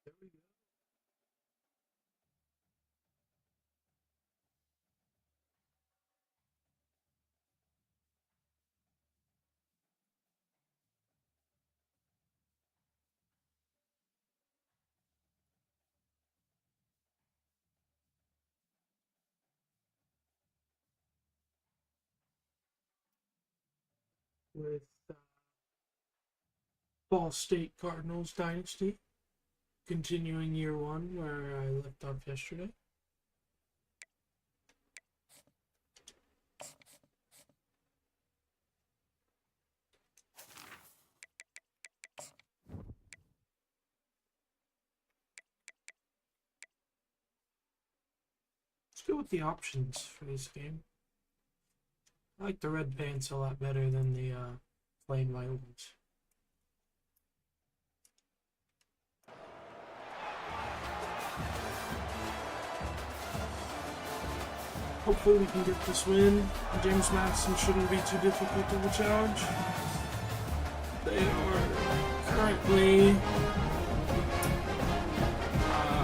There we go. With Ball State Cardinals Dynasty, continuing year one where I left off yesterday. Let's go with the options for this game. I like the red pants a lot better than the plain white ones. Hopefully we can get this win. James Madison shouldn't be too difficult of a challenge. They are currently,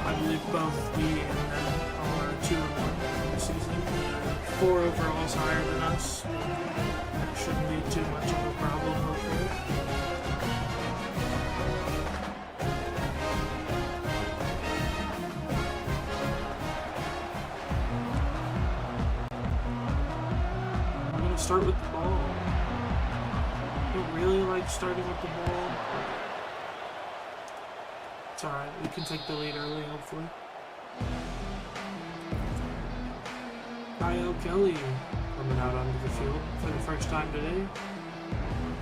I believe both me and them are 2-1 this season. 4 overalls higher than us. That shouldn't be too much of a problem, hopefully. I'm going to start with the ball. I don't really like starting with the ball. It's alright, we can take the lead early, hopefully. Kyle Kelly coming out onto the field for the first time today.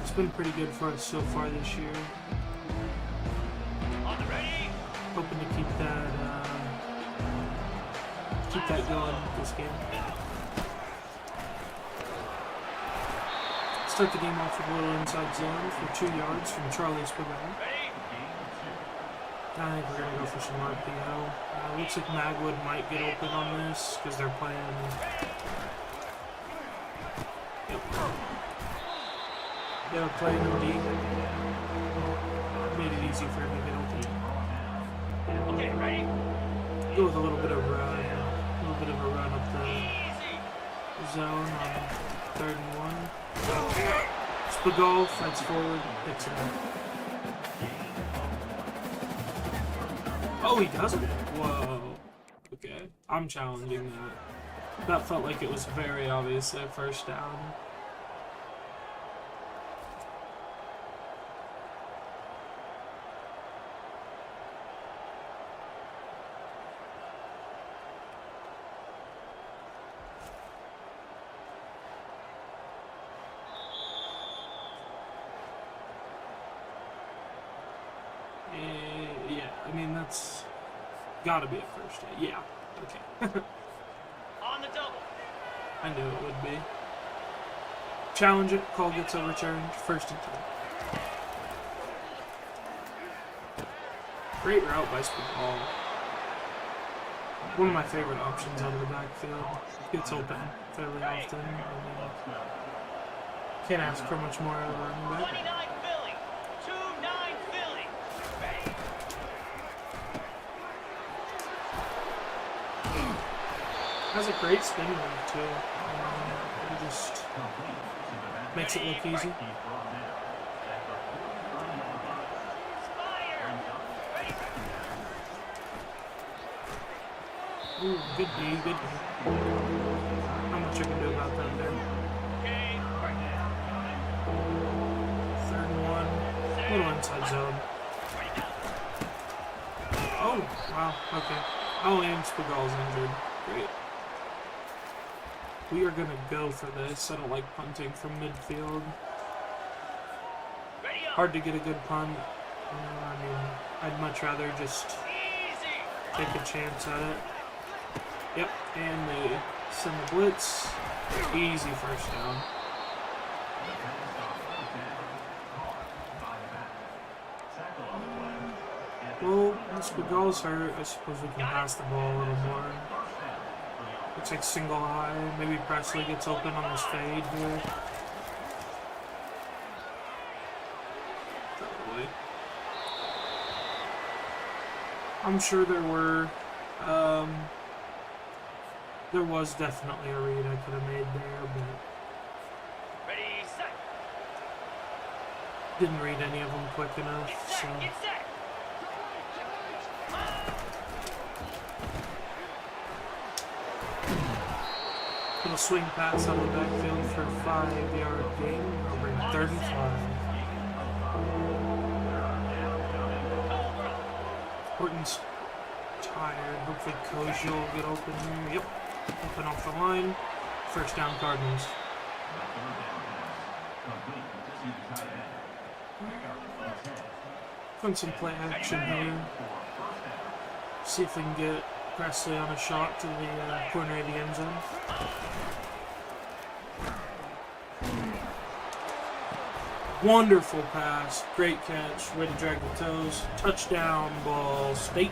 It's been pretty good for us so far this year. Hoping to keep that going this game. Start the game off with a little inside zone for 2 yards from Charlie Spaghetti. I think we're going to go for some RPO. Looks like Magwood might get open on this because they're playing. Yep. They're playing OD. Made it easy for him to get open. Okay, ready? Go with a little bit of a run up the zone on 3rd and 1. Spagol fights forward, picks it up. Oh, he doesn't? Whoa. Okay. I'm challenging that. That felt like it was very obvious at first down. Yeah, I mean, that's gotta be a first down. Yeah, okay. On the double. I knew it would be. Challenge it, call gets overturned, 1st and 10. Great route by Spagol. One of my favorite options out of the backfield. Gets open fairly often. Can't ask for much more out of a running back. 29 Philly. 2-9 Philly. Has a great spin move too. He just makes it look easy. Ooh, good D, good D. Not much you can do about that there. 3rd and 1. Little inside zone. Oh, wow, okay. Oh, and Spagol's injured. Great. We are going to go for this. I don't like punting from midfield. Hard to get a good punt. I mean, I'd much rather just take a chance at it. Yep, and they send the blitz. Easy 1st down. Well, once Spagol's hurt, I suppose we can pass the ball a little more. Looks like single high. Maybe Presley gets open on this fade here. Probably. I'm sure there were. There was definitely a read I could have made there, but Ready, set. didn't read any of them quick enough. Get So set. Get set. little swing pass out of the backfield for a 5-yard gain. I'll bring 3rd and 5. Horton's tired. Hopefully Koji will get open here. Yep. Open off the line. 1st down Cardinals. Run some play action here. See if we can get Presley on a shot to the corner of the end zone. Wonderful pass. Great catch. Way to drag the toes. Touchdown, Ball State.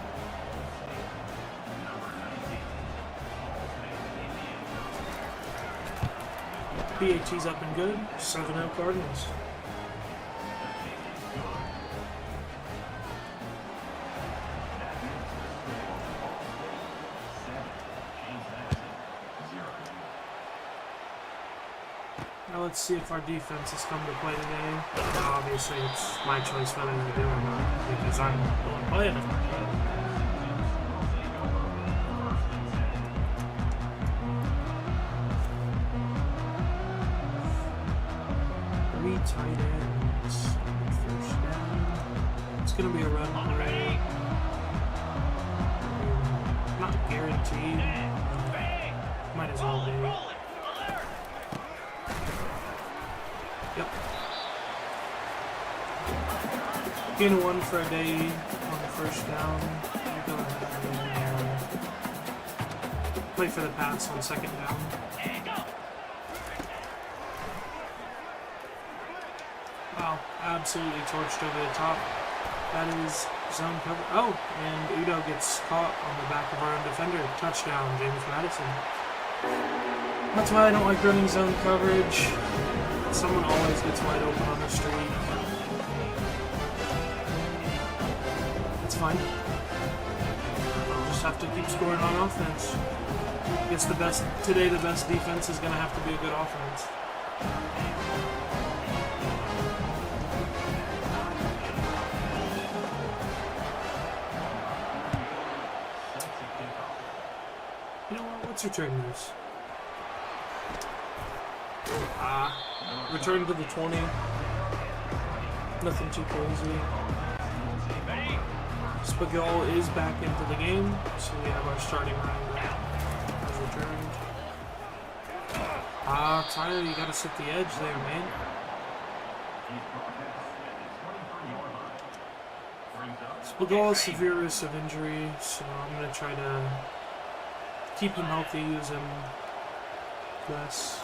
PAT's up and good. 7-0 Cardinals. Now let's see if our defense has come to play today. Now obviously it's my choice whether to do it or not, because I'm the one playing it. Tight ends. 1st down. It's going to be a run play. Not guaranteed. Might as well be. Yep. Gain of 1 for a day on the 1st down. Go ahead and play for the pass on 2nd down. Wow, absolutely torched over the top. That is zone cover. Oh, and Udo gets caught on the back of our own defender. Touchdown, James Madison. That's why I don't like running zone coverage. Someone always gets wide open on the street. It's fine. I'll just have to keep scoring on offense. I guess the best defense is going to have to be a good offense. You know what? Let's return this. Return to the 20. Nothing too crazy. Spagal is back into the game, so we have our starting running back has returned. Tyler, you gotta set the edge there, man. Spagal has severe risk of injury, so I'm gonna try to keep him healthy, use him less.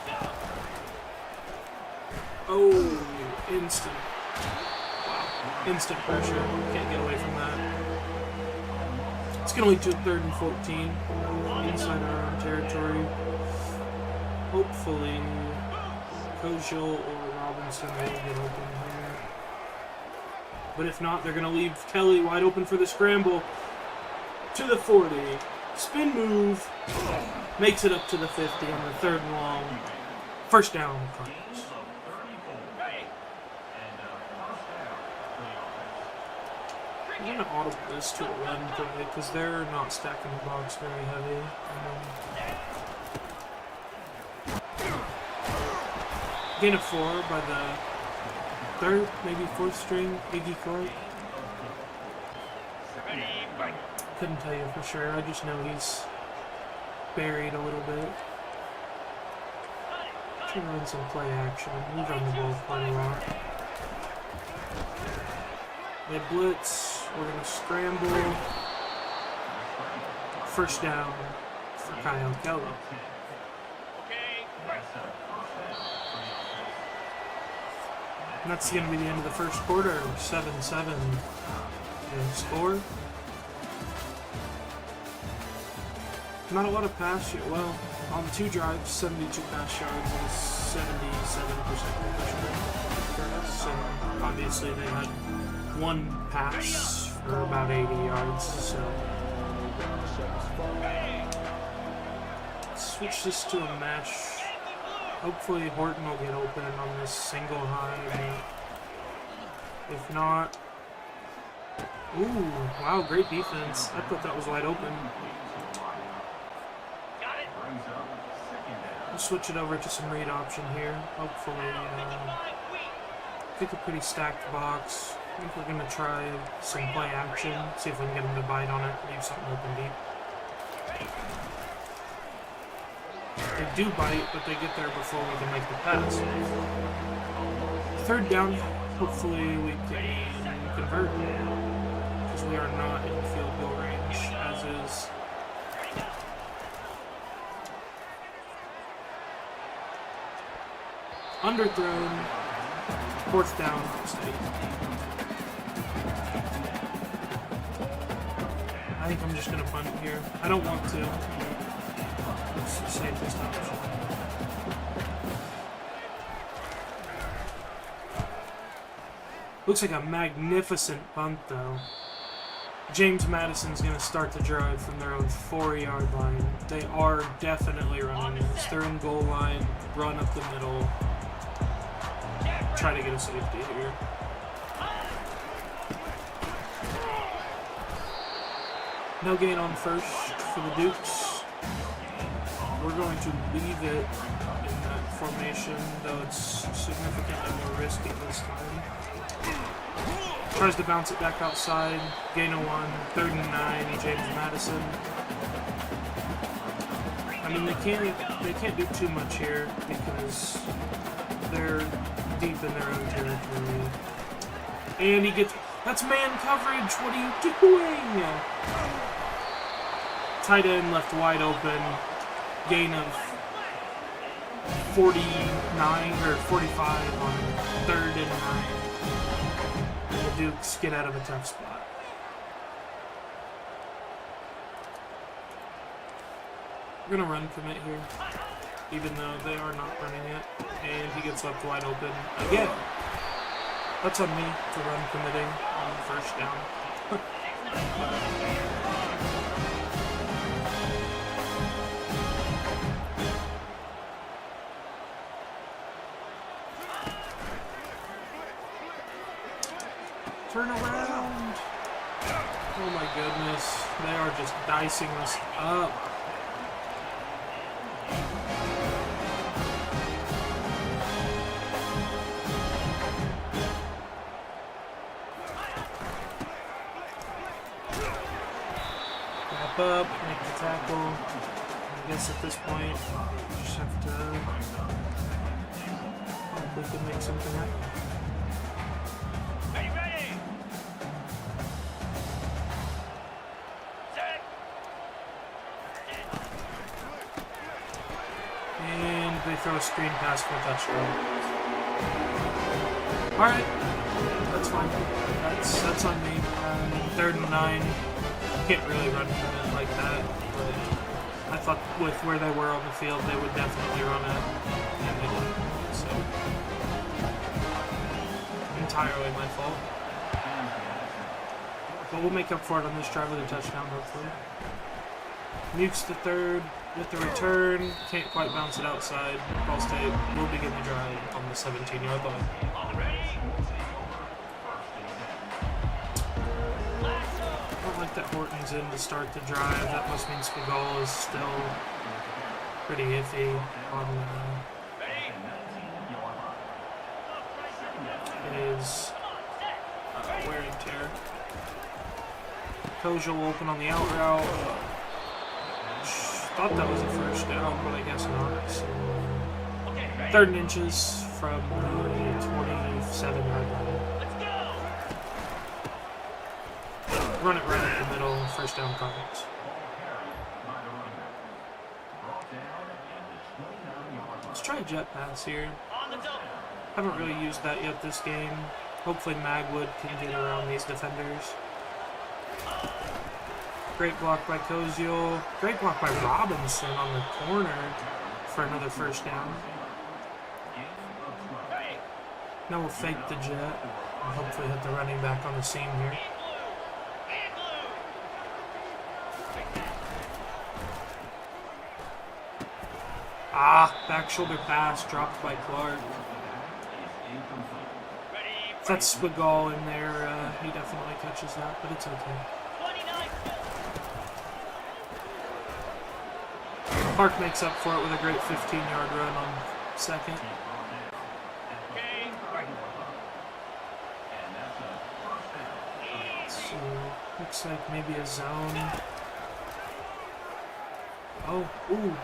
Oh, instant. Wow. Instant pressure. Can't get away from that. It's going to lead to a 3rd and 14 inside our own territory. Hopefully, Kojal or Robinson will get open here. But if not, they're going to leave Kelly wide open for the scramble. To the 40. Spin move. Makes it up to the 50 on the 3rd and long. 1st down, Cardinals. I'm going to audible this to a run play because they're not stacking the box very heavy. Gain of 4 by the 3rd, maybe 4th string, Iggy Clark. Couldn't tell you for sure, I just know he's buried a little bit. Trying to run some play action. We run the ball quite a lot. They blitz. We're going to scramble. 1st down for Kyle Kelly. And that's going to be the end of the 1st quarter. 7-7 score. Not a lot of pass yet. Well, on 2 drives, 72 pass yards and 77% completion rate for us. And obviously they had 1 pass for about about 80 yards, so switch this to a mesh. Hopefully Horton will get open on this single high, but if not, ooh, wow, great defense. I thought that was wide open. We'll switch it over to some read option here. Hopefully, I think a pretty stacked box. I think we're going to try some play action, see if we can get him to bite on it, leave something open deep. They do bite, but they get there before we can make the pass. Third down, hopefully we can convert, because we are not in field goal range as is. Underthrown, fourth down, steady. I think I'm just going to punt it here. I don't want to. Let's save this option. Looks like a magnificent punt, though. James Madison's going to start the drive from their own 4-yard line. They are definitely running this. They're in goal line, run up the middle. Try to get a safety here. No gain on first for the Dukes. We're going to leave it in that formation, though it's significantly more risky this time. Tries to bounce it back outside. Gain of 1, 3rd and 9, James Madison. I mean, they can't do too much here because they're deep in their own territory. And he gets... That's man coverage! What are you doing? Tight end left wide open. Gain of 49 or 45 on 3rd and 9. And the Dukes get out of a tough spot. We're going to run commit here, even though they are not running it. And he gets left wide open again. That's on me for run committing on the first down. Turn around. Oh my goodness. They are just dicing us up. Up, make the tackle. I guess at this point, just have to hope we can make something happen. Are you ready? Set. And they throw a screen pass for a touchdown. Alright, that's fine. That's on me. 3rd and 9. Can't really run from it like that, but I thought with where they were on the field, they would definitely run it, and they didn't, so entirely my fault. But we'll make up for it on this drive with a touchdown, hopefully. Mukes the 3rd with the return, can't quite bounce it outside. Ball State will begin the drive on the 17-yard line. That Horton's in to start the drive. That must mean Spigal is still pretty iffy on his wear and tear. Kojo will open on the out route. Thought that was a first down, but I guess not. So 3rd and inches from the 27-yard line. Run it right up the middle, first down Cardinals. Let's try a jet pass here. Haven't really used that yet this game. Hopefully Magwood can get around these defenders. Great block by Koziel. Great block by Robinson on the corner for another first down. Now we'll fake the jet and hopefully hit the running back on the seam here. Back shoulder pass dropped by Clark. Ready, If that's Spigal in there, he definitely catches that, but it's okay. 29. Clark makes up for it with a great 15-yard run on second. Okay, right. So, looks like maybe a zone. Oh, ooh.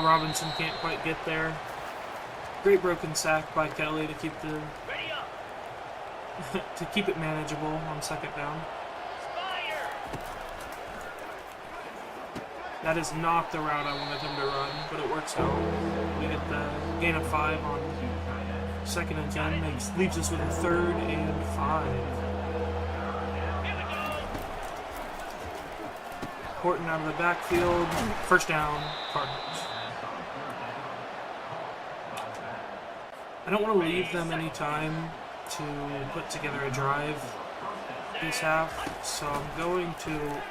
Robinson can't quite get there. Great broken sack by Kelly to keep the Ready up. to keep it manageable on second down. Fire. That is not the route I wanted him to run, but it works out. We get the gain of 5 on second and 10. Leaves us with a 3rd and 5. Here we go. Horton out of the backfield. First down, Cardinals. I don't want to leave them any time to put together a drive this half, so I'm going to...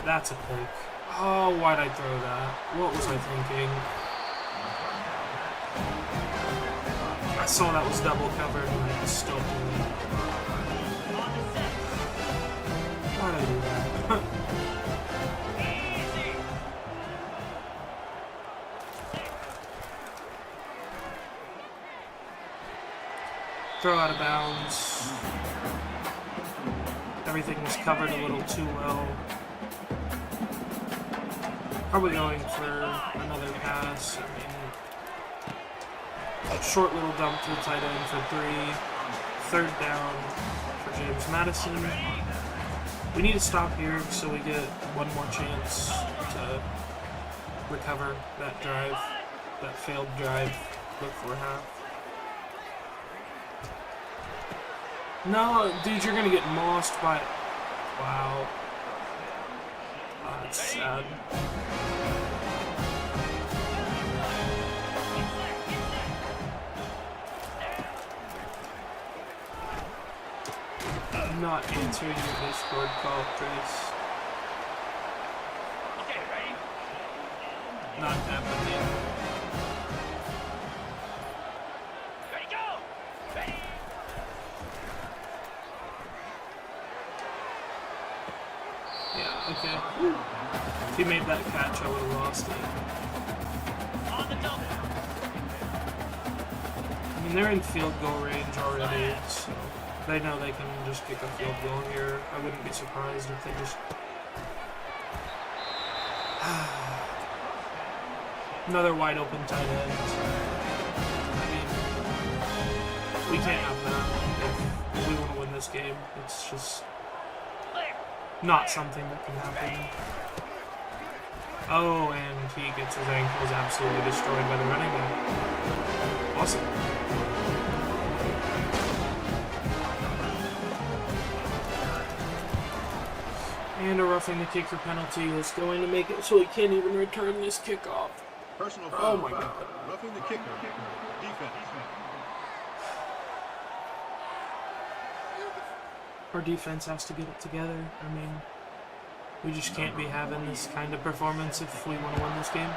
That's a pick. Oh, why'd I throw that? What was I thinking? I saw that was double covered and I still threw it. On the set. Why'd I do that? Easy. Throw out of bounds. Everything was covered a little too well. Probably going for another pass. I mean, short little dump to the tight end for 3. 3rd down for James Madison. We need to stop here so we get one more chance to recover that drive, that failed drive before half. No, dude, you're gonna get mossed by... Wow. That's sad. I'm not answering your Discord call, Chris. Okay, ready? Not happening. Ready, go. Ready. Yeah, okay. If he made that catch, I would have lost it. On the double. I mean, they're in field goal range already, so they know they can just kick a field goal here. I wouldn't be surprised if they just... Another wide open tight end. I mean, we can't have that if we want to win this game. It's just Clear. not something that can happen. Oh, and he gets his ankles absolutely destroyed by the running back. Awesome. And a roughing the kicker penalty is going to make it so he can't even return this kickoff. Personal Oh foul. my god. Roughing the kicker. Defense. Our defense has to get it together. I mean, we just can't be having this kind of performance if we want to win this game.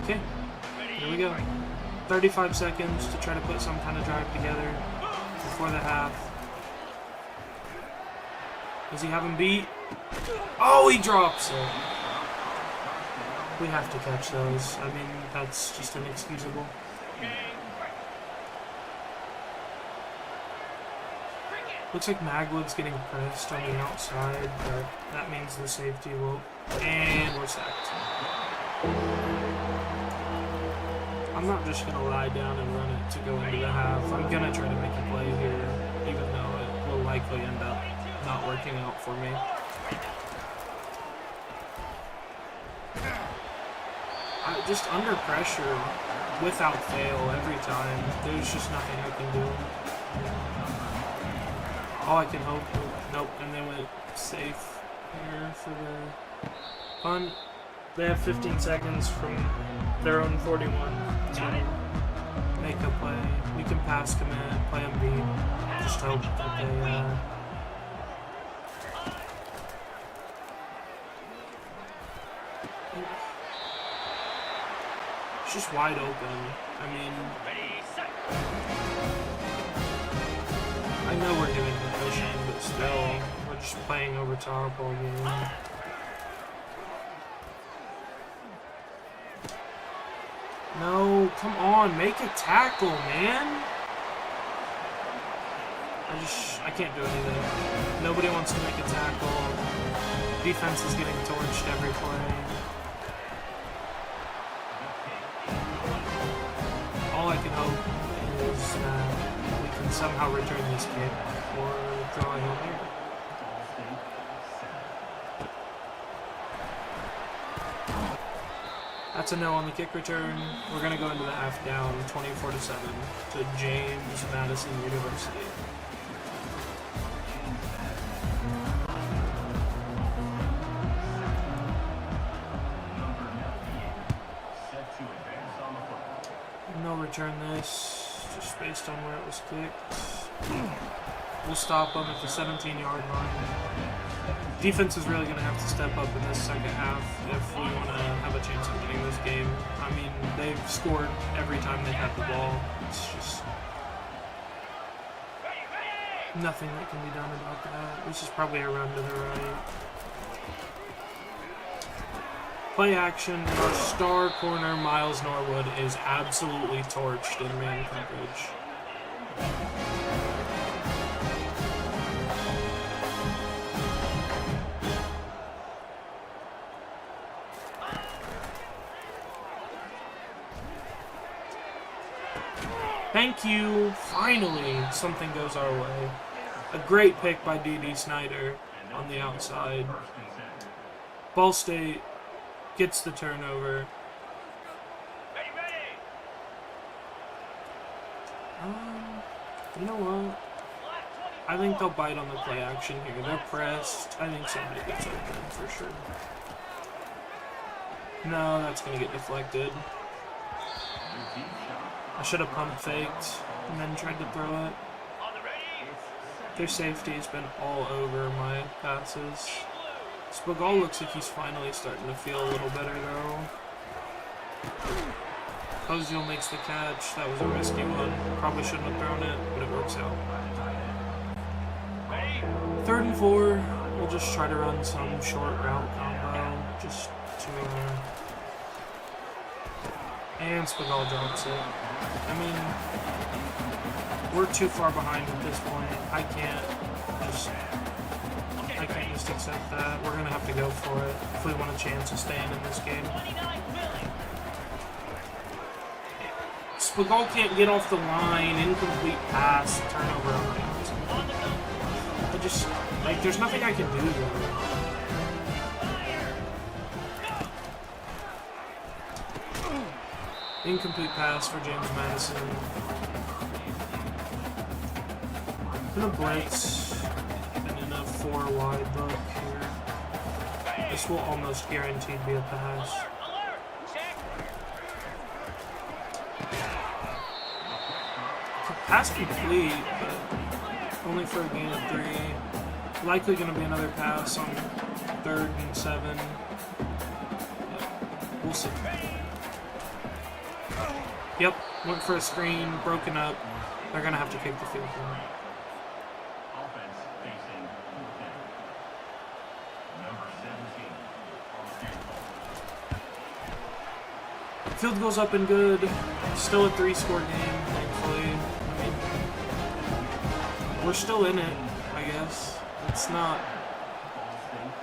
Okay, here we go. 35 seconds to try to put some kind of drive together before the half. Does he have him beat? Oh, he drops it. We have to catch those. I mean, that's just inexcusable. Looks like Magwood's getting pressed on the outside, but that means the safety will... And we're sacked. I'm not just going to lie down and run it to go into the half. I'm going to try to make a play here, even though it will likely end up not working out for me. Just under pressure, without fail, every time. There's just nothing I can do. All I can hope. Nope, and they went safe here for the punt. They have 15 seconds from their own 41. So make a play. We can pass commit, play them deep. Just hope that they, it's just wide open. I mean, Ready, set. I know we're giving them pushing, but still, we're just playing over top all game. No, come on, make a tackle, man. I can't do anything. Nobody wants to make a tackle. Defense is getting torched every play. All I can hope is that we can somehow return this kick or draw a Hail Mary. That's a no on the kick return. We're going to go into the half down 24-7 to James Madison University. No return this, just based on where it was kicked. We'll stop them at the 17-yard line. Defense is really going to have to step up in this second half if we want to have a chance of winning this game. I mean, they've scored every time they've had the ball. It's just nothing that can be done about that. This is probably a run to the right. Play action, and our star corner, Miles Norwood, is absolutely torched in man coverage. Thank you. Finally, something goes our way. A great pick by D.D. Snyder on the outside. Ball State gets the turnover. You know what? I think they'll bite on the play action here. They're pressed. I think somebody gets open for sure. No, that's going to get deflected. I should have pump faked and then tried to throw it. Their safety has been all over my passes. Spagal looks like he's finally starting to feel a little better though. Ozil makes the catch. That was a risky one. Probably shouldn't have thrown it, but it works out. 3rd and 4. We'll just try to run some short route combo. Just to and Spagal drops it. I mean, we're too far behind at this point. I can't just accept that. We're gonna have to go for it if we want a chance of staying in this game. Spagal can't get off the line. Incomplete pass. Turnover on the outside. I just, like, there's nothing I can do there. Incomplete pass for James Madison. In a blitz and in a 4 wide look here. This will almost guaranteed be a pass. Pass complete, but only for a gain of 3. Likely going to be another pass on 3rd and 7. We'll see. Yep, went for a screen, broken up. They're going to have to kick the field goal. Field goal's up and good. Still a 3-score game, thankfully. I mean, we're still in it, I guess. It's not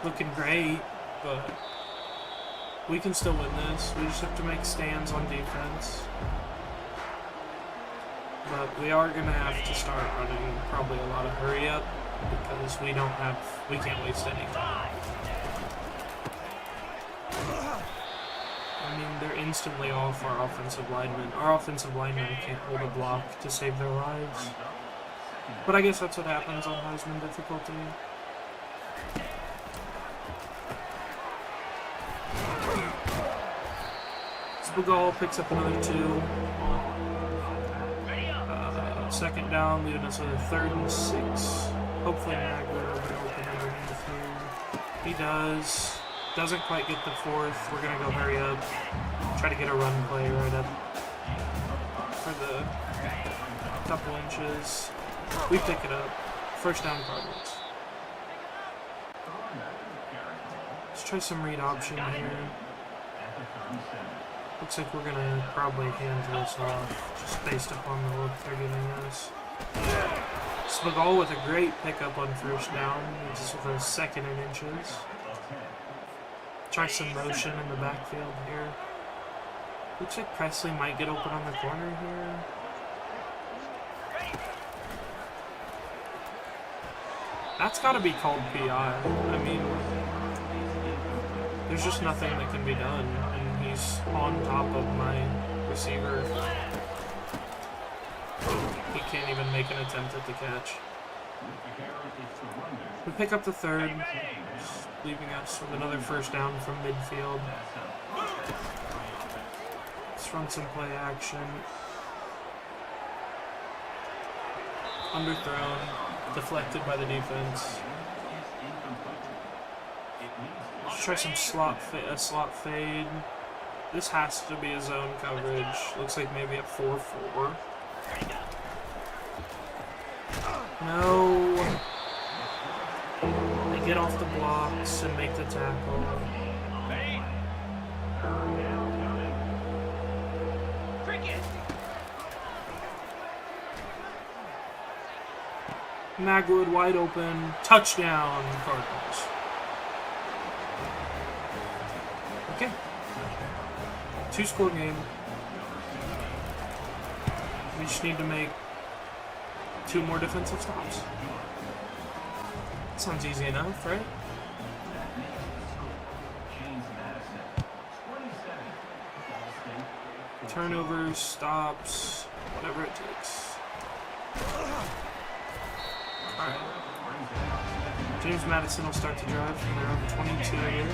looking great, but we can still win this. We just have to make stands on defense. But we are going to have to start running probably a lot of hurry up because we can't waste any time. I mean, they're instantly off our offensive linemen. Our offensive linemen can't hold a block to save their lives. But I guess that's what happens on Heisman difficulty. Spagal picks up another 2. Second down, leaving us with a 3rd and 6. Hopefully Mag will be open underneath here. He does. Doesn't quite get the 4th. We're going to go hurry up. Try to get a run play right up for the couple inches. We pick it up. First down, Cardinals. Let's try some read option here. Looks like we're going to probably hand this off just based upon the look they're giving us. Spagal with a great pickup on first down. Just with a 2nd and inches. Try some motion in the backfield here. Looks like Presley might get open on the corner here. That's got to be called PI. I mean, there's just nothing that can be done, and he's on top of my receiver. He can't even make an attempt at the catch. We pick up the 3rd, leaving us with another first down from midfield. Let's run some play action. Underthrown, deflected by the defense. Let's try some slot fade. This has to be a zone coverage. Looks like maybe a 4-4. No. They get off the blocks and make the tackle. Magwood wide open. Touchdown, Cardinals. Okay. 2-score game. We just need to make 2 more defensive stops. Sounds easy enough, right? Turnovers, stops, whatever it takes. Alright. James Madison will start to drive from their own 22 here.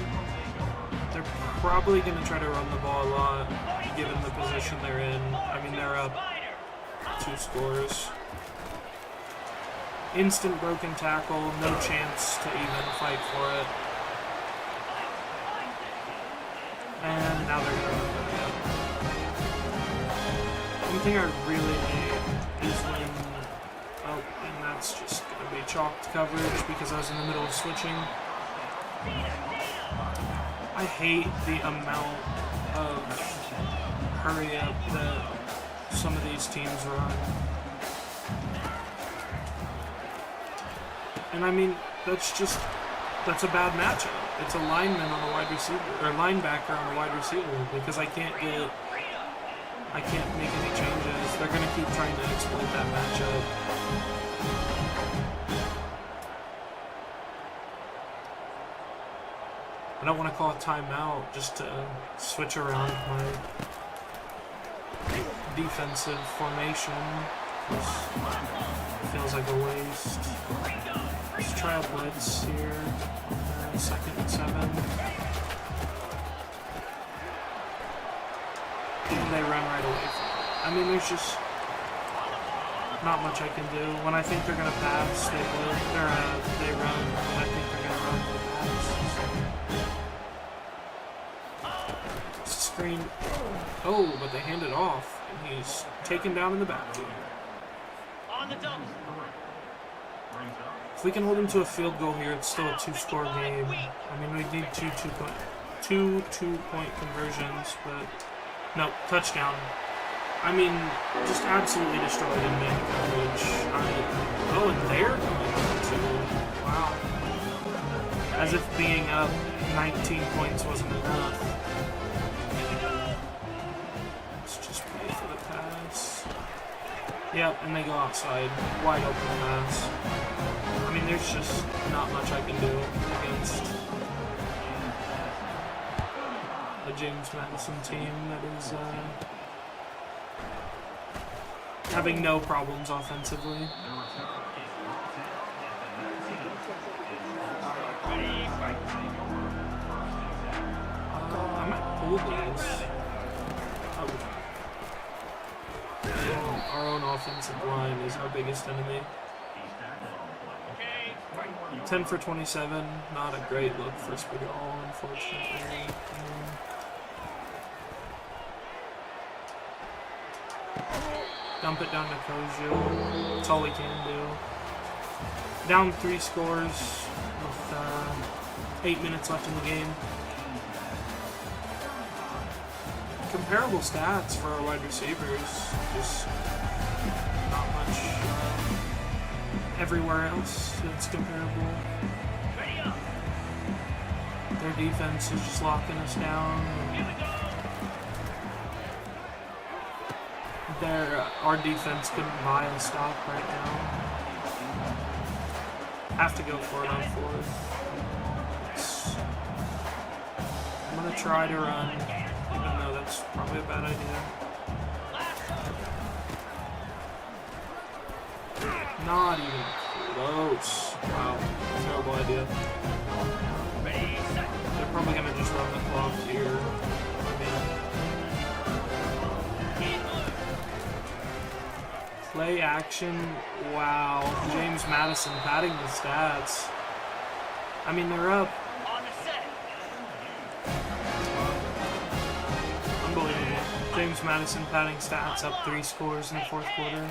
They're probably going to try to run the ball a lot, given the position they're in. I mean, they're up 2 scores. Instant broken tackle, no chance to even fight for it. And now they're going to run it up. One thing I really hate is when... Oh, and that's just going to be chalked coverage because I was in the middle of switching. I hate the amount of hurry up that some of these teams run. And I mean, that's a bad matchup. It's a lineman on a wide receiver, or a linebacker on a wide receiver, because I can't make any changes. They're going to keep trying to exploit that matchup. I don't want to call a timeout just to switch around my defensive formation. It feels like a waste. Let's try a blitz here. 2nd and 7. And they run right away from it. I mean, there's just not much I can do. When I think they're going to pass, they will. They run. When I think they're going to run, they pass. Screen. Oh, but they hand it off. And he's taken down in the backfield. On the double. If we can hold him to a field goal here, it's still a 2-score game. I mean, we need two two-point conversions, but no, touchdown. I mean, just absolutely destroyed in man coverage. Oh, and they're coming too. Wow. As if being up 19 points wasn't enough. Let's just wait for the pass. Yep, and they go outside. Wide open pass. I mean, there's just not much I can do against a James Madison team that is having no problems offensively. I might pull these. Our own offensive line is our biggest enemy. 10 for 27, not a great look for Spigal, unfortunately. Dump it down to Kojo. That's all he can do. Down 3 scores with 8 minutes left in the game. Comparable stats for our wide receivers. Just not much everywhere else that's comparable. Their defense is just locking us down. Our defense couldn't buy a stop right now. Have to go for it on 4th. I'm gonna try to run, even though that's probably a bad idea. Not even close. Wow, terrible idea. They're probably gonna just run the clock here. Play action. Wow. James Madison padding the stats. I mean, they're up. Unbelievable. James Madison padding stats up 3 scores in the 4th quarter.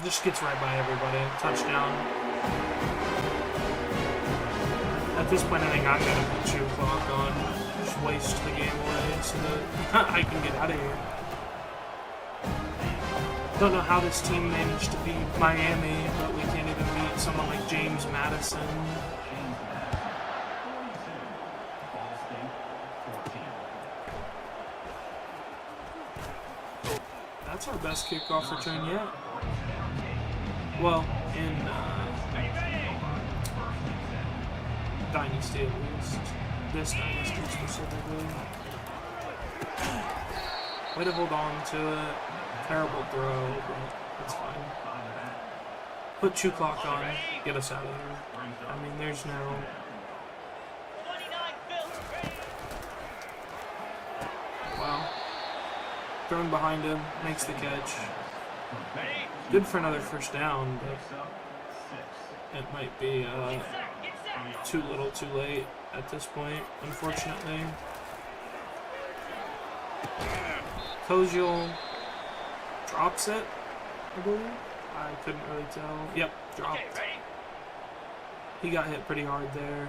Just gets right by everybody. Touchdown. At this point, I think I'm going to put 2 clock on. Just waste the game away so that I can get out of here. Don't know how this team managed to beat Miami, but we can't even beat someone like James Madison. That's our best kickoff return yet. Well, in Dynasty at least. This Dynasty specifically. Way to hold on to it. Terrible throw, but it's fine. Put 2 clock on, get us out of here. I mean, there's no... Wow. Thrown behind him, makes the catch. Good for another 1st down, but it might be too little too late at this point, unfortunately. Kojo drops it, I believe. I couldn't really tell. Yep, dropped. He got hit pretty hard there.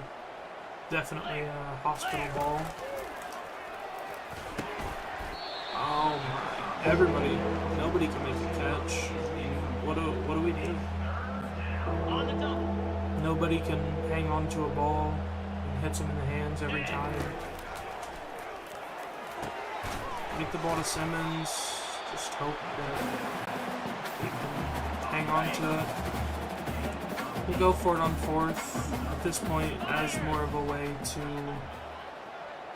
Definitely a hospital ball. Oh my. Everybody, nobody can make a catch. I mean, what do we do? Nobody can hang on to a ball and hits him in the hands every time. Get the ball to Simmons. Just hope that we can hang on to it. We'll go for it on 4th at this point as more of a way to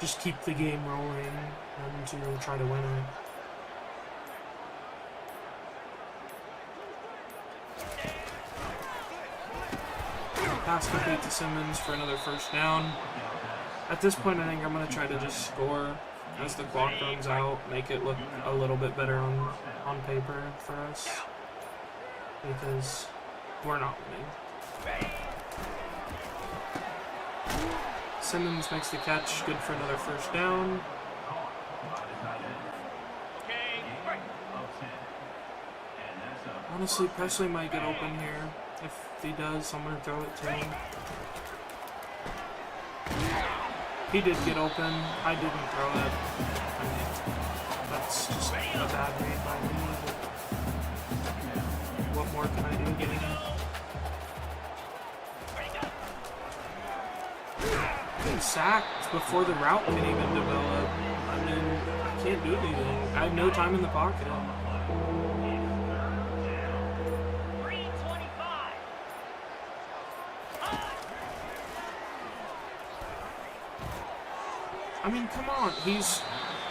just keep the game rolling and to try to win it. Pass complete to Simmons for another 1st down. At this point, I think I'm going to try to just score as the clock runs out, make it look a little bit better on paper for us, because we're not winning. Simmons makes the catch, good for another 1st down. Honestly, Presley might get open here. If he does, I'm going to throw it to him. He did get open. I didn't throw it. I mean, that's just a bad read by me. What more can I do getting it? Getting sacked before the route can even develop. I mean, I can't do anything. I have no time in the pocket. I mean, come on. He's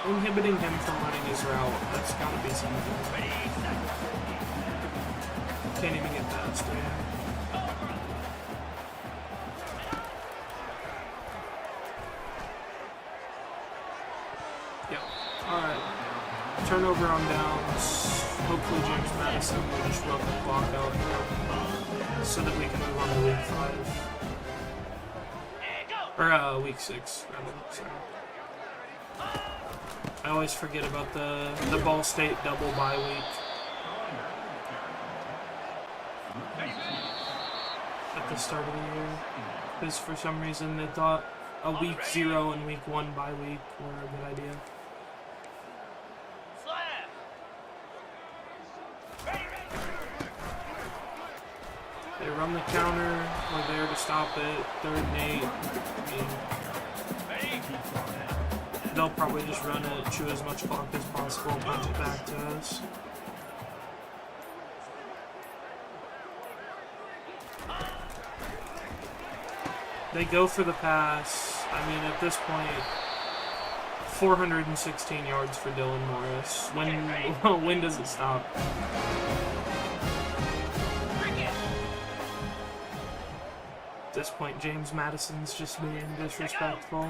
inhibiting him from running his route. That's got to be something. Can't even get past him. Yep. Alright. Turnover on downs. Hopefully James Madison will just run the clock out so that we can move on to week 5. Or week 6, rather. Sorry. I always forget about the Ball State double bye week. At the start of the year. Because for some reason they thought a week 0 and week 1 bye week were a good idea. They run the counter, we're there to stop it, 3rd and 8. I mean, they'll probably just run it, chew as much clock as possible, punch it back to us. They go for the pass. I mean, at this point, 416 yards for Dylan Morris. When does it stop? At this point, James Madison's just being disrespectful.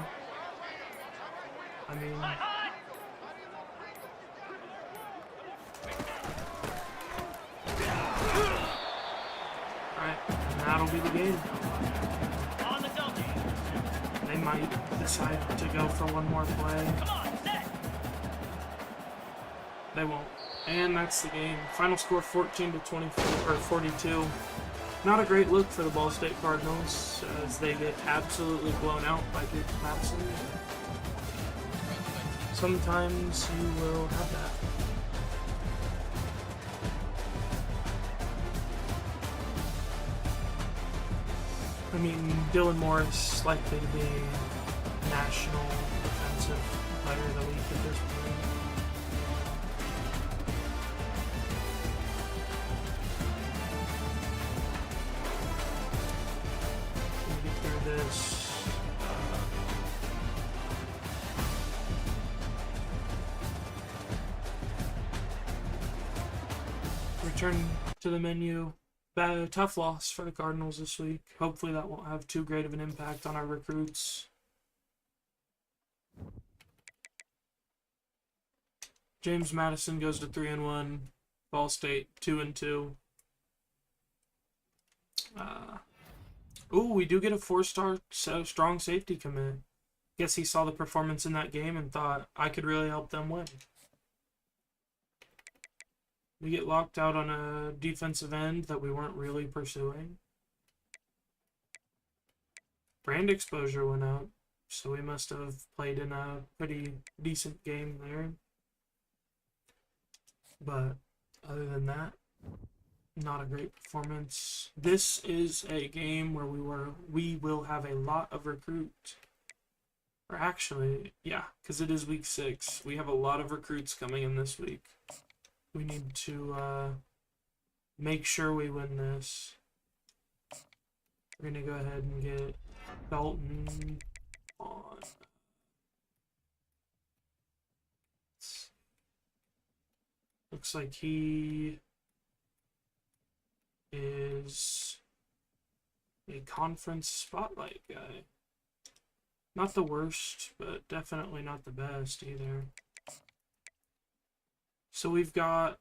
I mean, alright, and that'll be the game. They might decide to go for one more play. They won't. And that's the game. Final score 14-24 or 42. Not a great look for the Ball State Cardinals as they get absolutely blown out by James Madison. Sometimes you will have that. I mean, Dylan Morris likely to be National Defensive Player of the Week at this point. Let me get through this. Return to the menu. Tough loss for the Cardinals this week. Hopefully that won't have too great of an impact on our recruits. James Madison goes to 3-1. Ball State 2-2. Ooh, we do get a 4-star strong safety commit. Guess he saw the performance in that game and thought I could really help them win. We get locked out on a defensive end that we weren't really pursuing. Brand exposure went up, so we must have played in a pretty decent game there. But other than that, not a great performance. This is a game where we will have a lot of recruit. Or actually, yeah, because it is week 6. We have a lot of recruits coming in this week. We need to make sure we win this. We're going to go ahead and get Dalton on. Looks like he is a conference spotlight guy. Not the worst, but definitely not the best either. So we've got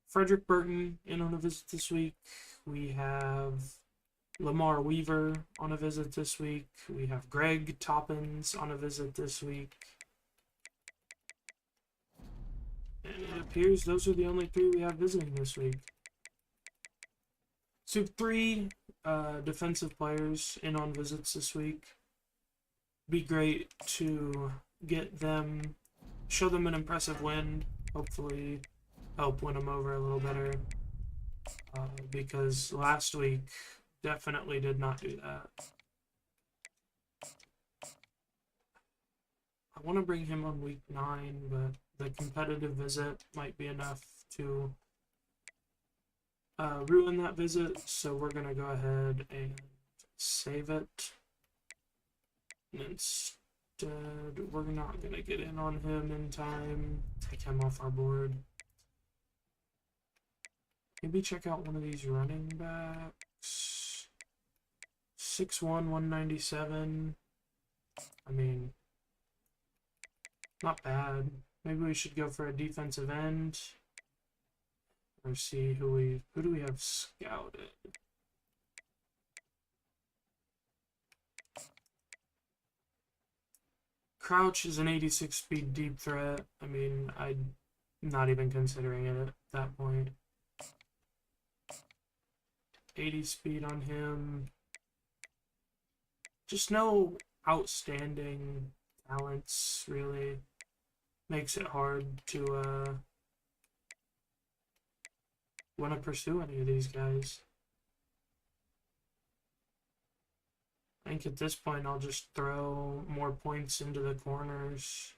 Frederick Burton in on a visit this week. We have Lamar Weaver on a visit this week. We have Greg Toppins on a visit this week. And it appears those are the only 3 we have visiting this week. So 3 defensive players in on visits this week. Be great to get them, show them an impressive win, hopefully help win them over a little better, because last week definitely did not do that. I want to bring him on week 9, but the competitive visit might be enough to ruin that visit, so we're going to go ahead and save it. And instead, we're not going to get in on him in time. Take him off our board. Maybe check out one of these running backs. 6'1", 197. I mean, Not bad. Maybe we should go for a defensive end. Or see who do we have scouted? Crouch is an 86 speed deep threat. I mean, I'm not even considering it at that point. 80 speed on him. Just no outstanding talents, really. Makes it hard to want to pursue any of these guys. I think at this point I'll just throw more points into the corners.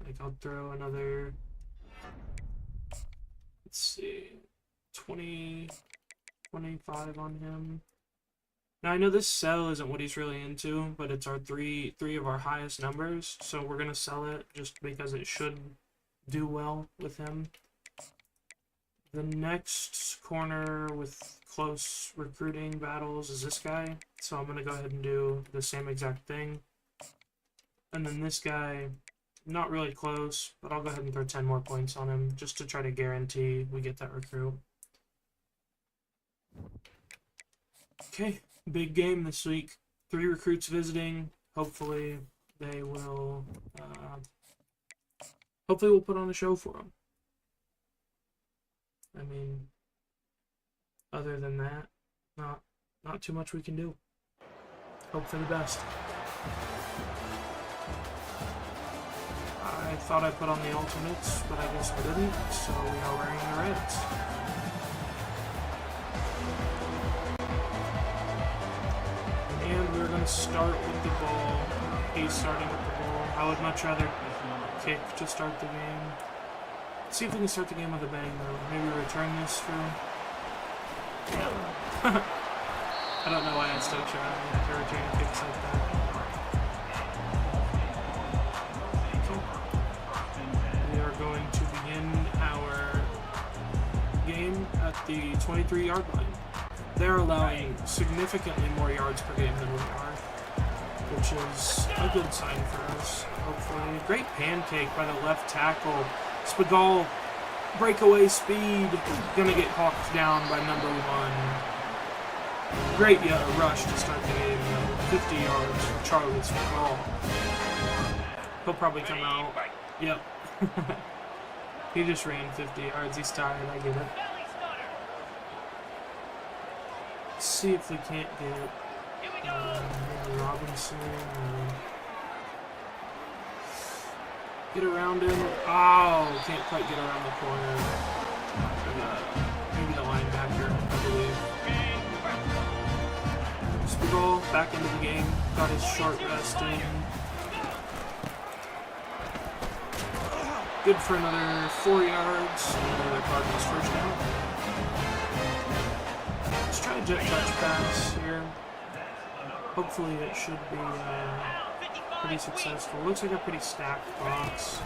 Like I'll throw another, let's see, 20, 25 on him. Now I know this sell isn't what he's really into, but it's our three of our highest numbers, so we're gonna sell it just because it should do well with him. The next corner with close recruiting battles is this guy, so I'm going to go ahead and do the same exact thing. And then this guy, not really close, but I'll go ahead and throw 10 more points on him just to try to guarantee we get that recruit. Okay, big game this week. 3 recruits visiting. Hopefully they will, hopefully we'll put on a show for them. I mean, other than that, not too much we can do. Hope for the best. I thought I put on the alternates, but I guess I didn't, so we are wearing the reds. And we're going to start with the ball. He's starting with the ball. I would much rather kick to start the game. Let's see if we can start the game with a bang, though. Maybe return this for... I don't know why I'm still trying to return kicks like that. Okay. We are going to begin our game at the 23-yard line. They're allowing significantly more yards per game than we are, which is a good sign for us, hopefully. Great pancake by the left tackle. Spagal, breakaway speed, gonna get hawked down by number 1. Great rush to start the game, 50 yards for Charlie Spagal. He'll probably come out. Yep. He just ran 50 yards. He's tired, I get it. Let's see if we can't get Robinson. Get around him. Oh, can't quite get around the corner. Maybe the linebacker, I believe. Spagal back into the game. Got his short rest in. Good for another 4 yards. Another Cardinals first down. Let's try a jet touch pass here. Hopefully it should be pretty successful. Looks like a pretty stacked box.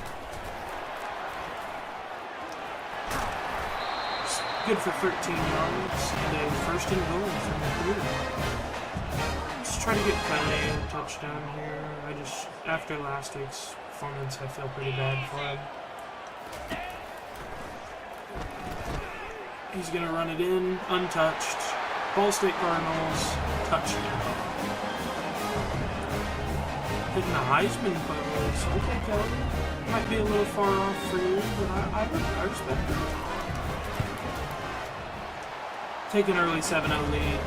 It's good for 13 yards and a first and goal from the 3. Just try to get Pele a touchdown here. After last week's performance, I feel pretty bad for him. He's going to run it in, untouched. Ball State Cardinals, touchdown. Hitting the Heisman pose. Okay, Kelly. Might be a little far off for you, but I respect it. Take an early 7-0 lead.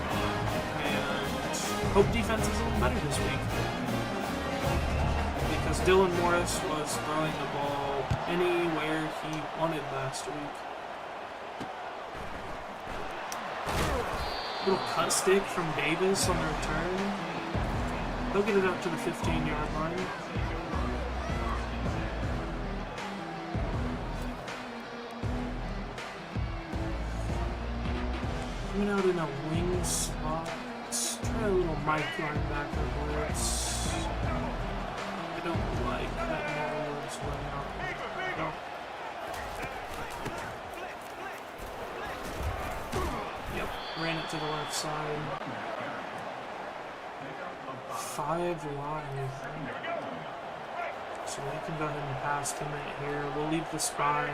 And hope defense is a little better this week. Because Dylan Morris was throwing the ball anywhere he wanted last week. Little cut stick from Davis on the return. They'll get it up to the 15-yard line. Coming out in a wing slot. Let's try a little Mike linebacker blitz. I don't like that Morris running out. No. Yep, ran it to the left side. 5 wide. So we can go ahead and pass commit here. We'll leave the spy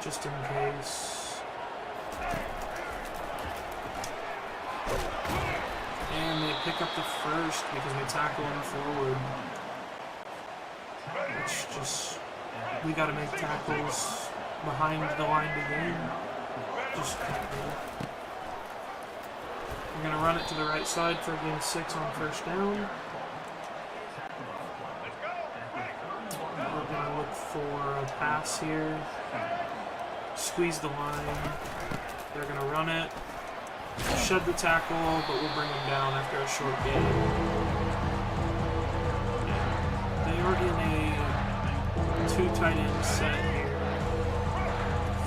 just in case. And they pick up the first because we tackle him forward. Which just, we got to make tackles behind the line to gain. Just can't do it. We're going to run it to the right side for a gain 6 on first down. We're going to look for a pass here. Squeeze the line. They're going to run it. Shed the tackle, but we'll bring them down after a short gain. They are in a 2 tight end set here.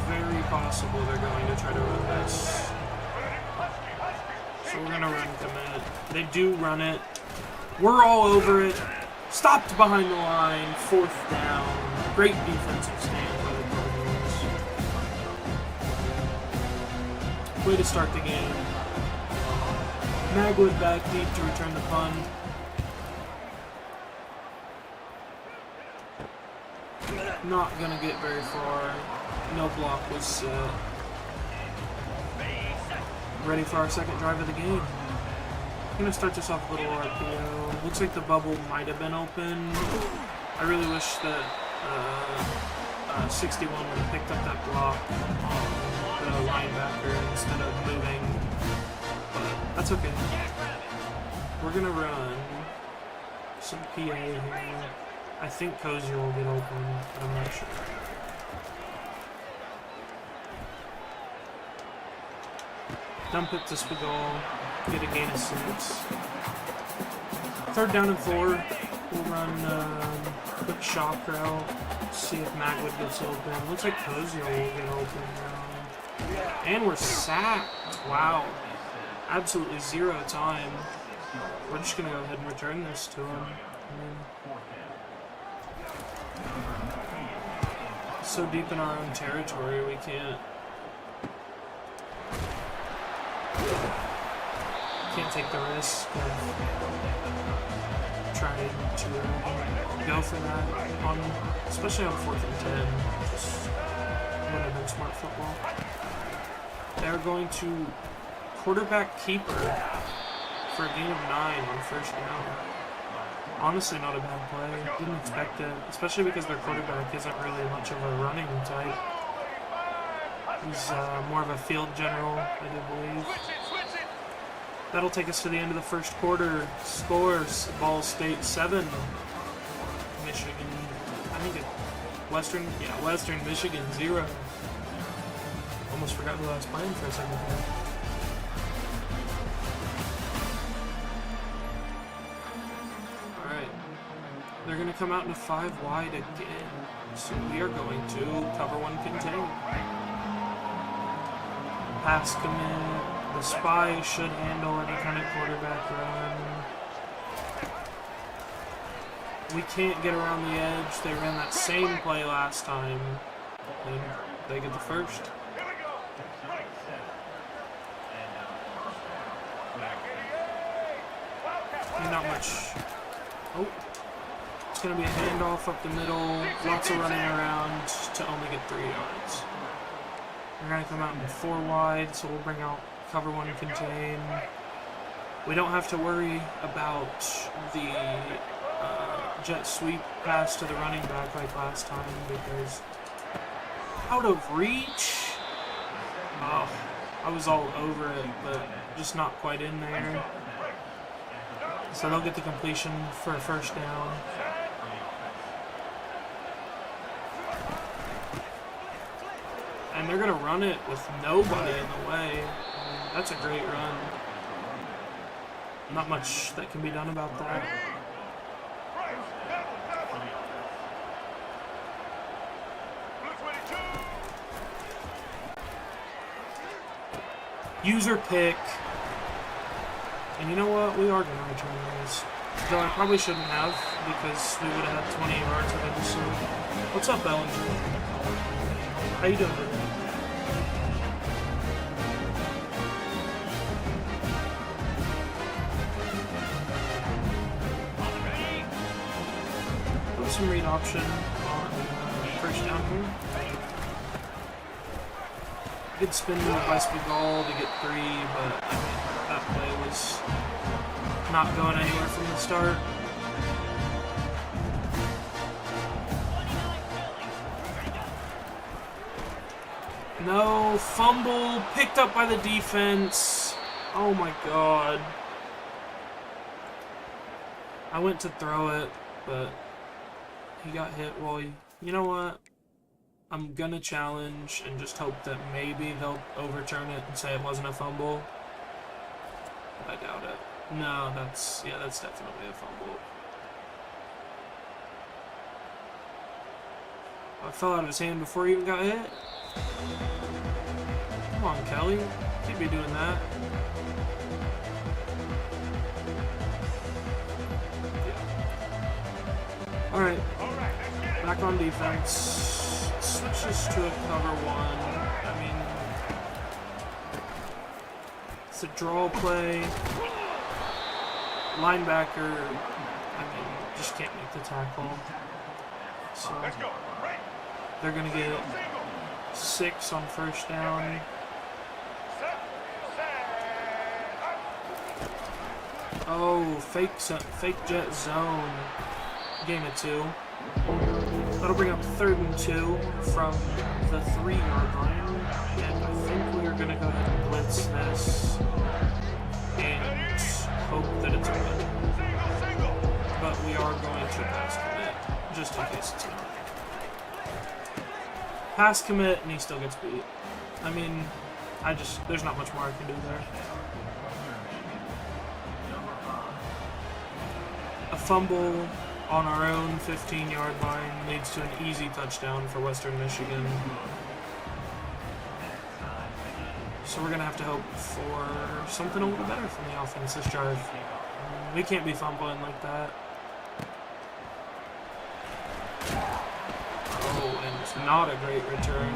Very possible they're going to try to run this. So we're going to run commit. They do run it. We're all over it. Stopped behind the line. 4th down. Great defensive stand by the Cardinals. Way to start the game. Magwood back deep to return the punt. Not going to get very far. No block was set. Ready for our second drive of the game. I'm going to start this off with a little RPO. Looks like the bubble might have been open. I really wish that 61 would have picked up that block on the linebacker instead of moving. But that's okay. We're going to run some PA here. I think Cozier will get open, but I'm not sure. Dump it to Spigal, get a gain of 6. 3rd down and 4. We'll run quick shock route, see if Magwood gets open. Looks like Cozier will get open now. And we're sacked. Wow. Absolutely 0 time. We're just going to go ahead and return this to him. So deep in our own territory, we can't take the risk of trying to go for that on, especially on 4th and 10. Just wouldn't have been smart football. They're going to quarterback keeper for a gain of 9 on first down. Honestly, not a bad play. Didn't expect it, especially because their quarterback isn't really much of a running type. He's more of a field general, I do believe. That'll take us to the end of the first quarter. Scores: Ball State 7, Michigan. I think it Western Michigan 0. Almost forgot who I was playing for a second there. Alright. They're going to come out in a 5 wide again. So we are going to cover 1 contain. Pass commit. The spy should handle any kind of quarterback run. We can't get around the edge. They ran that same play last time. And they get the first. Not much. Oh. It's going to be a handoff up the middle. Lots of running around to only get 3 yards. We're going to come out in 4 wide, so we'll bring out cover 1 contain. We don't have to worry about the jet sweep pass to the running back like last time because out of reach. Oh, I was all over it, but just not quite in there. So they'll get the completion for a first down. And they're going to run it with nobody in the way. That's a great run. Not much that can be done about that. User pick. And you know what? We are going to return those. Though I probably shouldn't have because we would have had 20 yards of it. So, what's up, Bellinger? How you doing today? some read option on first down here. Good spin move by Spigal to get 3, but I mean, that play was not going anywhere from the start. No, fumble, picked up by the defense. Oh my god. I went to throw it, but he got hit while he... You know what? I'm gonna challenge and just hope that maybe they'll overturn it and say it wasn't a fumble. But I doubt it. No, that's definitely a fumble. I fell out of his hand before he even got hit. Come on, Kelly. Can't be doing that. Yeah. Alright. Back on defense. Switches to a cover 1. I mean, it's a draw play. Linebacker, I mean, just can't make the tackle. So they're going to get 6 on first down. Oh, fake jet zone. Gain of 2. That'll bring up 3rd and 2 from the 3-yard line. And I think we're going to go ahead and blitz this and hope that it's a win. But we are going to pass commit, just in case it's not. Pass commit, and he still gets beat. I mean, there's not much more I can do there. A fumble on our own 15-yard line leads to an easy touchdown for Western Michigan. So we're going to have to hope for something a little better from the offense this drive. We can't be fumbling like that. Oh, and it's not a great return.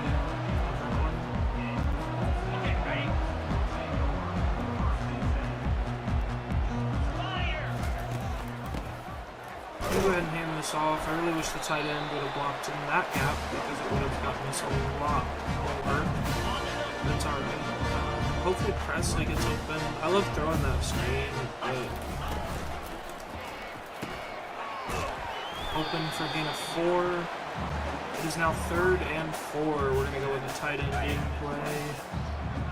Go ahead and hand this off. I really wish the tight end would have blocked in that gap because it would have gotten us a lot over. That's alright. Hopefully Presley gets open. I love throwing that screen, but open for gain of 4. It is now 3rd and 4. We're gonna go with a tight end game play.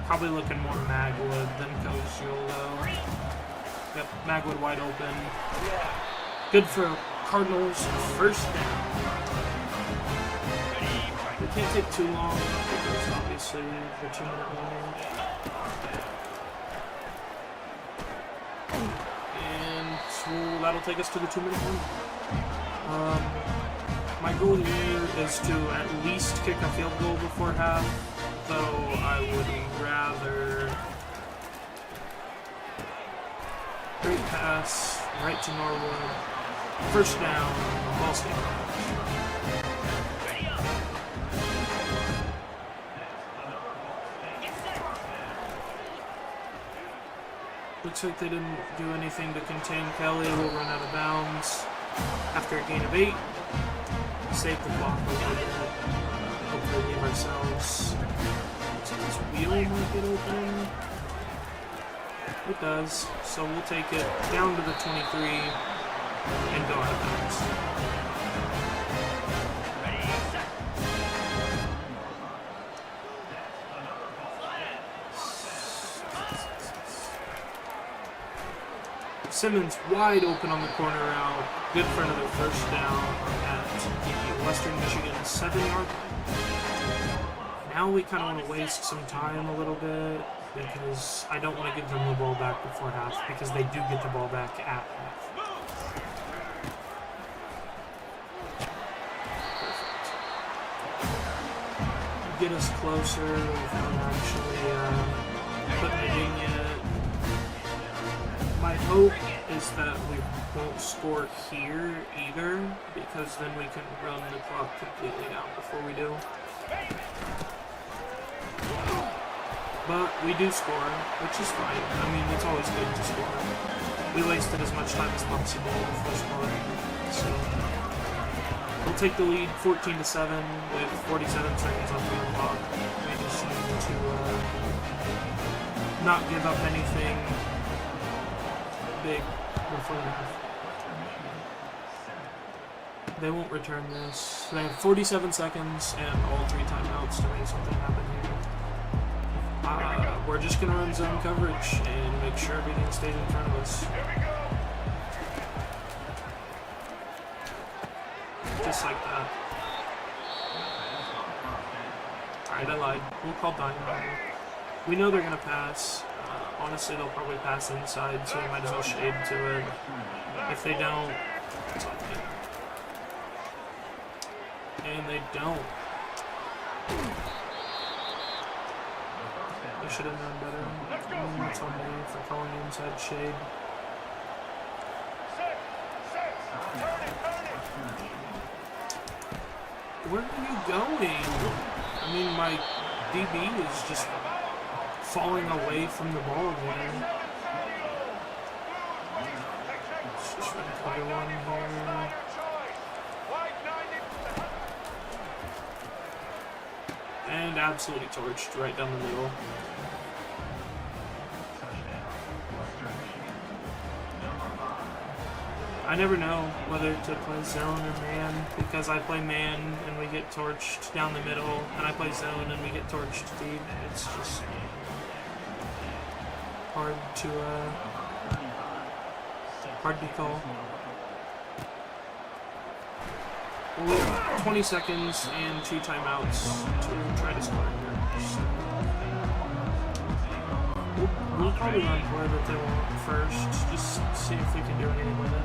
Probably looking more Magwood than Koziel though. Yep, Magwood wide open. Good for Cardinals first down. We can't take too long because obviously the 2-minute warning. And so that'll take us to the 2-minute warning. My goal here is to at least kick a field goal before half, though I would rather... Great pass, right to Norwood. First down, ball stayed. Looks like they didn't do anything to contain Kelly. We'll run out of bounds after a gain of 8. Save the clock a little bit. Hopefully leave ourselves. Looks like this wheel might get open. It does. So we'll take it down to the 23. And go out of bounds. Simmons wide open on the corner route. Good for another first down at the Western Michigan 7-yard line. Now we kind of want to waste some time a little bit because I don't want to give them the ball back before half because they do get the ball back at half. Get us closer without actually putting it in yet. My hope is that we won't score here either, because then we can run the clock completely down before we do. But we do score, which is fine. I mean, it's always good to score. We wasted as much time as possible before scoring, so... We'll take the lead 14-7 with 47 seconds on the clock. We just need to not give up anything big before the half. They won't return this. They have 47 seconds and all 3 timeouts to make something happen here. We're just going to run zone coverage and make sure everything stays in front of us. Just like that. Alright, I lied. We'll call Dynasty. We know they're going to pass. Honestly, they'll probably pass inside, so we might as well shade to it. If they don't, it's on me. And they don't. I should have known better. That's on me for calling inside shade. Where are you going? I mean, my DB is just falling away from the ball there. Let's just run cover one here. And absolutely torched right down the middle. I never know whether to play zone or man, because I play man and we get torched down the middle, and I play zone and we get torched deep. It's just hard to call. We have 20 seconds and 2 timeouts to try to score here. So we'll probably run play that they want first, just see if we can do anything with it.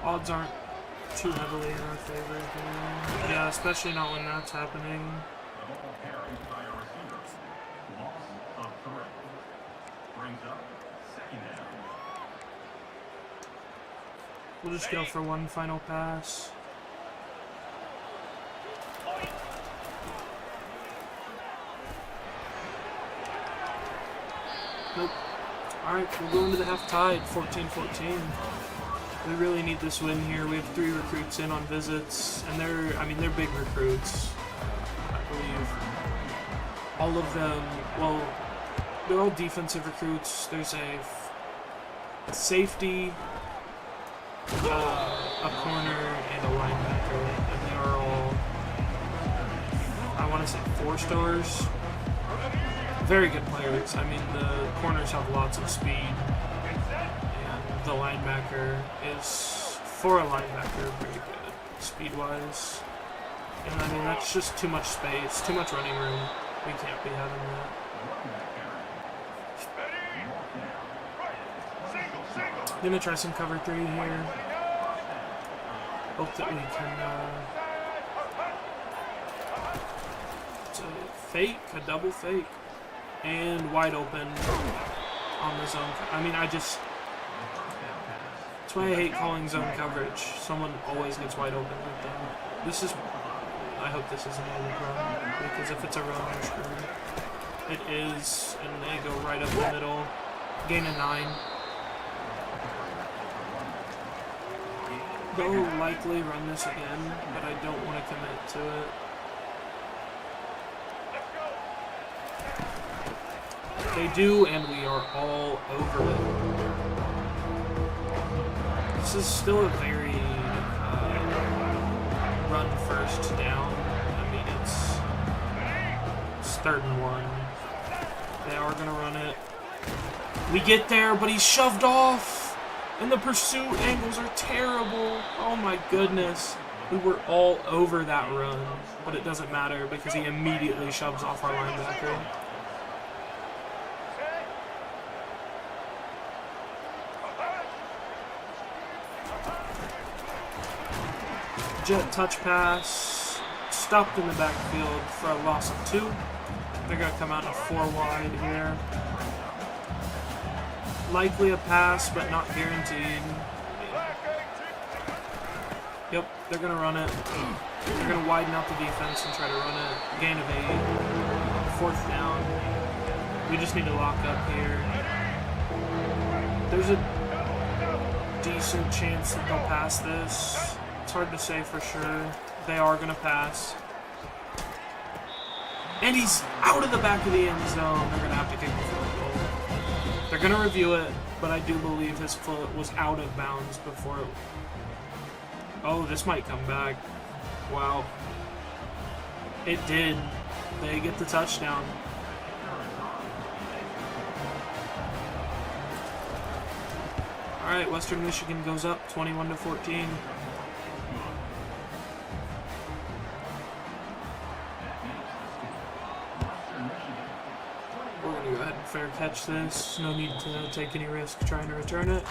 Odds aren't too heavily in our favor here. Yeah, especially not when that's happening. We'll just go for one final pass. Nope. Alright, we'll go into the half tied, 14-14. We really need this win here. We have 3 recruits in on visits, and they're big recruits. I believe all of them, well, they're all defensive recruits. There's a safety, a corner, and a linebacker, and they are all, I want to say, 4 stars. Very good players. I mean, the corners have lots of speed, and the linebacker is, for a linebacker, very good speed-wise. And I mean, that's just too much space, too much running room. We can't be having that. Gonna try some cover 3 here. Hope that we can, it's a fake, a double fake. And wide open on the zone. I mean, that's why I hate calling zone coverage. Someone always gets wide open like that. I hope this isn't a run, because if it's a run, I'm screwed. It is, and they go right up the middle. Gain of 9. They'll likely run this again, but I don't want to commit to it. They do, and we are all over it. This is still a very run first down. I mean, it's 3rd and 1. They are going to run it. We get there, but he's shoved off, and the pursuit angles are terrible. Oh my goodness. We were all over that run, but it doesn't matter because he immediately shoves off our linebacker. Jet touch pass, stopped in the backfield for a loss of 2. They're going to come out in a 4 wide here. Likely a pass, but not guaranteed. Yep, they're going to run it. They're going to widen out the defense and try to run it. Gain of 8. 4th down. We just need to lock up here. There's a decent chance that they'll pass this. hard to say for sure. They are going to pass. And he's out of the back of the end zone. They're going to have to kick the field goal. They're going to review it, but I do believe his foot was out of bounds before it... Oh, this might come back. Wow. It did. They get the touchdown. Alright, Western Michigan goes up 21-14. We're going to go ahead and fair catch this. No need to take any risk trying to return it.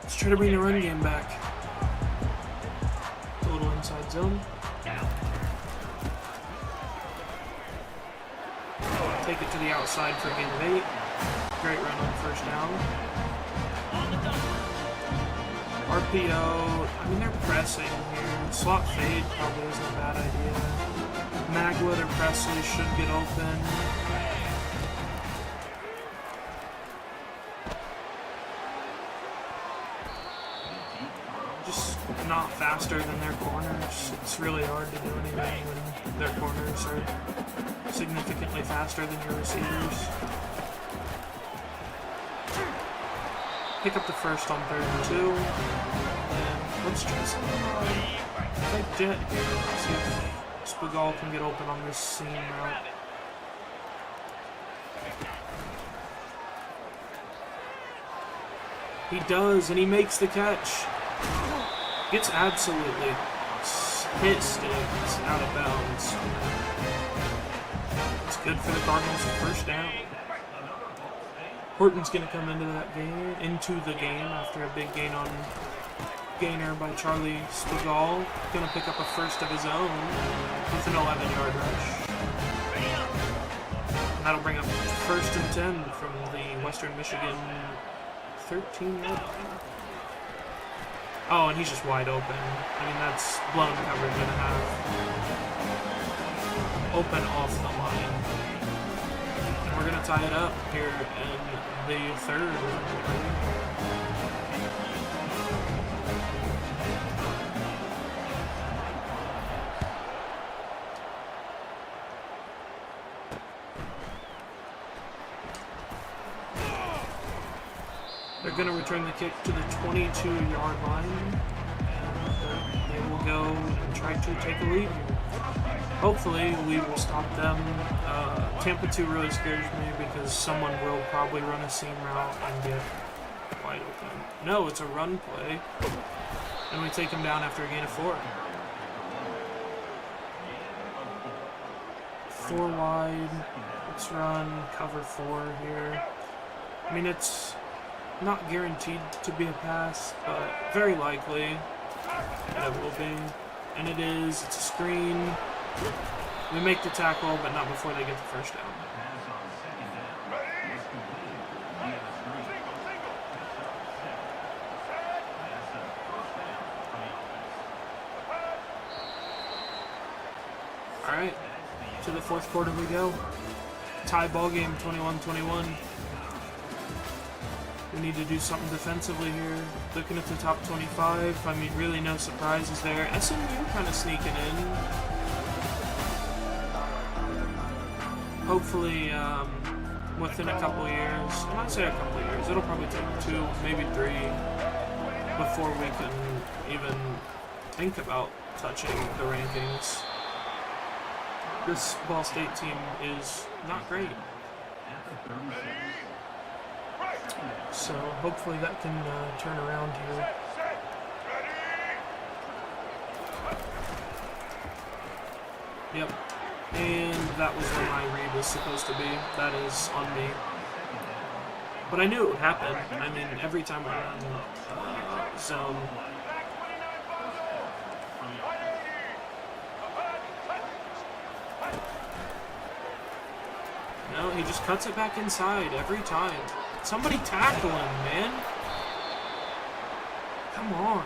Let's try to bring the run game back. A little inside zone. Take it to the outside for a gain of 8. Great run on first down. RPO, I mean, they're pressing here. Slot fade probably isn't a bad idea. Magwood or Presley should get open. Just not faster than their corners. It's really hard to do anything when their corners are significantly faster than your receivers. Pick up the first on 3rd and 2. And let's try some like jet here. See if Spigal can get open on this seam route. He does, and he makes the catch. Gets absolutely pissed and it's out of bounds. It's good for the Cardinals for first down. Horton's going to come into the game after a big gainer by Charlie Spigal. Going to pick up a first of his own with an 11-yard rush. And that'll bring up 1st and 10 from the Western Michigan 13-yard line. Oh, and he's just wide open. I mean, that's blown coverage and a half. Open off the line. And we're going to tie it up here in the 3rd. They're going to return the kick to the 22-yard line. And they will go and try to take a lead. Hopefully, we will stop them. Tampa 2 really scares me because someone will probably run a seam route and get wide open. No, it's a run play. And we take them down after a gain of 4. 4 wide. Let's run cover 4 here. I mean, it's not guaranteed to be a pass, but very likely that it will be. And it is. It's a screen. We make the tackle, but not before they get the first down. All right, to the 4th quarter we go. Tie ball game, 21-21. We need to do something defensively here. Looking at the top 25, I mean, really no surprises there. SMU kind of sneaking in. Hopefully, within a couple years, I might say a couple years, it'll probably take 2, maybe 3, before we can even think about touching the rankings. This Ball State team is not great. So hopefully that can turn around here. Yep. And that was where my read was supposed to be. That is on me. But I knew it would happen. I mean, every time I run zone. No, he just cuts it back inside every time. Somebody tackle him, man. Come on.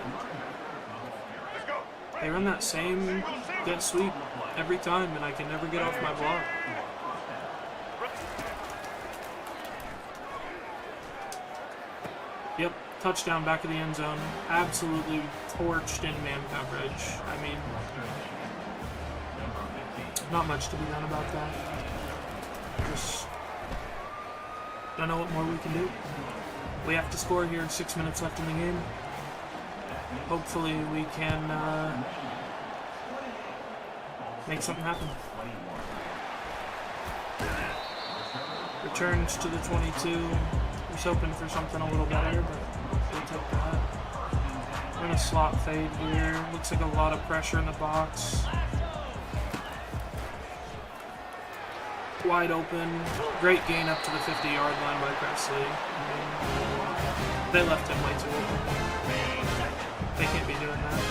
They run that same jet sweep every time, and I can never get off my block. Yep, Touchdown, back of the end zone. Absolutely torched in man coverage. I mean, not much to be done about that. Just don't know what more we can do. We have to score here. 6 minutes left in the game. Hopefully we can make something happen. Returns to the 22. I was hoping for something a little better, but we'll take that. We're going to slot fade here. Looks like a lot of pressure in the box. Wide open. Great gain up to the 50-yard line by Presley. They left him way too open. They can't be doing that.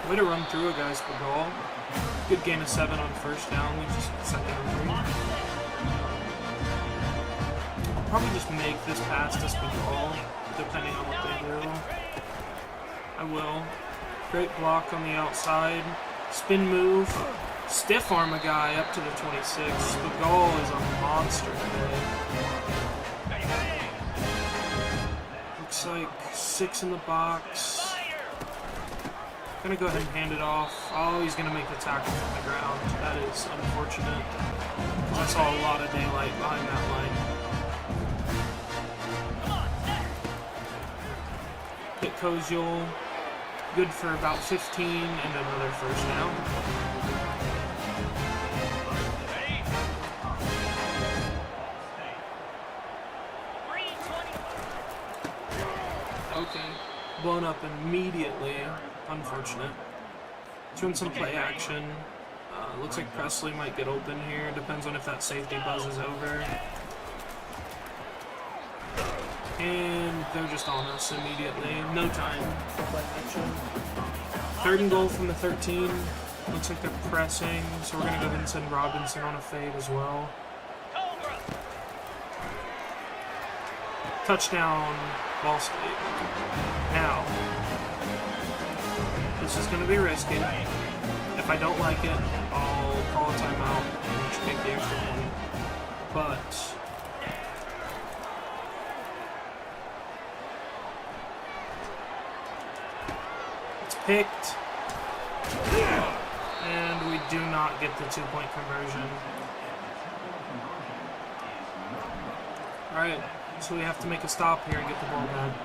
Way to run through a guy's ball. Good gain of 7 on first down. We just second and 3. I'll probably just make this pass to Spagol, depending on what they do. I will. Great block on the outside. Spin move. Stiff arm a guy up to the 26. Spagol is a monster today. Looks like 6 in the box. Gonna go ahead and hand it off. Oh, he's gonna make the tackle from the ground. That is unfortunate. I saw a lot of daylight behind that line. Hit Koziel. Good for about 15 and another first down. Okay. Blown up immediately. Unfortunate. Let's run some play action. Looks like Presley might get open here. Depends on if that safety buzzes over. And they're just on us immediately. No time for play action. 3rd and goal from the 13. Looks like they're pressing, so we're going to go ahead and send Robinson on a fade as well. Touchdown, Ball State. Now, this is going to be risky. If I don't like it, I'll call a timeout and just take the extra point. But it's picked. And we do not get the 2-point conversion. Alright, so we have to make a stop here and get the ball back.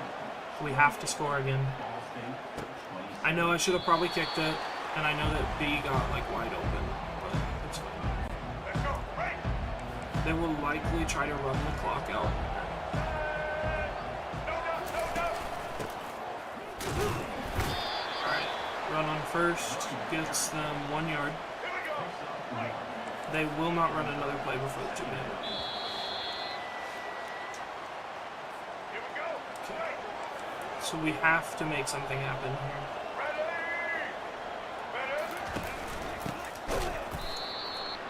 We have to score again. I know I should have probably kicked it, and I know that B got like wide open, but it's fine. They will likely try to run the clock out. Alright, run on first, gets them 1 yard. They will not run another play before the 2-minute. Okay. So we have to make something happen here.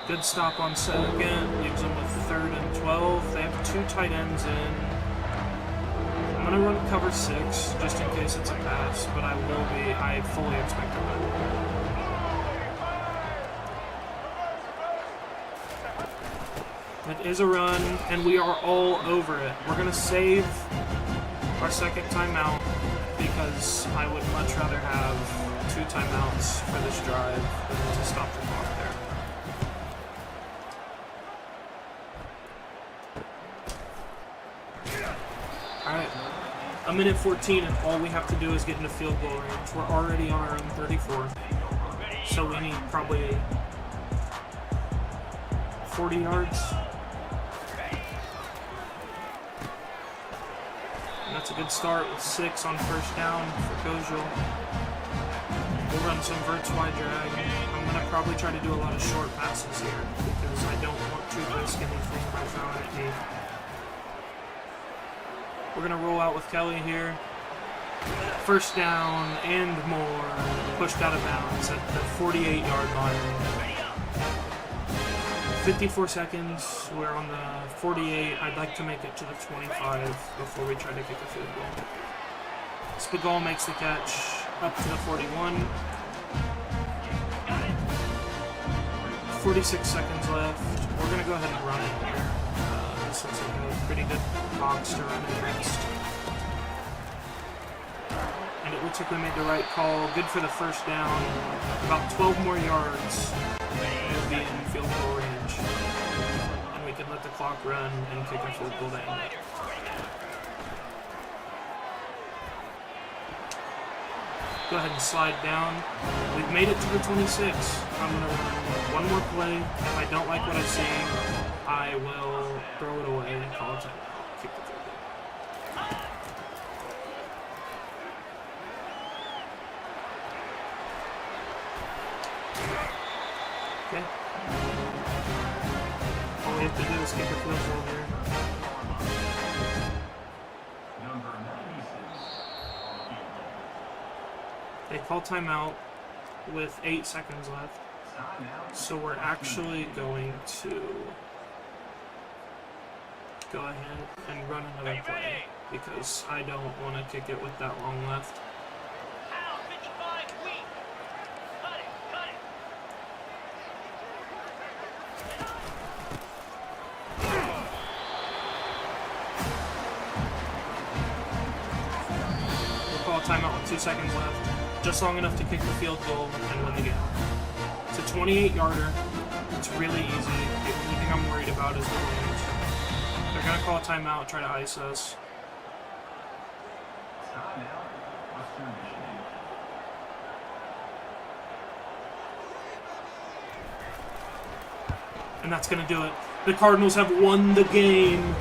Good stop on second, leaves them with 3rd and 12. They have 2 tight ends in. I'm going to run cover 6, just in case it's a pass, but I fully expect a run. It is a run, and we are all over it. We're going to save our second timeout, because I would much rather have 2 timeouts for this drive than to stop the clock there. Alright, 1:14, 14, and all we have to do is get into field goal range. We're already on our own 34, so we need probably 40 yards. And that's a good start with 6 on first down for Koziel. We'll run some verts wide drag. I'm going to probably try to do a lot of short passes here because I don't want to risk anything by throwing at me. We're going to roll out with Kelly here. First down and more. Pushed out of bounds at the 48-yard line. 54 seconds. We're on the 48. I'd like to make it to the 25 before we try to kick a field goal. Spagol makes the catch up to the 41. 46 seconds left. We're going to go ahead and run it here. This looks like a pretty good box to run against. And it looks like we made the right call. Good for the first down. About 12 more yards. We'll be in field goal range. And we can let the clock run and kick a field goal to end it. Go ahead and slide down. We've made it to the 26. I'm going to run one more play. If I don't like what I see, I will throw it away and call a timeout. Kick the field goal. Okay. All we have to do is kick a field goal here. They call timeout with 8 seconds left. So we're actually going to go ahead and run another play because I don't want to kick it with that long left. We'll call a timeout with 2 seconds left. Just long enough to kick the field goal and win the game. It's a 28-yarder. It's really easy. The only thing I'm worried about is the wind. They're going to call a timeout, try to ice us. And that's going to do it. The Cardinals have won the game.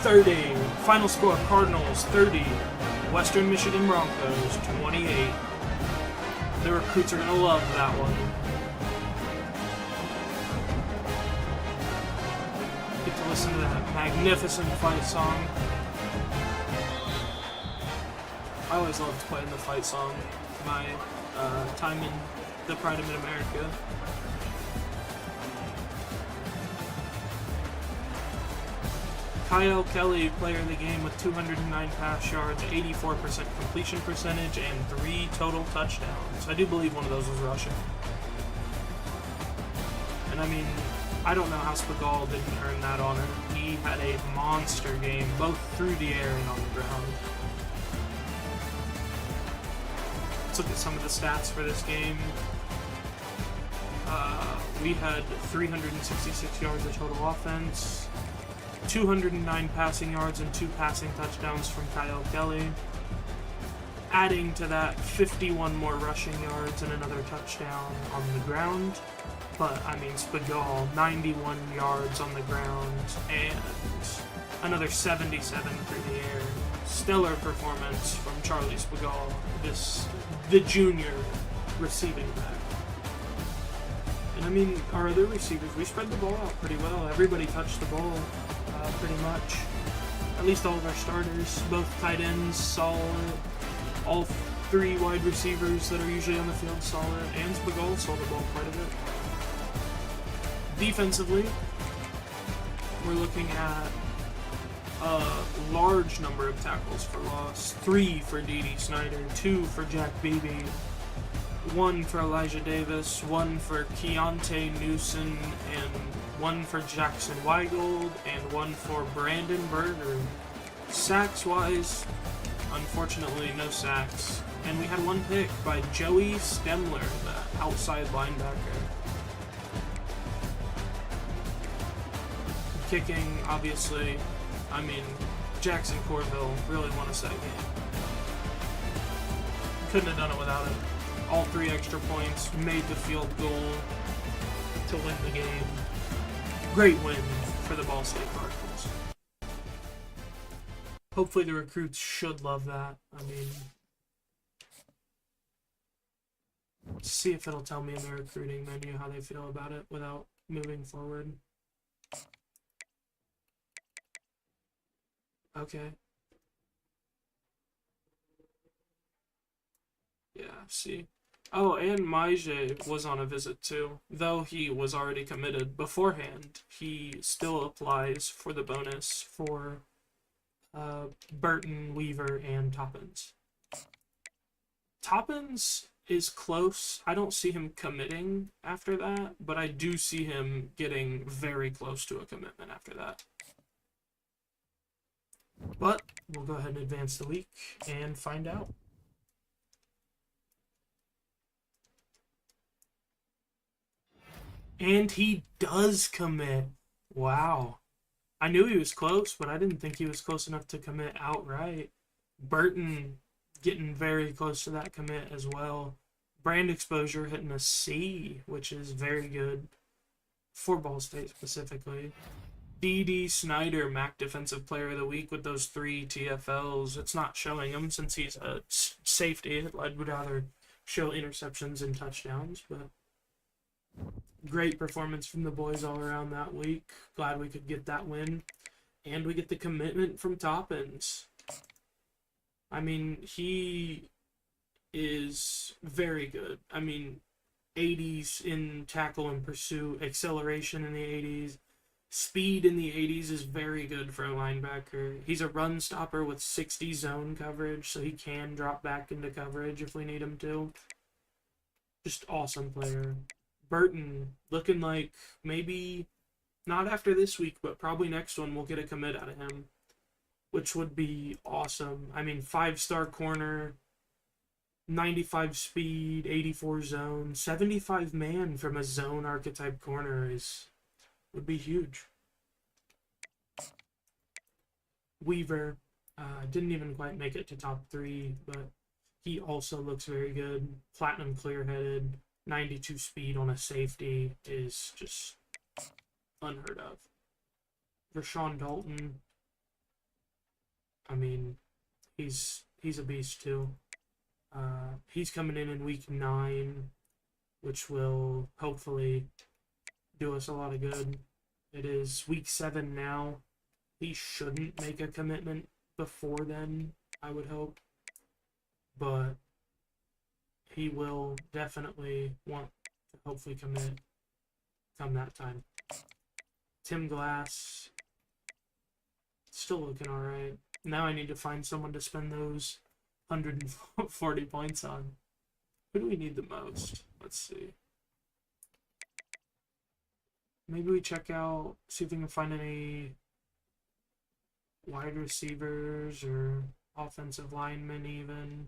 30. Final score, Cardinals 30. Western Michigan Broncos 28. The recruits are going to love that one. Get to listen to that magnificent fight song. I always loved playing the fight song. My time in the Pride of Mid-America. Kyle Kelly, player of the game with 209 pass yards, 84% completion percentage, and 3 total touchdowns. I do believe one of those was rushing. And I mean, I don't know how Spagal didn't earn that honor. He had a monster game, both through the air and on the ground. Let's look at some of the stats for this game. We had 366 yards of total offense, 209 passing yards and 2 passing touchdowns from Kyle Kelly. Adding to that, 51 more rushing yards and another touchdown on the ground. But, I mean, Spagal, 91 yards on the ground and another 77 through the air. Stellar performance from Charlie Spagal, the junior receiving back. And, I mean, our other receivers, we spread the ball out pretty well. Everybody touched the ball. Pretty much. At least all of our starters. Both tight ends, solid. All 3 wide receivers that are usually on the field, solid. And Spagal saw the ball quite a bit. Defensively, we're looking at a large number of tackles for loss. 3 for D.D. Snyder, 2 for Jack Beebe, 1 for Elijah Davis, 1 for Keontae Newsom, and 1 for Jackson Weigold, and 1 for Brandon Berger. Sacks-wise, unfortunately, no sacks. And we had 1 pick by Joey Stemler, the outside linebacker. Kicking, obviously, I mean, Jackson Corville really won us that game. Couldn't have done it without him. All 3 extra points, made the field goal to win the game. Great win for the Ball State Cardinals. Hopefully the recruits should love that. I mean, let's see if it'll tell me in the recruiting menu how they feel about it without moving forward. Okay. Yeah, see. Oh, and Maije was on a visit too. Though he was already committed beforehand, he still applies for the bonus for Burton, Weaver, and Toppins. Toppins is close. I don't see him committing after that, but I do see him getting very close to a commitment after that. But we'll go ahead and advance the week and find out. And he does commit. Wow. I knew he was close, but I didn't think he was close enough to commit outright. Burton getting very close to that commit as well. Brand exposure hitting a C, which is very good for Ball State specifically. D.D. Snyder, MAC Defensive Player of the Week with those 3 TFLs. It's not showing him since he's a safety. I would rather show interceptions and touchdowns, but great performance from the boys all around that week. Glad we could get that win. And we get the commitment from Toppins. I mean, he is very good. I mean, 80s in tackle and pursuit, acceleration in the 80s, speed in the 80s is very good for a linebacker. He's a run stopper with 60 zone coverage, so he can drop back into coverage if we need him to. Just awesome player. Burton looking like maybe not after this week, but probably next one we'll get a commit out of him, which would be awesome. I mean, 5-star corner, 95 speed, 84 zone, 75 man from a zone archetype corner would be huge. Weaver didn't even quite make it to top 3, but he also looks very good. Platinum clear-headed, 92 speed on a safety is just unheard of. Rashawn Dalton, I mean, he's a beast too. He's coming in week 9, which will hopefully do us a lot of good. It is week 7 now. He shouldn't make a commitment before then, I would hope. But he will definitely want to hopefully commit come that time. Tim Glass, still looking alright. Now I need to find someone to spend those 140 points on. Who do we need the most? Let's see. Maybe we check out, see if we can find any wide receivers or offensive linemen even.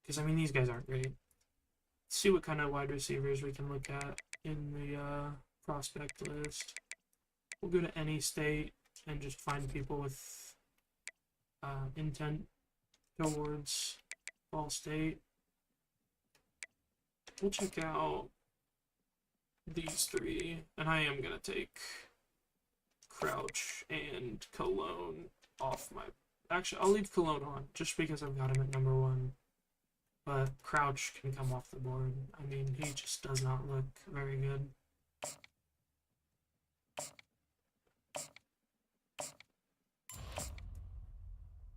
Because, I mean, these guys aren't great. Let's see what kind of wide receivers we can look at in the prospect list. We'll go to any state and just find people with intent towards Ball State. We'll check out these 3, and I am going to take Crouch and Cologne off my... Actually, I'll leave Cologne on, just because I've got him at number 1. But Crouch can come off the board. I mean, he just does not look very good.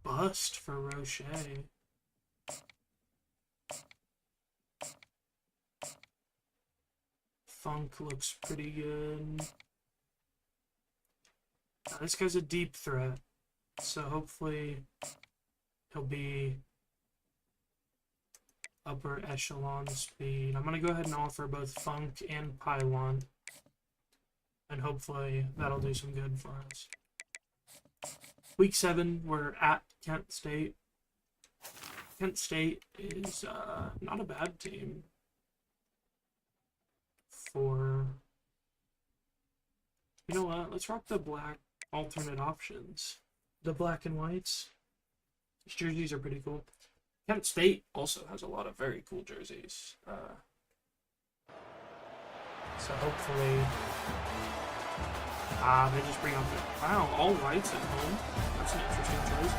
Bust for Roche. Funk looks pretty good. This guy's a deep threat, so hopefully he'll be upper echelon speed. I'm going to go ahead and offer both Funk and Pylon, and hopefully that'll do some good for us. Week 7, we're at Kent State. Kent State is not a bad team for... You know what? Let's rock the black alternate options. The black and whites. These jerseys are pretty cool. Kent State also has a lot of very cool jerseys. So hopefully... they just bring out the... Wow, all whites at home. That's an interesting choice.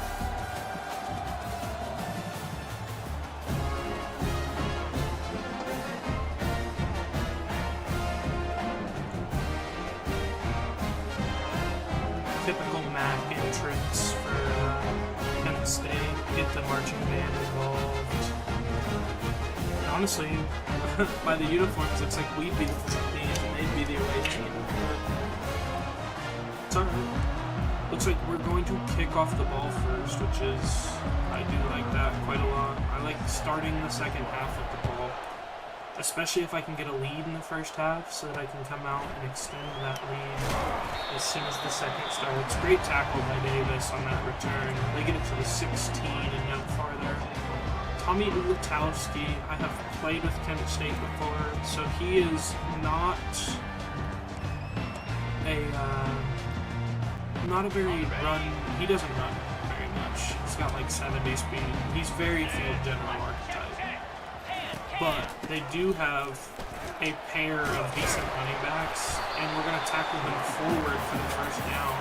Typical MAC entrance for Kent State. Get the marching band involved. And honestly, by the uniforms, looks like we'd be the team and they'd be the away team. It's alright. Looks like we're going to kick off the ball first, which is... I do like that quite a lot. I like starting the second half with the ball, especially if I can get a lead in the first half so that I can come out and extend that lead as soon as the second starts. Great tackle by Davis on that return. They get it to the 16 and no farther. Tommy Ulatowski, I have played with Kent State before, so he is not a very he doesn't run very much. He's got like 70 speed. He's very field general archetype. But they do have a pair of decent running backs, and we're going to tackle them forward for the first down.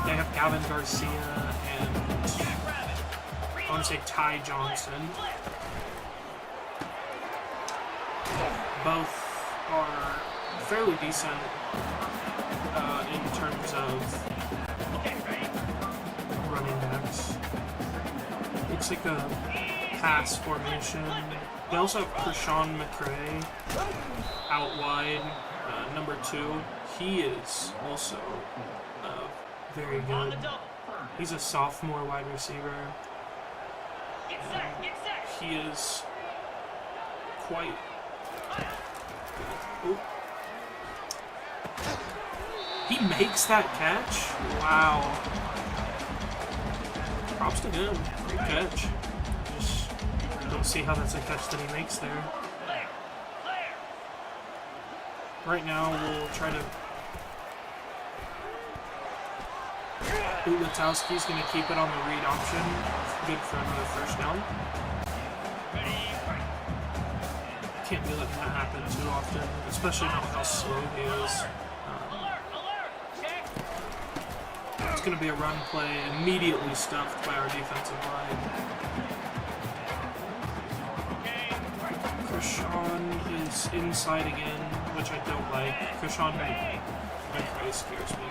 They have Calvin Garcia and I want to say Ty Johnson. Both are fairly decent in terms of running backs. Looks like a pass formation. They also have Krishawn McRae out wide, number 2. He is also very good. He's a sophomore wide receiver. He is quite... Ooh. He makes that catch? Wow. Props to him. Great catch. Just don't see how that's a catch that he makes there. Right now, we'll try to... Ulatowski's going to keep it on the read option. Good for another first down. Can't be letting that happen too often, especially not with how slow he is. It's going to be a run play immediately stuffed by our defensive line. Krishawn is inside again, which I don't like. Krishawn McRae scares me.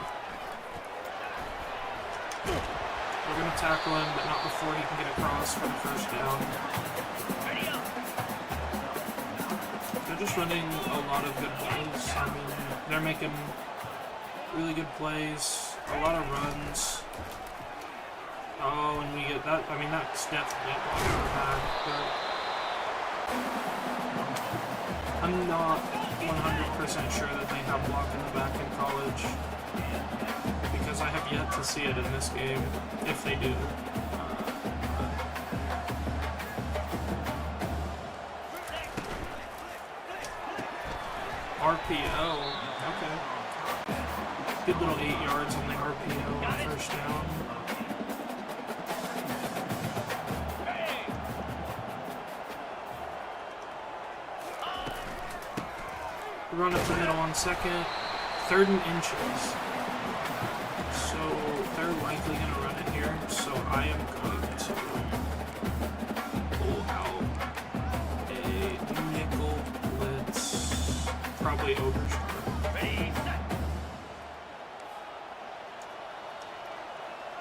We're going to tackle him, but not before he can get across for the first down. They're just running a lot of good plays. I mean, they're making really good plays, a lot of runs. Oh, and we get that. I mean, that's definitely a block in the back, but I'm not 100% sure that they have block in the back in college, because I have yet to see it in this game, if they do. RPO, okay. Good little 8 yards on the RPO on first down. Run up the middle on second. 3rd and inches. So they're likely going to run it here. So I am going to pull out a nickel blitz. Probably over.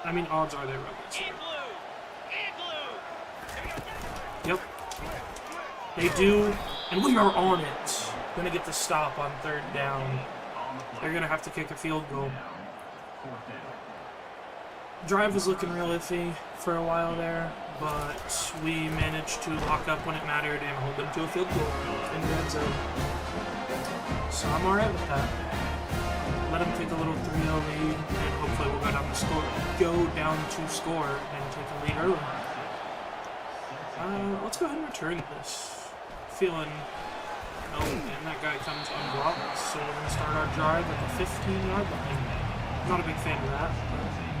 I mean, odds are they run this here. Yep. They do, and we are on it. Gonna get the stop on 3rd down. They're gonna have to kick a field goal. Drive was looking real iffy for a while there, but we managed to lock up when it mattered and hold them to a field goal in the red zone. So I'm alright with that. Let them take a little 3-0 lead, and hopefully we'll go down to score and take a lead early. Let's go ahead and return this. Feeling, oh, and that guy comes unblocked, so we're going to start our drive at the 15-yard line. Not a big fan of that,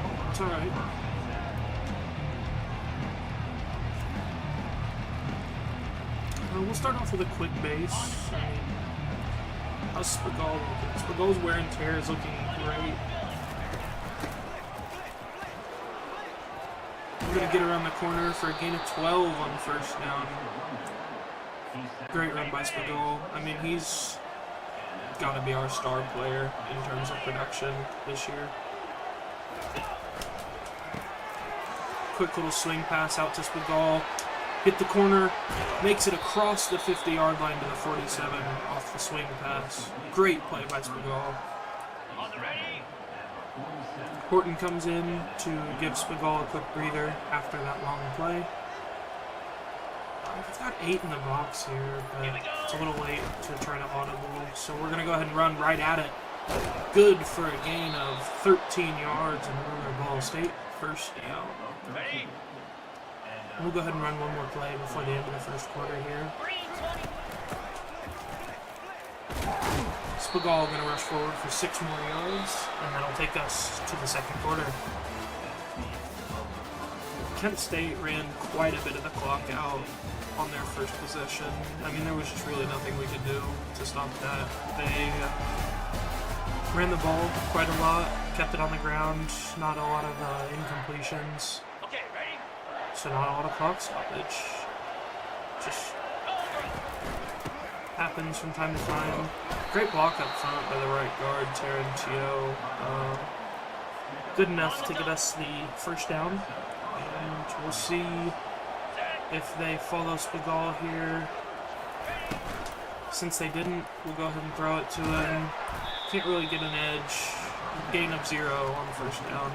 but it's alright. We'll start off with a quick base. I mean, how's Spagol looking? Spagol's wear and tear is looking great. We're going to get around the corner for a gain of 12 on first down. Great run by Spagol. I mean, he's got to be our star player in terms of production this year. Quick little swing pass out to Spagol. Hit the corner, makes it across the 50-yard line to the 47 off the swing pass. Great play by Spagol. Horton comes in to give Spigal a quick breather after that long play. We've got 8 in the box here, but it's a little late to try to audible, so we're going to go ahead and run right at it. Good for a gain of 13 yards and another Ball State first down. We'll go ahead and run one more play before the end of the first quarter here. Spigal going to rush forward for 6 more yards, and that'll take us to the second quarter. Kent State ran quite a bit of the clock out on their first possession. I mean, there was just really nothing we could do to stop that. They ran the ball quite a lot, kept it on the ground, not a lot of incompletions. Okay, ready? So not a lot of clock stoppage. Just happens from time to time. Great block up front by the right guard, Terrentio. Good enough to get us the first down. And we'll see if they follow Spigal here. Since they didn't, we'll go ahead and throw it to him. Can't really get an edge. Gain of 0 on the first down.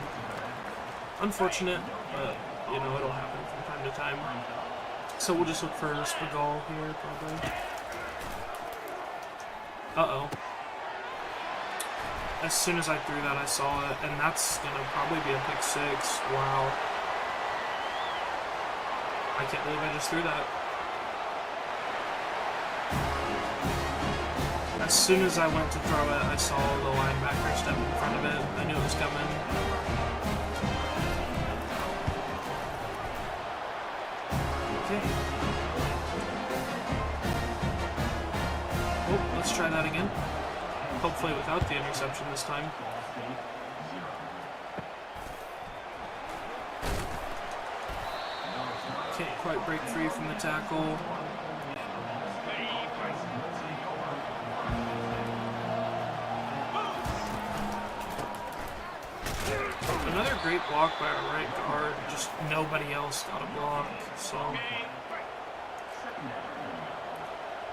Unfortunate, but you know, it'll happen from time to time. So we'll just look for Spigal here, probably. Uh-oh. As soon as I threw that, I saw it, and that's gonna probably be a pick 6. Wow. I can't believe I just threw that. As soon as I went to throw it, I saw the linebacker step in front of it. I knew it was coming. Okay. Oh, let's try that again. Hopefully without the interception this time. Can't quite break free from the tackle. Another great block by our right guard, just nobody else got a block, so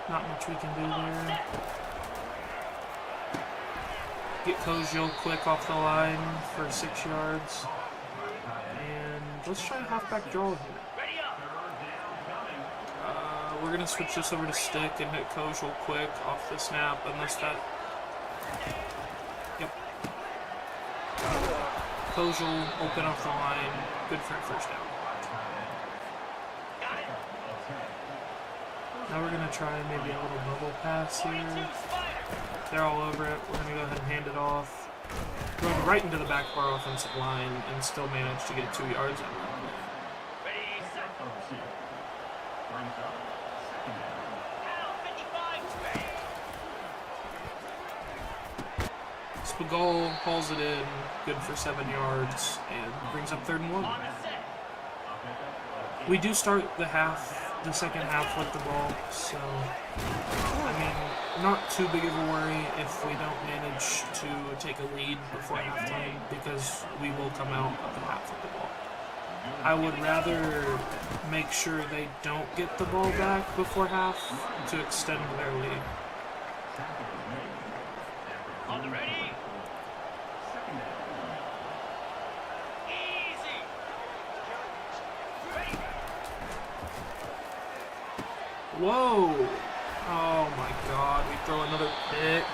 not much we can do there. Get Kojo quick off the line for 6 yards. And let's try a halfback draw here. We're going to switch this over to stick and hit Kojo quick off the snap, unless that... Yep. Kojo open off the line, good for a first down. Now we're going to try maybe a little bubble pass here. They're all over it. We're going to go ahead and hand it off. Going right into the back of our offensive line and still manage to get 2 yards out of it. Spigal hauls it in, good for 7 yards, and brings up 3rd and 1. We do start the second half with the ball, so, I mean, not too big of a worry if we don't manage to take a lead before halftime, because we will come out at the half with the ball. I would rather make sure they don't get the ball back before half to extend their lead. On the ready? Whoa! Oh my god, we throw another pick.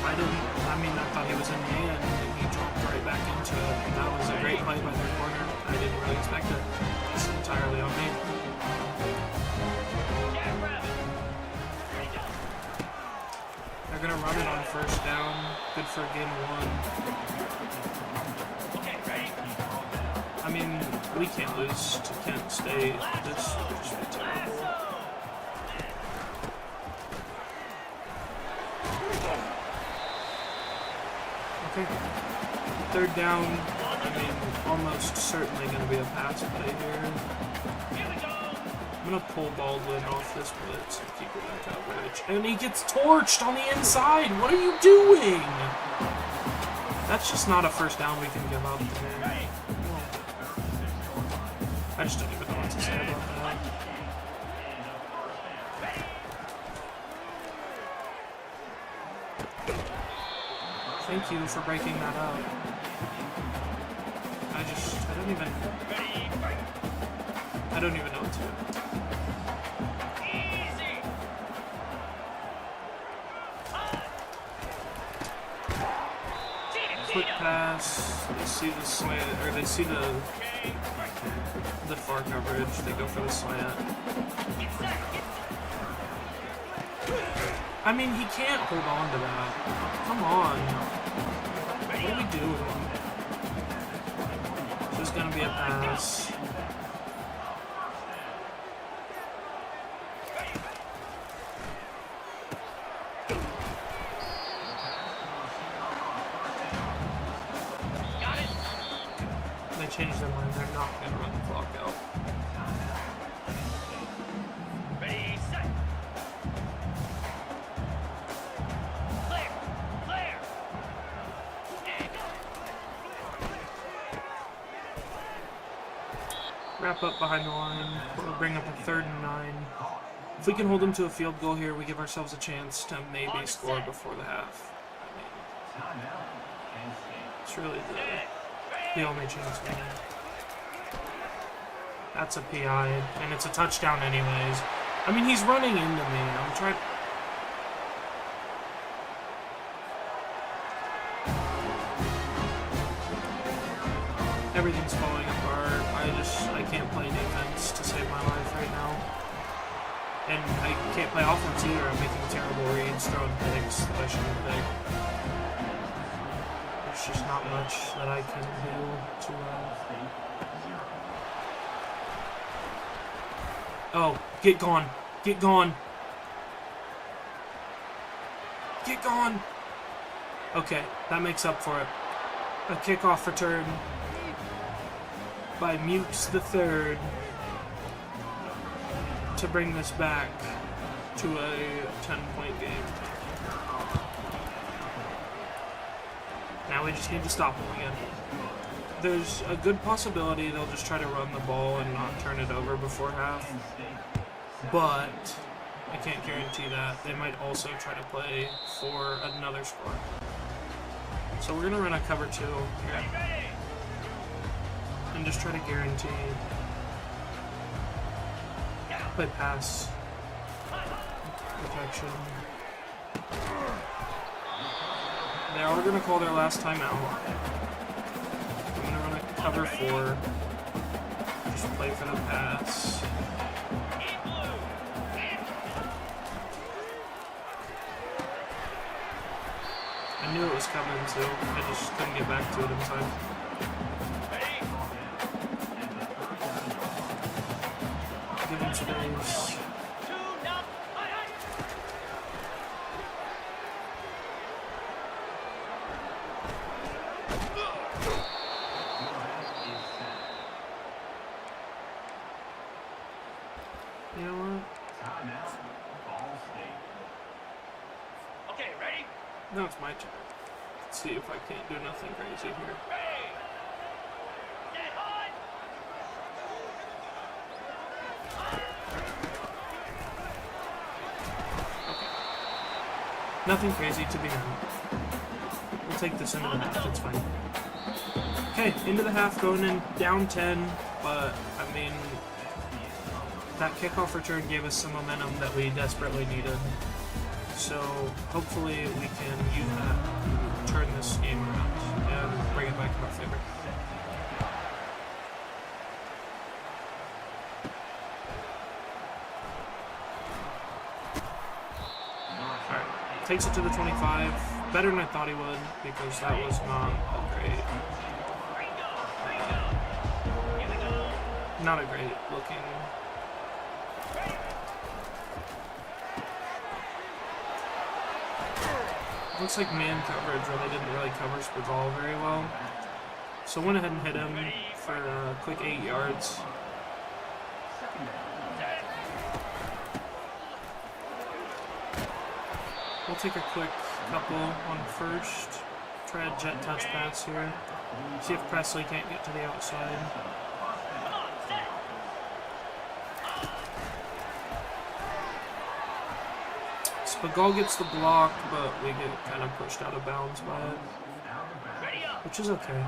I thought he was in man, and he dropped right back into it. And that was a great play by their corner. I didn't really expect it. It's entirely on me. They're gonna run it on first down. Good for a gain of 1. I mean, we can't lose to Kent State. This would just be terrible. Okay. 3rd down. I mean, almost certainly going to be a pass play here. I'm going to pull Baldwin off this blitz and keep it in coverage. And he gets torched on the inside. What are you doing? That's just not a first down we can give up today. I just don't even know what to say about that. Thank you for breaking that up. I don't even know what to do. Easy. Quick pass. They see the slant, or they see the far coverage. They go for the slant. I mean, he can't hold on to that. Come on. What are we doing? There's gonna be a pass. They changed their mind. They're not gonna run the clock out. Ready, set. Clear. Clear. And go. Wrap up behind the line. We'll bring up a 3rd and 9. If we can hold them to a field goal here, we give ourselves a chance to maybe score before the half. I mean, it's really the only chance we have. That's a PI, and it's a touchdown anyways. I mean, he's running into me. I'm trying... Everything's falling apart. I can't play defense to save my life right now. And I can't play offense either. I'm making terrible reads, throwing picks that I shouldn't pick. There's just not much that I can do to... Oh, get gone. Get gone. Get gone. Okay, that makes up for it. A kickoff return by Mukes the Third to bring this back to a 10-point game. Now we just need to stop them again. There's a good possibility they'll just try to run the ball and not turn it over before half. But I can't guarantee that. They might also try to play for another score. So we're going to run a cover 2 here. And just try to guarantee play pass protection. They are going to call their last timeout. I'm going to run a cover 4. Just play for the pass. I knew it was coming too. I just couldn't get back to it in time. Give him space. You know what? Okay, ready? Now it's my turn. Let's see if I can't do nothing crazy here. Ready. Get hot. Nothing crazy to be done. We'll take this into the half, it's fine. Okay, into the half, going in down 10, but, I mean, that kickoff return gave us some momentum that we desperately needed. So, hopefully we can use that to turn this game around and bring it back in our favor. Alright, takes it to the 25. Better than I thought he would, because that was not a great looking. Looks like man coverage where they didn't really cover Spagal very well. So went ahead and hit him for a quick 8 yards. We'll take a quick couple on first. Try a jet touch pass here. See if Presley can't get to the outside. Spagal gets the block, but we get kind of pushed out of bounds by it. which is okay.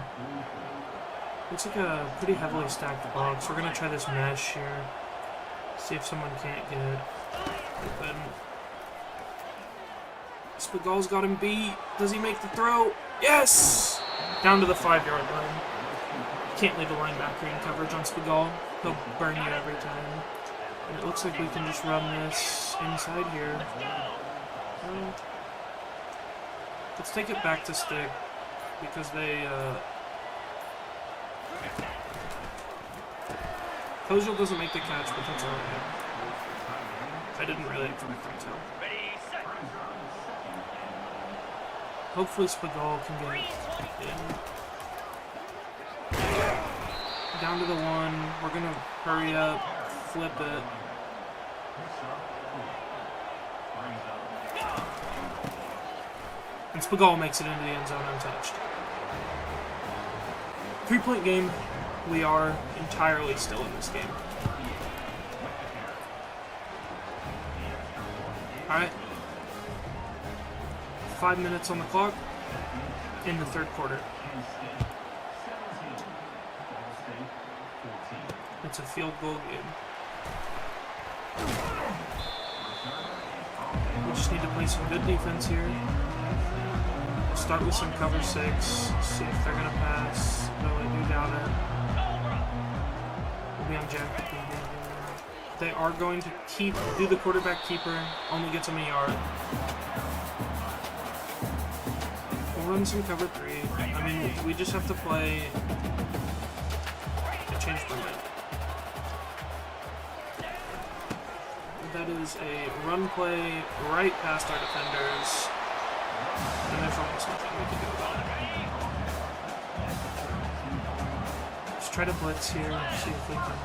Looks like a pretty heavily stacked box. We're gonna try this mesh here. See if someone can't get open. Spagal's got him beat. Does he make the throw? Yes! Down to the 5-yard line. Can't leave a linebacker in coverage on Spagal. He'll burn you every time. And it looks like we can just run this inside here. Let's take it back to stick because they Kozel doesn't make the catch, but that's alright. I didn't really expect him to. Hopefully Spagal can get in. Down to the 1. We're gonna hurry up, flip it. And Spagal makes it into the end zone untouched. 3-point game. We are entirely still in this game. Alright. 5 minutes on the clock in the third quarter. It's a field goal game. We just need to play some good defense here. Start with some cover 6. See if they're gonna pass. Though I do doubt it. We'll be on Jack. They are going to do the quarterback keeper. Only gets him a yard. We'll run some cover 3. I mean, we just have to play. I changed my mind. That is a run play right past our defenders. And there's almost nothing we can do about it. Let's try to blitz here and see if we can.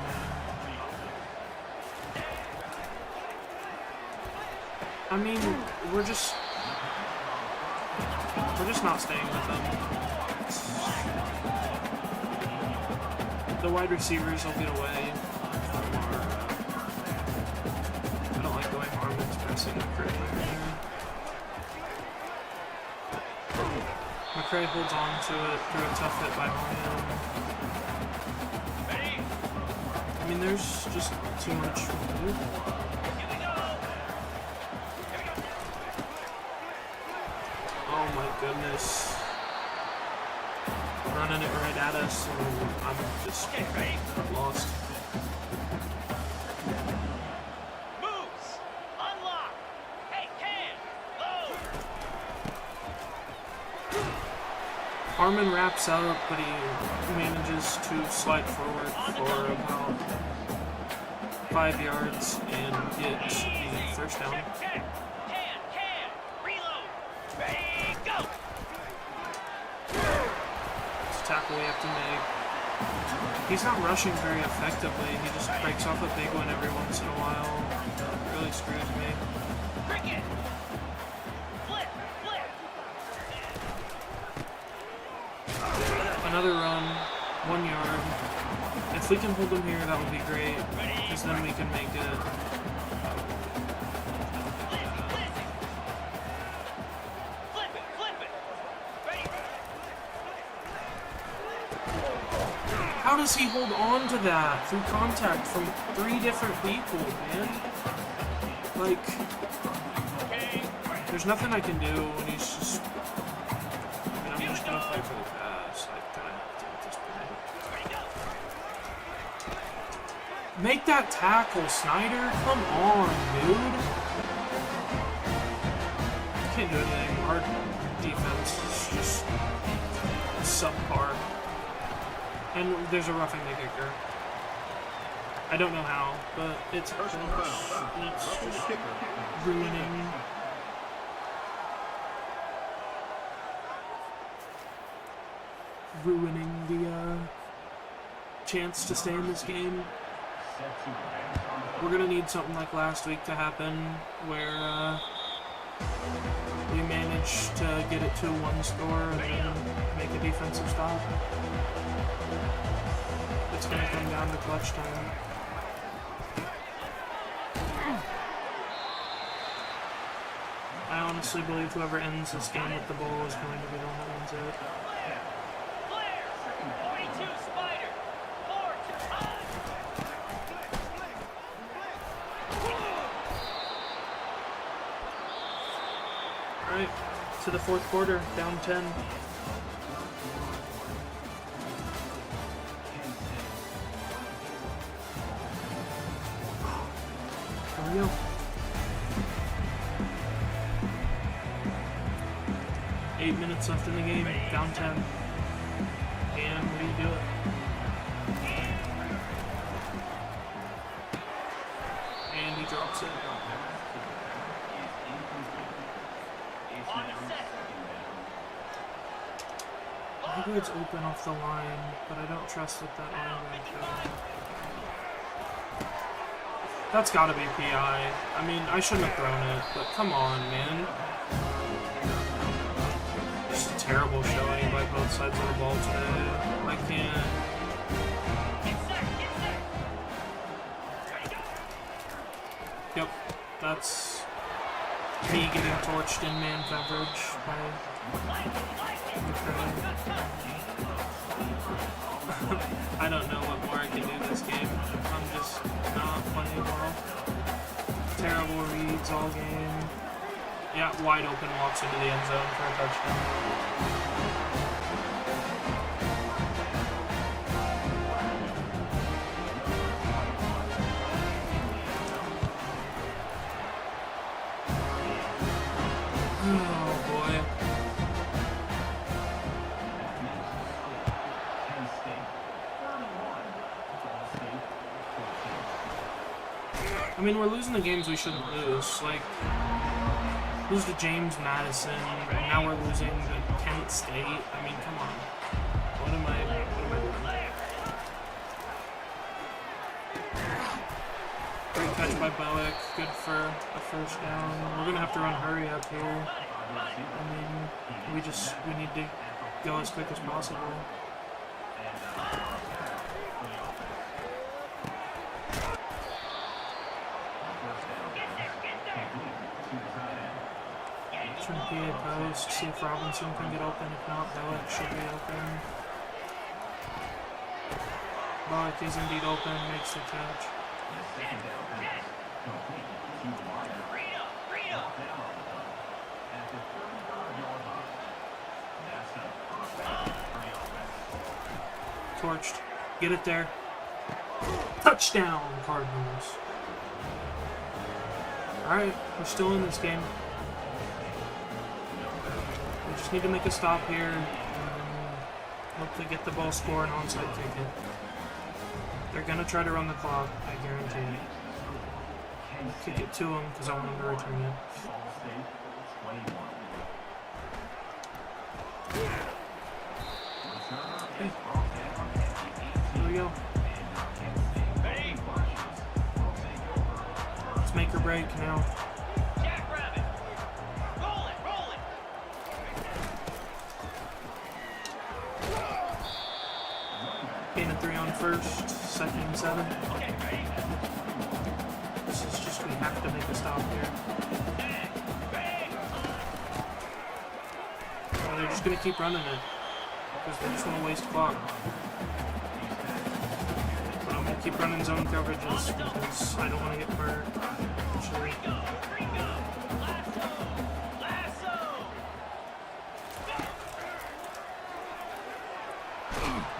I mean, we're just not staying with them. The wide receivers will get away from our. I don't like the way Harmon's pressing McCray there. McCray holds on to it through a tough hit by Harmon. I mean, there's just too much to do. Oh my goodness. Running it right at us, and I'm just lost. Moves. Unlock. Hey, can. Load. Harmon wraps up, but he manages to slide forward for about 5 yards and get the first down. Can. Reload. Ready, go. It's a tackle we have to make. He's not rushing very effectively. He just breaks off a big one every once in a while. That really screws me. Cricket. Flip. Another run, 1 yard. If we can hold him here, that would be great, because then we can make it. Flip it. Ready. How does he hold on to that through contact from 3 different people, man? Like, there's nothing I can do when he's just. I mean, I'm just gonna play for the pass. I kind of have to at this point. Make that tackle, Snyder. Come on, dude. Can't do anything. Our defense is just subpar. And there's a roughing the kicker. I don't know how, but it's Personal foul. it's Roughing the just kicker. ruining the chance to stay in this game. We're gonna need something like last week to happen, where we manage to get it to 1 score and then make a defensive stop. It's gonna come down to clutch time. I honestly believe whoever ends this game with the ball is going to be the one that wins it. to the fourth quarter, down 10. There we go. Eight minutes left in the game, down 10. And what do you do it? And he drops it. Maybe it's open off the line, but I don't trust that line will go. That's gotta be PI. I mean, I shouldn't have thrown it, but come on, man. Just a terrible showing by both sides of the ball today. I can't. Yep, that's me getting torched in man coverage by I don't know what more I can do this game. I'm just not playing well. Terrible reads all game. Yeah, wide open, walks into the end zone for a touchdown. Oh boy. I mean, we're losing the games we shouldn't lose. Like, lose to James Madison, and now we're losing to Kent State. I mean, come on. What am I doing? Great catch by Bowick. Good for a first down. We're gonna have to run hurry up here. I mean, we need to go as quick as possible. Turn PA post, see if Robinson can get open. If not, Bowick should be open. Bowick is indeed open, makes the catch. Torched. Get it there. Touchdown, Cardinals. Alright, we're still in this game. We just need to make a stop here and hopefully get the ball, score, and onside kick it. They're going to try to run the clock, I guarantee it. Kick it to them because I want them to return it. Okay. Here we go. Let's make or break now. Gain of 3 on first, second and 7. This is just, we have to make a stop here. Well, they're just going to keep running it, because they just want to waste clock. But I'm going to keep running zone coverages, because I don't want to get hurt. Actually.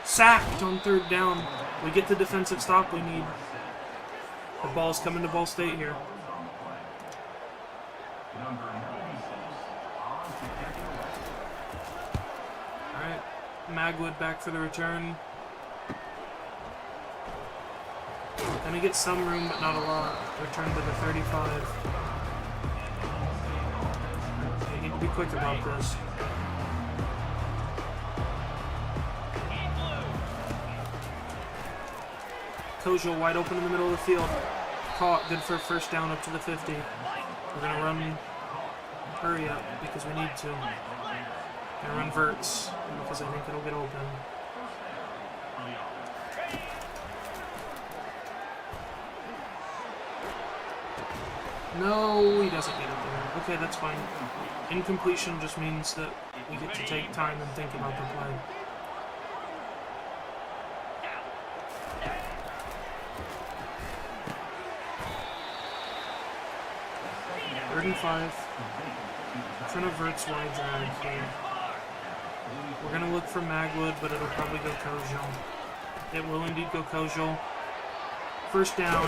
Sacked on third down. We get the defensive stop we need. The ball's coming to Ball State here. Alright. Magwood back for the return. Gonna get some room, but not a lot. Return to the 35. I need to be quick about this. Kojo wide open in the middle of the field. Caught, good for a first down up to the 50. We're going to run hurry up because we need to. Going to run verts because I think it'll get open. No, he doesn't get it there. Okay, that's fine. Incompletion just means that we get to take time and think about the play. Third and 5. front of Vert's wide drag here. We're going to look for Magwood, but it'll probably go Kojal. It will indeed go Kojal. First down.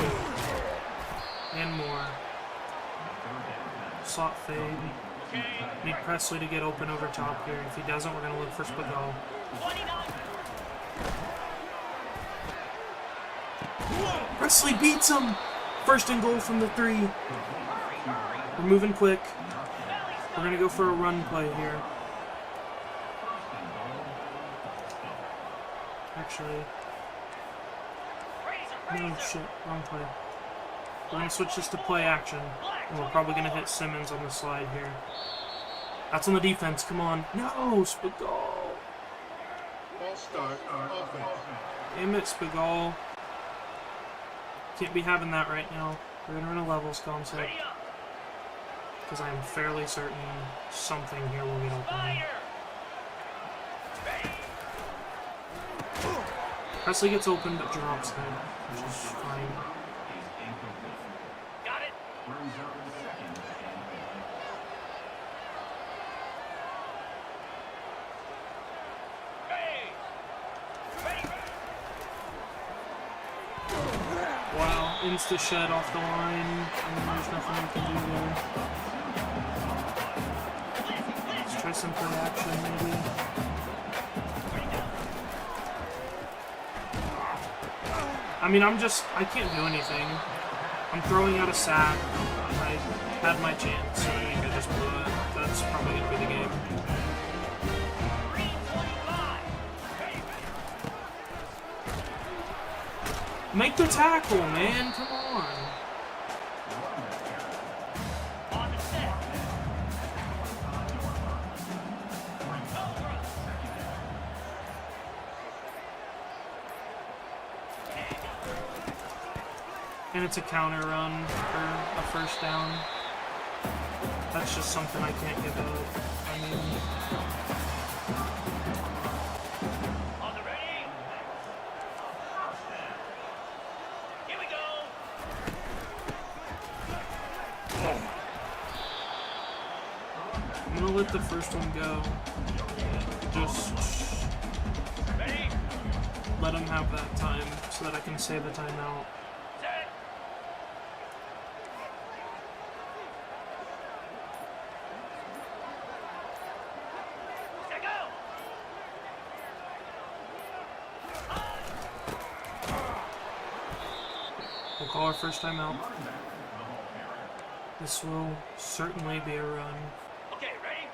And more. Slot fade. Need Presley to get open over top here. If he doesn't, we're going to look for Spagal. Presley beats him! First and goal from the 3. We're moving quick. We're going to go for a run play here. Actually... No, shit. Wrong play. We're going to switch this to play action. And we're probably going to hit Simmons on the slide here. That's on the defense. Come on. No, Spagal. Ball start. Offense. Damn it, Spagal. Can't be having that right now. We're going to run a levels concept. Because I am fairly certain something here will get open. Presley gets open but drops there, which is fine. Got it. Wow, insta shed off the line, and there's nothing we can do there. Let's try some play action maybe. I mean, I can't do anything. I'm throwing out a sack. I had my chance, and I think I just blew it. That's probably going to be the game. Make the tackle, man. Come on. On the set. And it's a counter run for a first down. That's just something I can't give up. I mean... On the ready. Here we go. I'm gonna let the first one go. Just Ready. let him have that time so that I can save the timeout. Set. Set, go. We'll call our first timeout. This will certainly be a run. Okay, ready?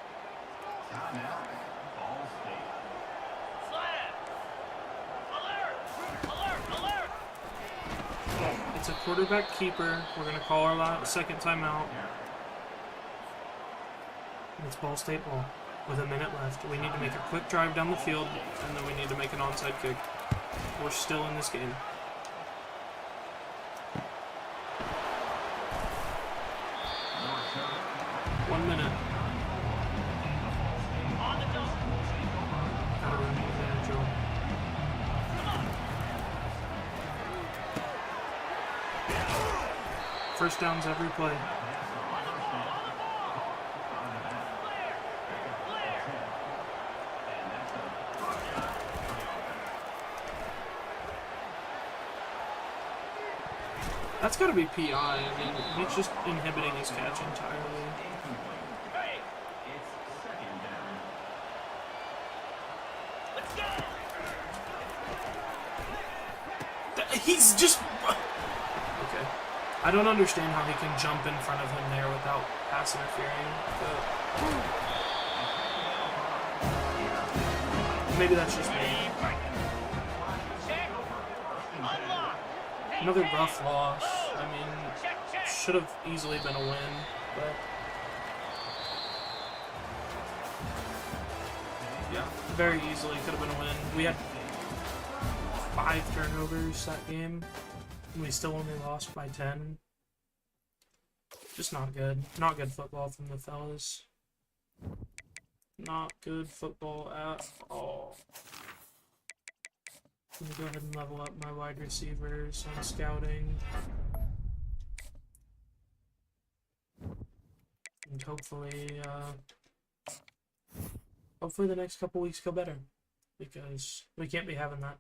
Flag. Alert! Alert! Alert! It's a quarterback keeper. We're going to call our second timeout. And it's Ball State ball with a minute left. We need to make a quick drive down the field, and then we need to make an onside kick. We're still in this game. One minute. On the double. Gotta run the advantage, Joe. First downs every play. That's got to be PI. I mean, he's just inhibiting his catch entirely. Hey. Let's go. He's just... Okay. I don't understand how he can jump in front of him there without pass interfering. But... Maybe that's just me. Check. Unlock. Hey, Another hey. rough loss. I mean, Check, check. should have easily been a win, but... Yeah, very easily could have been a win. We had 5 turnovers that game. We still only lost by 10. Just not good. Not good football from the fellas. Not good football at all. Let me go ahead and level up my wide receivers on scouting. And hopefully, Hopefully the next couple weeks go better, because we can't be having that.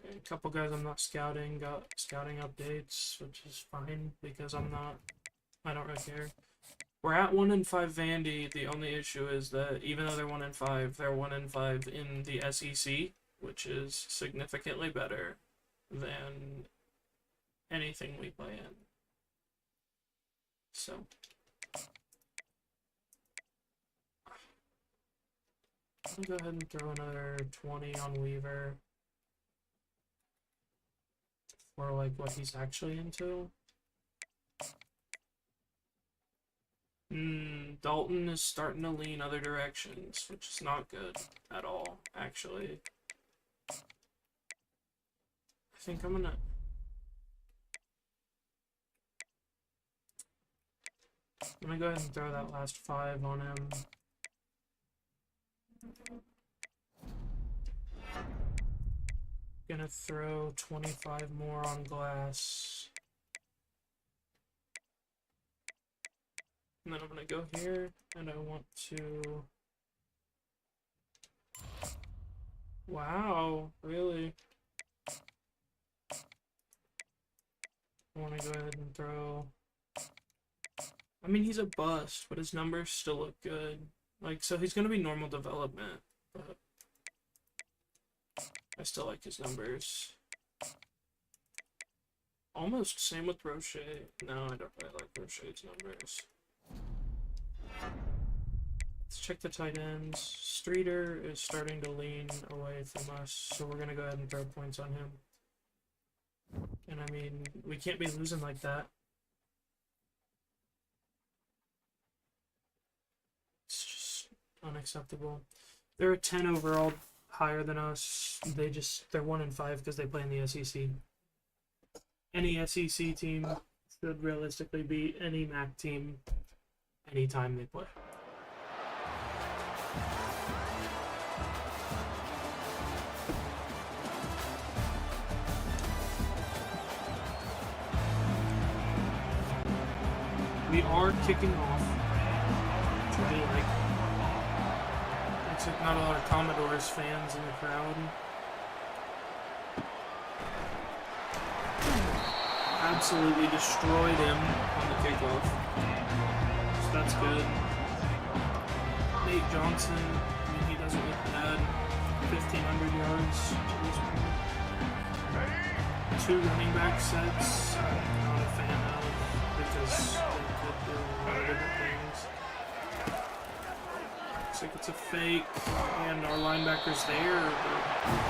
Okay, a couple guys I'm not scouting got scouting updates, which is fine because I don't really care. We're at 1-5 Vandy. The only issue is that even though they're 1-5, they're 1-5 in the SEC, which is significantly better than anything we play in. So I'll go ahead and throw another 20 on Weaver for like what he's actually into. Dalton is starting to lean other directions, which is not good at all, actually. I think I'm gonna... go ahead and throw that last 5 on him. Gonna throw 25 more on Glass. And then I'm gonna go here, and I want to... Wow, really? I want to go ahead and throw... I mean, he's a bust, but his numbers still look good. Like, so he's gonna be normal development, but I still like his numbers. Almost same with Roche. No, I don't really like Roche's numbers. Let's check the tight ends. Streeter is starting to lean away from us, so we're gonna go ahead and throw points on him. And I mean, we can't be losing like that. It's just unacceptable. They're a 10 overall, higher than us. They're 1-5 because they play in the SEC. Any SEC team should realistically beat any MAC team anytime they play. We are kicking off, which I do like. Looks like not a lot of Commodores fans in the crowd. Absolutely destroyed him on the kickoff. So that's good. Nate Johnson, I mean, he doesn't look bad. 1,500 yards to this point. 2 running back sets. I'm not a fan of, because they could do a lot of different things. Looks like it's a fake, and our linebacker's there, but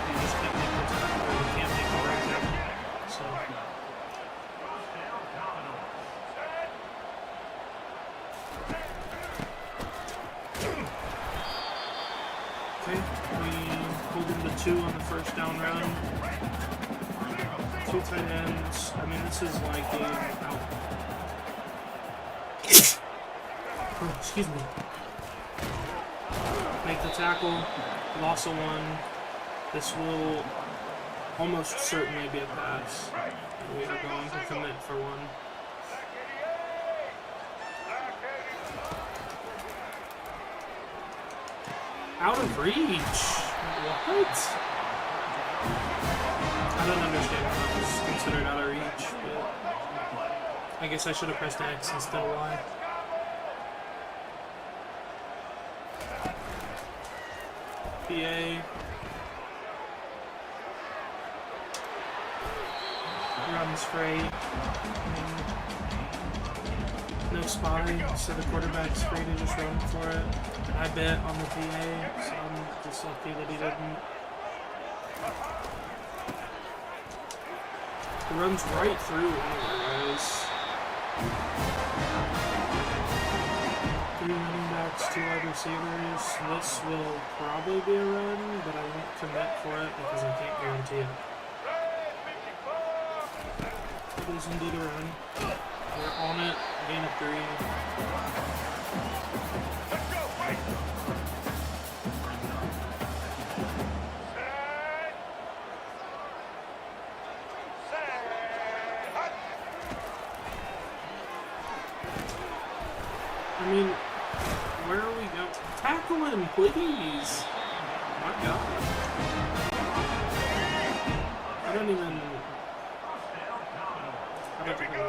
we just can't make the tackle, or we can't make the right tackle. So. Okay, we pulled him to 2 on the first down run. 2 tight ends. I mean, this is like a out. Oh, excuse me. Make the tackle. Loss of 1. This will almost certainly be a pass. And we are going to commit for 1. Out of reach. What? I don't understand how that was considered out of reach, but I guess I should have pressed X instead of Y. PA. Runs free. No spy, so the quarterback's free to just run for it. I bet on the PA, so I'm just lucky that he didn't. It runs right through anyway, guys. 3 running backs, 2 wide receivers. This will probably be a run, but I won't commit for it because I can't guarantee it. It is indeed a run. We're on it. Gain of 3. I mean, where are we going? Tackle him, please! My God. I don't even know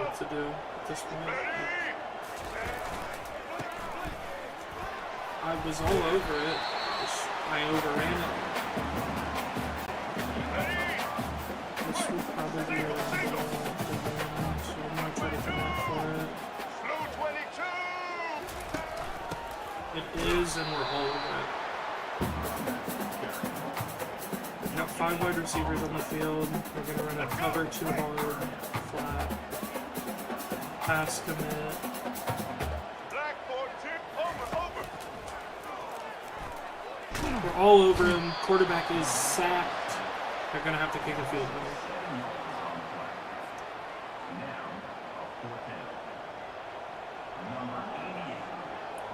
what to do at this point. I was all over it. I overran it. This will probably be a good one, so I'm going to try to come up for it. It is, and we're all over it. We got 5 wide receivers on the field. We're going to run a cover 2 hard, flat, pass commit. We're all over him. Quarterback is sacked. They're going to have to kick a field goal.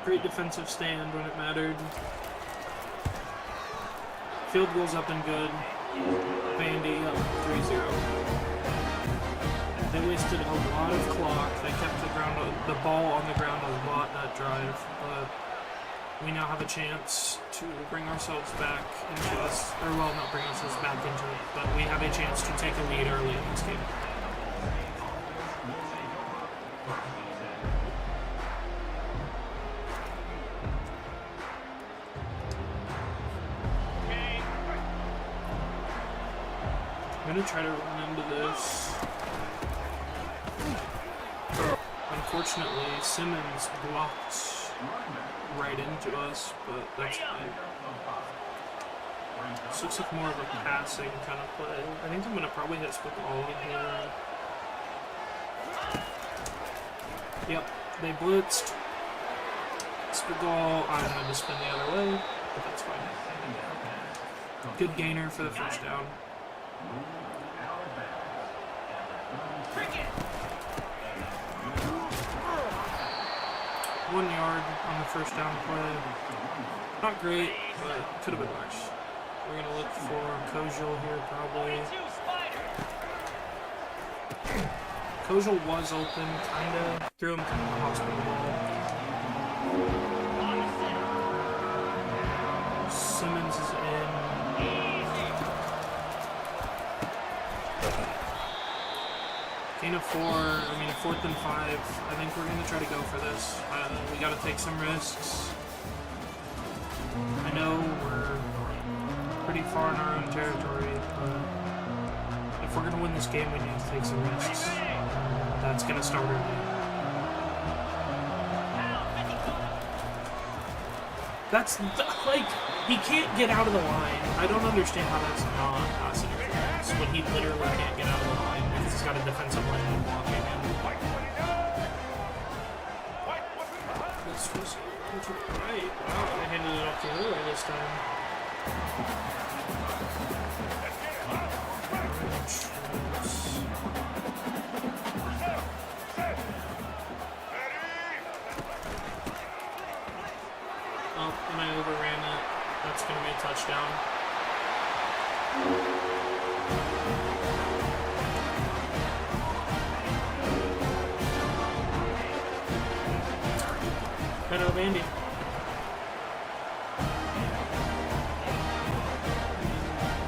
Great defensive stand when it mattered. Field goal's up and good. Vandy up 3-0. They wasted a lot of clock. They kept the ball on the ground a lot that drive, but we now have a chance to bring ourselves back into this, or well, not bring ourselves back into it, but we have a chance to take a lead early in this game. I'm going to try to run into this. Unfortunately, Simmons blocked right into us, but that's fine. This looks like more of a passing kind of play. I think I'm going to probably hit split ball here. Yep, they blitzed. Split ball, I'm going to spin the other way, but that's fine. Good gainer for the first down. 1 yard on the first down play. Not great, but could have been worse. We're going to look for Kojal here probably. Kojal was open, kind of. Threw him kind of a hospital ball. Simmons is in. Gain of 4, I mean 4th and 5. I think we're going to try to go for this. We got to take some risks. I know we're pretty far in our own territory, but if we're going to win this game, we need to take some risks. That's going to start early. That's, like, he can't get out of the line. I don't understand how that's not pass interference when he literally can't get out of the line. He's got a defensive lineman blocking him. This was to the right. Wow, they handed it off to the right this time. Oh, and I overran it. That's going to be a touchdown. Better of Andy.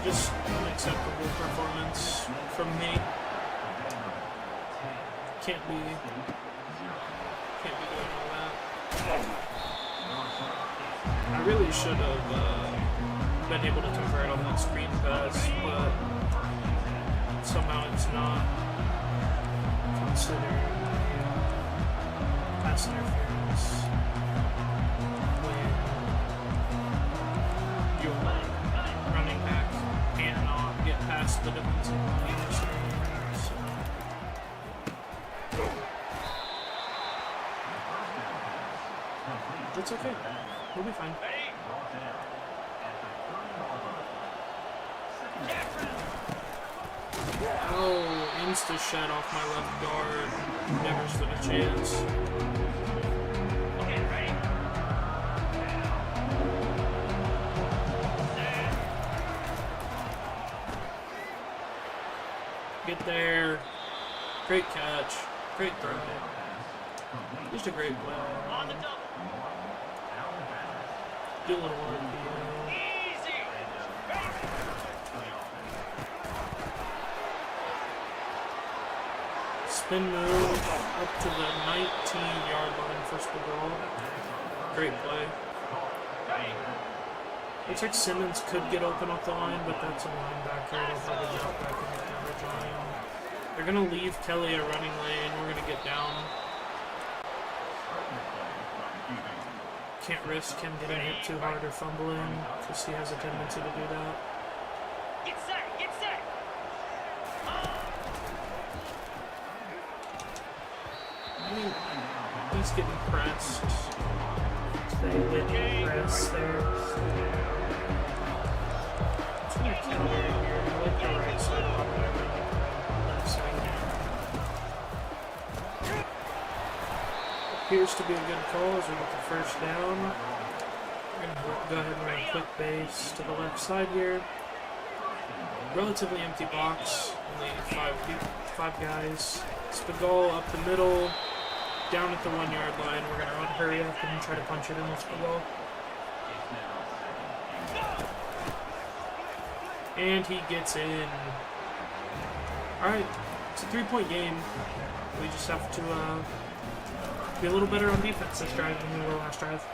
Just unacceptable performance from me. Can't be doing all that. I really should have been able to convert on that screen pass, but somehow it's not considered pass interference. Running back cannot get past the defensive line. So. It's okay. We'll be fine. Oh, insta-shed off my left guard. Never stood a chance. Get there. Great catch. Great throw. Just a great play. Do a little RPO. Easy. Spin move up to the 19-yard line, first goal. Great play. Looks like Simmons could get open off the line, but that's a linebacker. They'll probably drop back in the coverage line. They're going to leave Kelly a running lane. We're going to get down. Can't risk him getting hit too hard or fumbling, because he has a tendency to do that. Get set. Get set. I mean, he's getting pressed. They get pressed there. It's going to kill here. I like the right side of the left side. Appears to be a good call as we get the first down. We're going to go ahead and run a quick base to the left side here. Relatively empty box, only five guys. Spagal up the middle, down at the 1-yard line. We're going to run hurry up and try to punch it in with Spagal. And he gets in. Alright, it's a 3-point game. We just have to be a little better on defense this drive than we were last drive.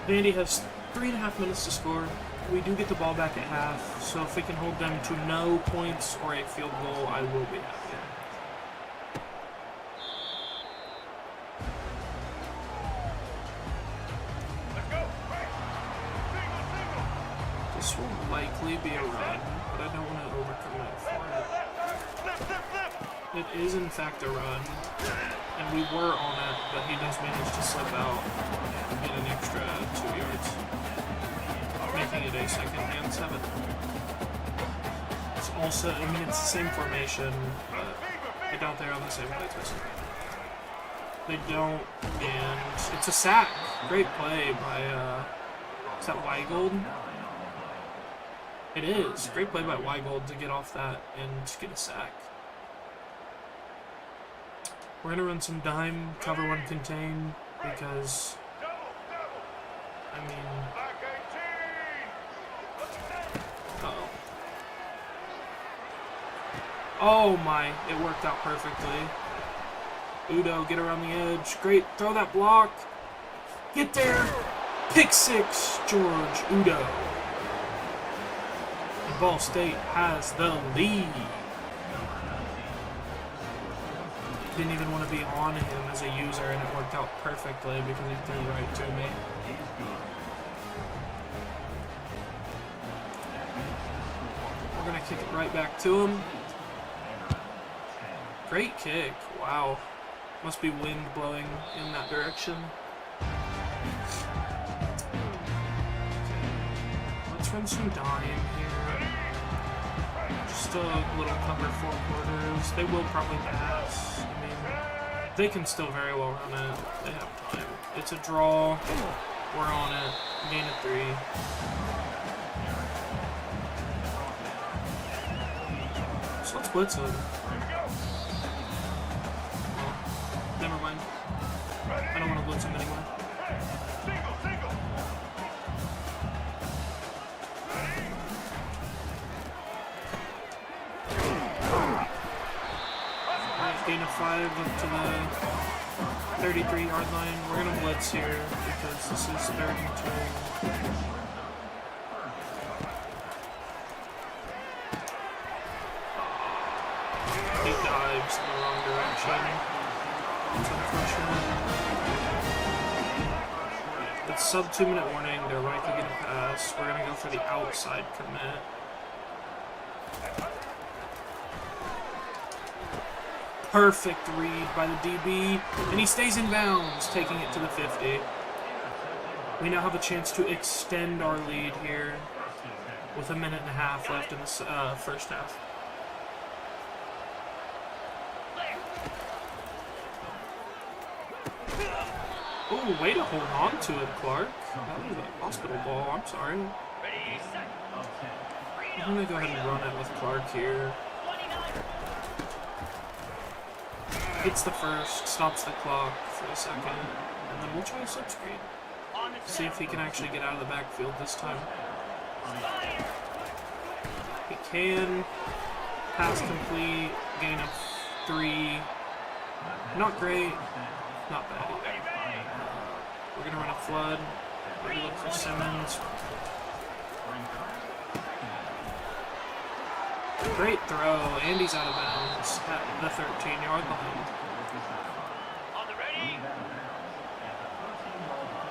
Vandy has 3.5 minutes to score. We do get the ball back at half, so if we can hold them to no points or a field goal, I will be happy. This will likely be a run, but I don't want to overcommit for it. It is in fact a run, and we were on it, but he does manage to slip out and get an extra 2 yards, making it a second and 7. It's also, I mean, it's the same formation, but I doubt they're on the same play twist. They don't, and it's a sack. Great play by, is that Weigold? It is. Great play by Weigold to get off that and get a sack. We're going to run some dime, cover 1 contain, because, I mean, uh-oh. Oh my, it worked out perfectly. Udo, get around the edge. Great, throw that block. Get there. Pick 6, George Udo. And Ball State has the lead. Didn't even want to be on him as a user, and it worked out perfectly because he threw right to me. We're going to kick it right back to him. Great kick. Wow. Must be wind blowing in that direction. Okay. Let's run some dime here. Just a little cover 4 quarters. They will probably pass. I mean, they can still very well run it. They have time. It's a draw. We're on it. Gain of 3. So let's blitz him. Well, never mind. I don't want to blitz him anyway. Gain of 5 up to the 33-yard line. We're going to blitz here because this is 3rd and 2. He dives in the wrong direction. It's unfortunate. It's sub 2-minute warning. They're likely going to pass. We're going to go for the outside commit. Perfect read by the DB, and he stays in bounds, taking it to the 50. We now have a chance to extend our lead here with 1.5 minutes left in the first half. Oh, way to hold on to it, Clark. That was a hospital ball, I'm sorry. I'm going to go ahead and run it with Clark here. Hits the first, stops the clock for the second, and then we'll try a slip screen. On the See if he can actually get out of the backfield this time. He can. Pass complete. Gain of 3. Not great. Not bad either. We're going to run a flood. Maybe look for Simmons. Great throw. Andy's out of bounds at the 13-yard line.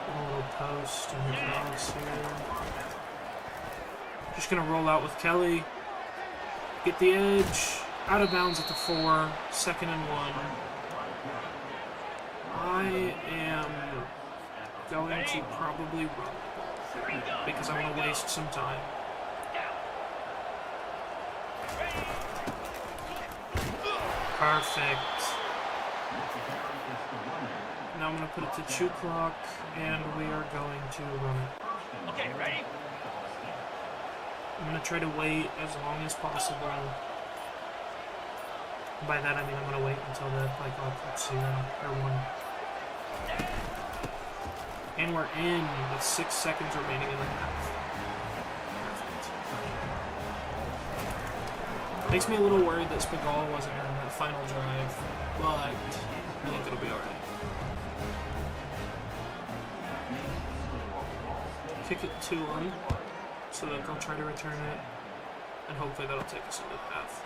A little post and cross here. Just going to roll out with Kelly. Get the edge. Out of bounds at the 4. 2nd and 1. I am going to probably run because I'm going to waste some time. Perfect. Now I'm going to put it to 2 clock, and we are going to run it. Okay, ready? I'm going to try to wait as long as possible. By that I mean I'm going to wait until the let's see, or 1. And we're in with 6 seconds remaining in the half. Perfect. Makes me a little worried that Spagal wasn't in that final drive, but I think it'll be alright. Kick it 2-1, so that they'll try to return it, and hopefully that'll take us into the half.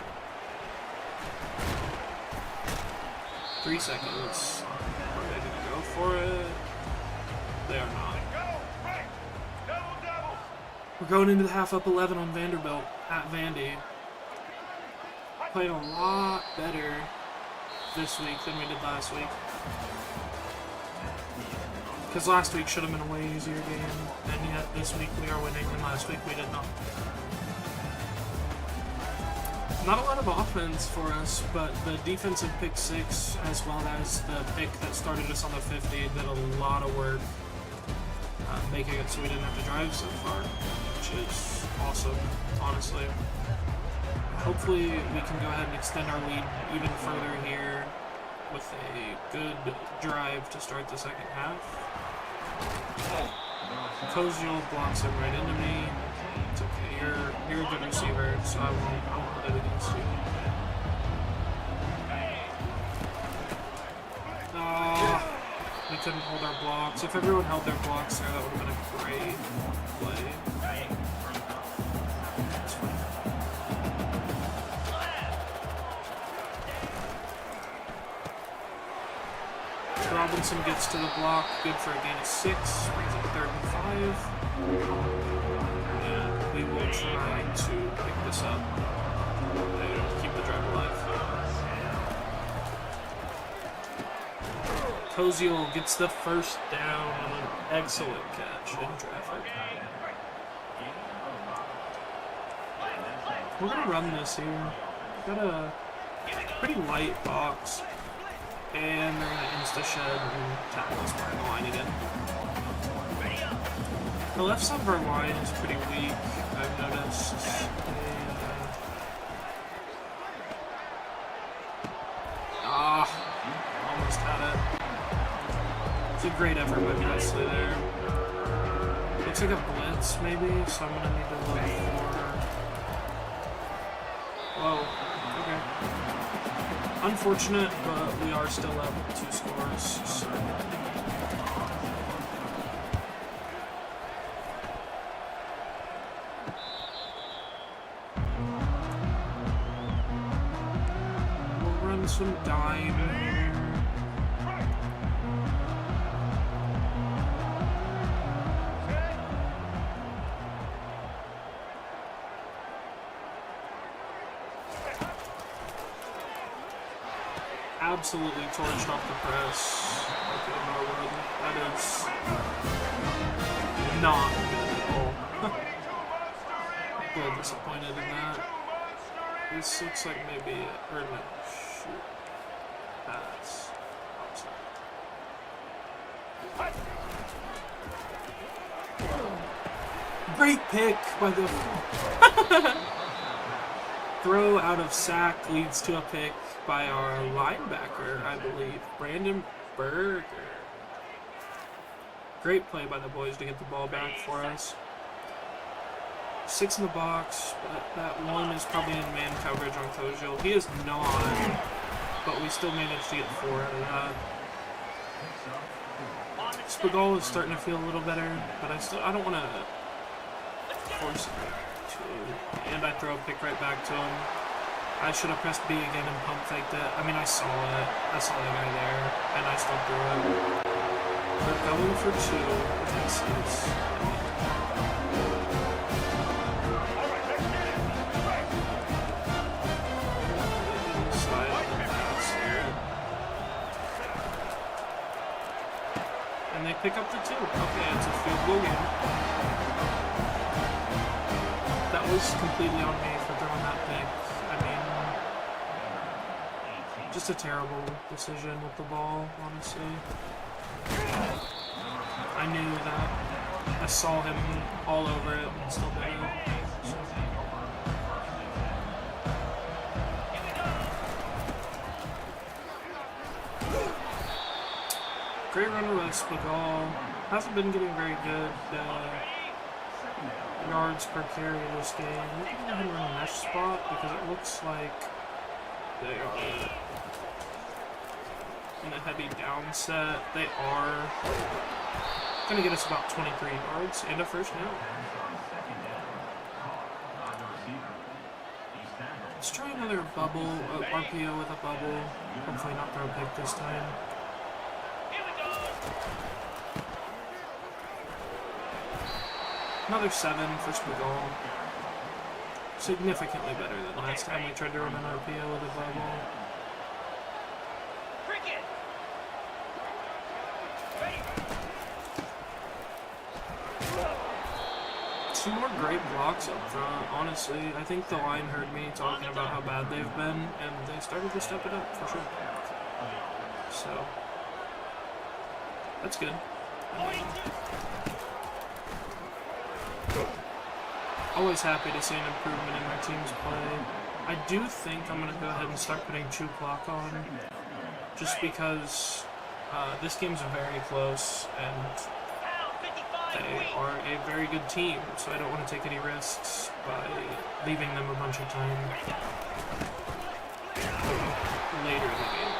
3 seconds. Are they gonna go for it? They are not. We're going into the half up 11 on Vanderbilt at Vandy. Playing a lot better this week than we did last week. Because last week should have been a way easier game, and yet this week we are winning, and last week we did not. Not a lot of offense for us, but the defensive pick 6, as well as the pick that started us on the 50, did a lot of work making it so we didn't have to drive so far, which is awesome, honestly. Hopefully we can go ahead and extend our lead even further here with a good drive to start the second half. Koziel blocks him right into me. It's okay, you're a good receiver, so I won't put it against you. Oh, we couldn't hold our blocks. If everyone held their blocks there, that would have been a great play. That's fine. Robinson gets to the block, good for a gain of 6, brings it 3rd and 5. And we will try to pick this up and keep the drive alive. Koziel gets the first down on an excellent catch in traffic. We're going to run this here. Got a pretty light box. And they're going to insta-shed and tackle us by the line again. The left side of our line is pretty weak, I've noticed. Almost had it. It's a great effort by Presley there. Looks like a blitz, maybe, so I'm going to need to look for... Whoa, okay. Unfortunate, but we are still up 2 scores, so... We'll run some dime here. Absolutely torched off the press. Okay, Norwood. That is not good at all. A little disappointed in that. This looks like maybe or no, shoot. Pass. Outside. Great pick by the throw out of sack leads to a pick by our linebacker, I believe, Brandon Berger. Great play by the boys to get the ball back for us. 6 in the box, but that one is probably in man coverage on Kojo. He is not, but we still managed to get 4 out of that. Spagal is starting to feel a little better, but I don't want to force it to, and I throw a pick right back to him. I should have pressed B again and pump faked it. I mean, I saw it. I saw the guy there, and I still threw it. We're going for 2, which makes sense. And they pick up the 2. Okay, it's a field goal game. That was completely on me for throwing that pick. I mean, just a terrible decision with the ball, honestly. I knew that. I saw him all over it and still did it. So. Great runner by Spagal. Hasn't been getting very good yards per carry this game. We're going to go ahead and run a mesh spot because it looks like they are in a heavy down set. They are going to get us about 23 yards and a first down. Let's try another bubble, RPO with a bubble. Hopefully not throw a pick this time. Another 7 for Spagal. Significantly better than last time we tried to run an RPO with a bubble. Two more great blocks up front, honestly. I think the line heard me talking about how bad they've been, and they started to step it up, for sure. So, that's good. Always happy to see an improvement in my team's play. I do think I'm going to go ahead and start putting 2 clock on, just because this game's very close, and they are a very good team, so I don't want to take any risks by leaving them a bunch of time later in the game.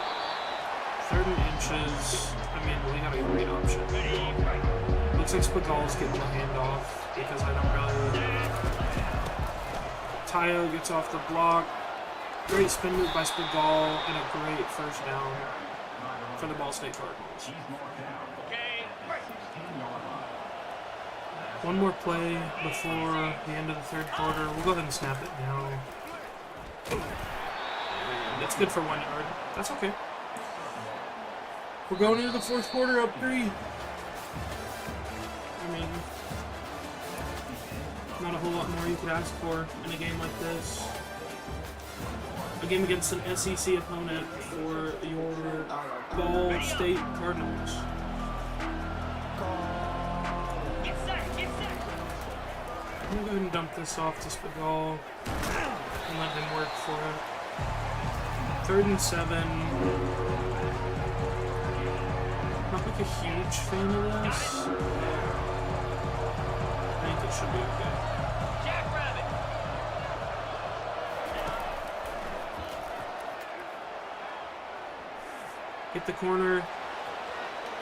3rd and inches, I mean, we got a great option. Looks like Spagal's getting the handoff because I don't really... Tayo gets off the block. Great spin move by Spagal and a great first down for the Ball State Cardinals. One more play before the end of the 3rd quarter. We'll go ahead and snap it now. And it's good for 1 yard. That's okay. We're going into the 4th quarter up 3. I mean, not a whole lot more you could ask for in a game like this. A game against an SEC opponent for your Ball State Cardinals. I'm going to go ahead and dump this off to Spagal and let him work for it. 3rd and 7. Not like a huge fan of this. I think it should be okay. Hit the corner.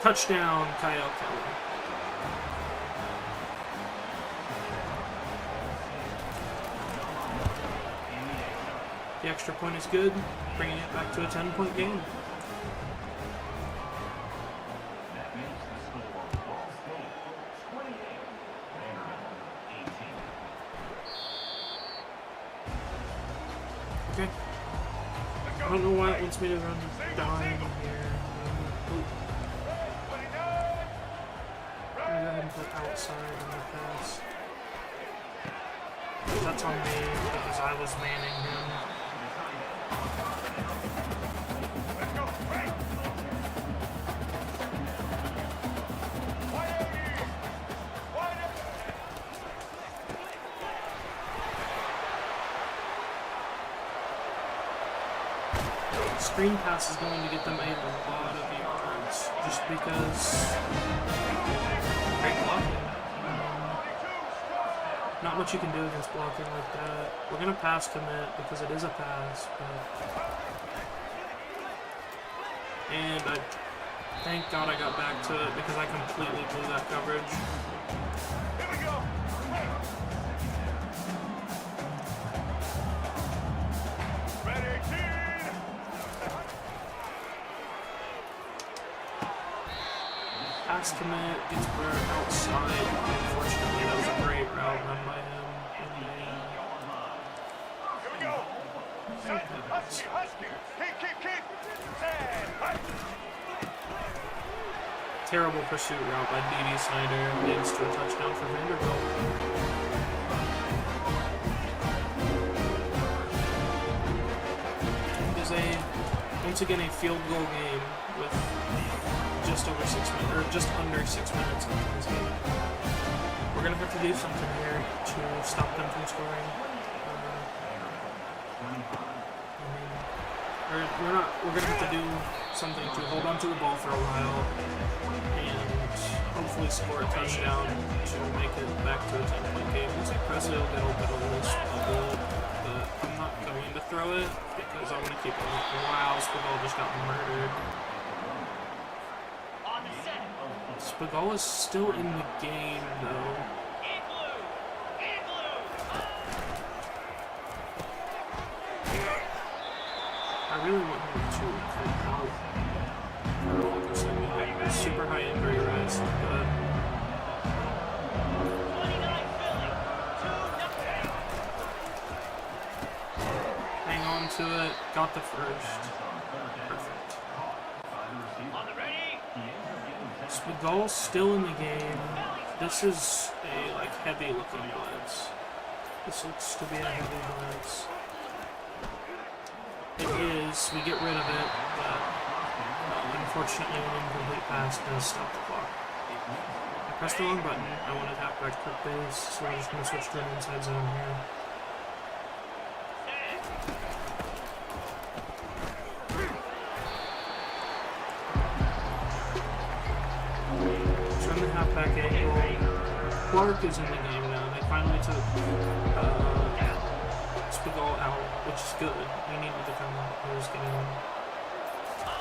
Touchdown, Kyle Keller. The extra point is good, bringing it back to a 10-point game. Okay. I don't know why it wants me to run dime here. I'm gonna go ahead and put outside on the pass. That's on me because I was manning him. Screen pass is going to get them a lot of yards. yards just because great blocking. Not much you can do against blocking like that. We're going to pass commit because it is a pass, but... And thank God I got back to it because I completely blew that coverage. Here we go. Ready, team. Pass commit gets Burr outside. Unfortunately, that was a great route run by him. Here we go. Set. Husky, husky. Keep. And Terrible pursuit route by D.D. Snyder leads to a touchdown for Vanderbilt. It is once again a field goal game with just over 6 minutes, or just under 6 minutes into this game. We're gonna have to do something here to stop them from scoring. We're gonna have to do something to hold on to the ball for a while and hopefully score a touchdown to make it back to a 10-point game. Looks like Presley will get a bit of this bubble, but I'm not going to throw it because I want to keep it. Wow, Spagol just got murdered. Spagol is still in the game though. I really want him to come out. I don't know if there's super high injury risk, but hang on to it. Got the first. Perfect. Spagol still in the game. This is a heavy looking blitz. This looks to be a heavy blitz. It is. We get rid of it, but unfortunately an incomplete pass does stop the clock. I pressed the wrong button. I want to tap back quick base, so we're just going to switch to an inside zone here. So in the halfback angle, Clark is in the game now. They finally took Spagol out, which is good. We needed to come out. He was getting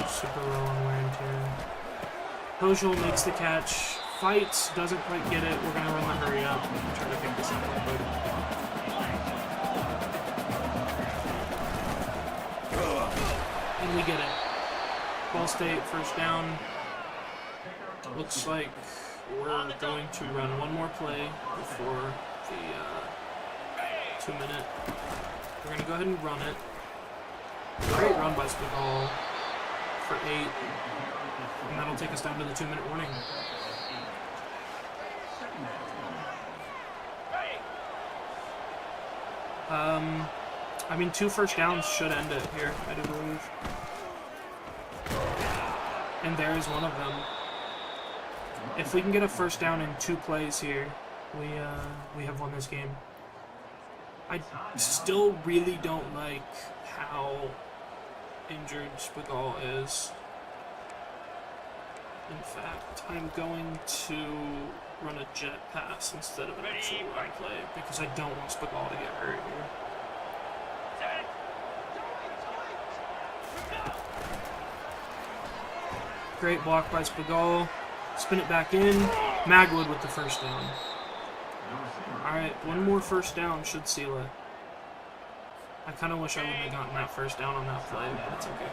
super low on wear and tear. Hojel makes the catch. Fights, doesn't quite get it. We're going to run the hurry up and try to pick this up real quick. And we get it. Ball State, first down. Looks like we're going to run one more play before the 2 minute. We're going to go ahead and run it. Great run by Spagol for 8. And that'll take us down to the 2 minute warning. I mean, 2 first downs should end it here, I do believe. And there is one of them. If we can get a first down in 2 plays here, we have won this game. I still really don't like how injured Spagol is. In fact, I'm going to run a jet pass instead of an actual run play because I don't want Spagol to get hurt here. Great block by Spagol. Spin it back in. Magwood with the first down. Alright, one more first down should seal it. I kind of wish I wouldn't have gotten that first down on that play, but it's okay.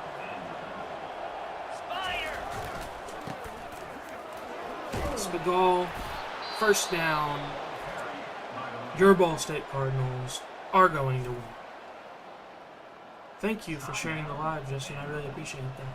Spagol, first down. Your Ball State Cardinals are going to win. Thank you for sharing the live, Justin. I really appreciate that.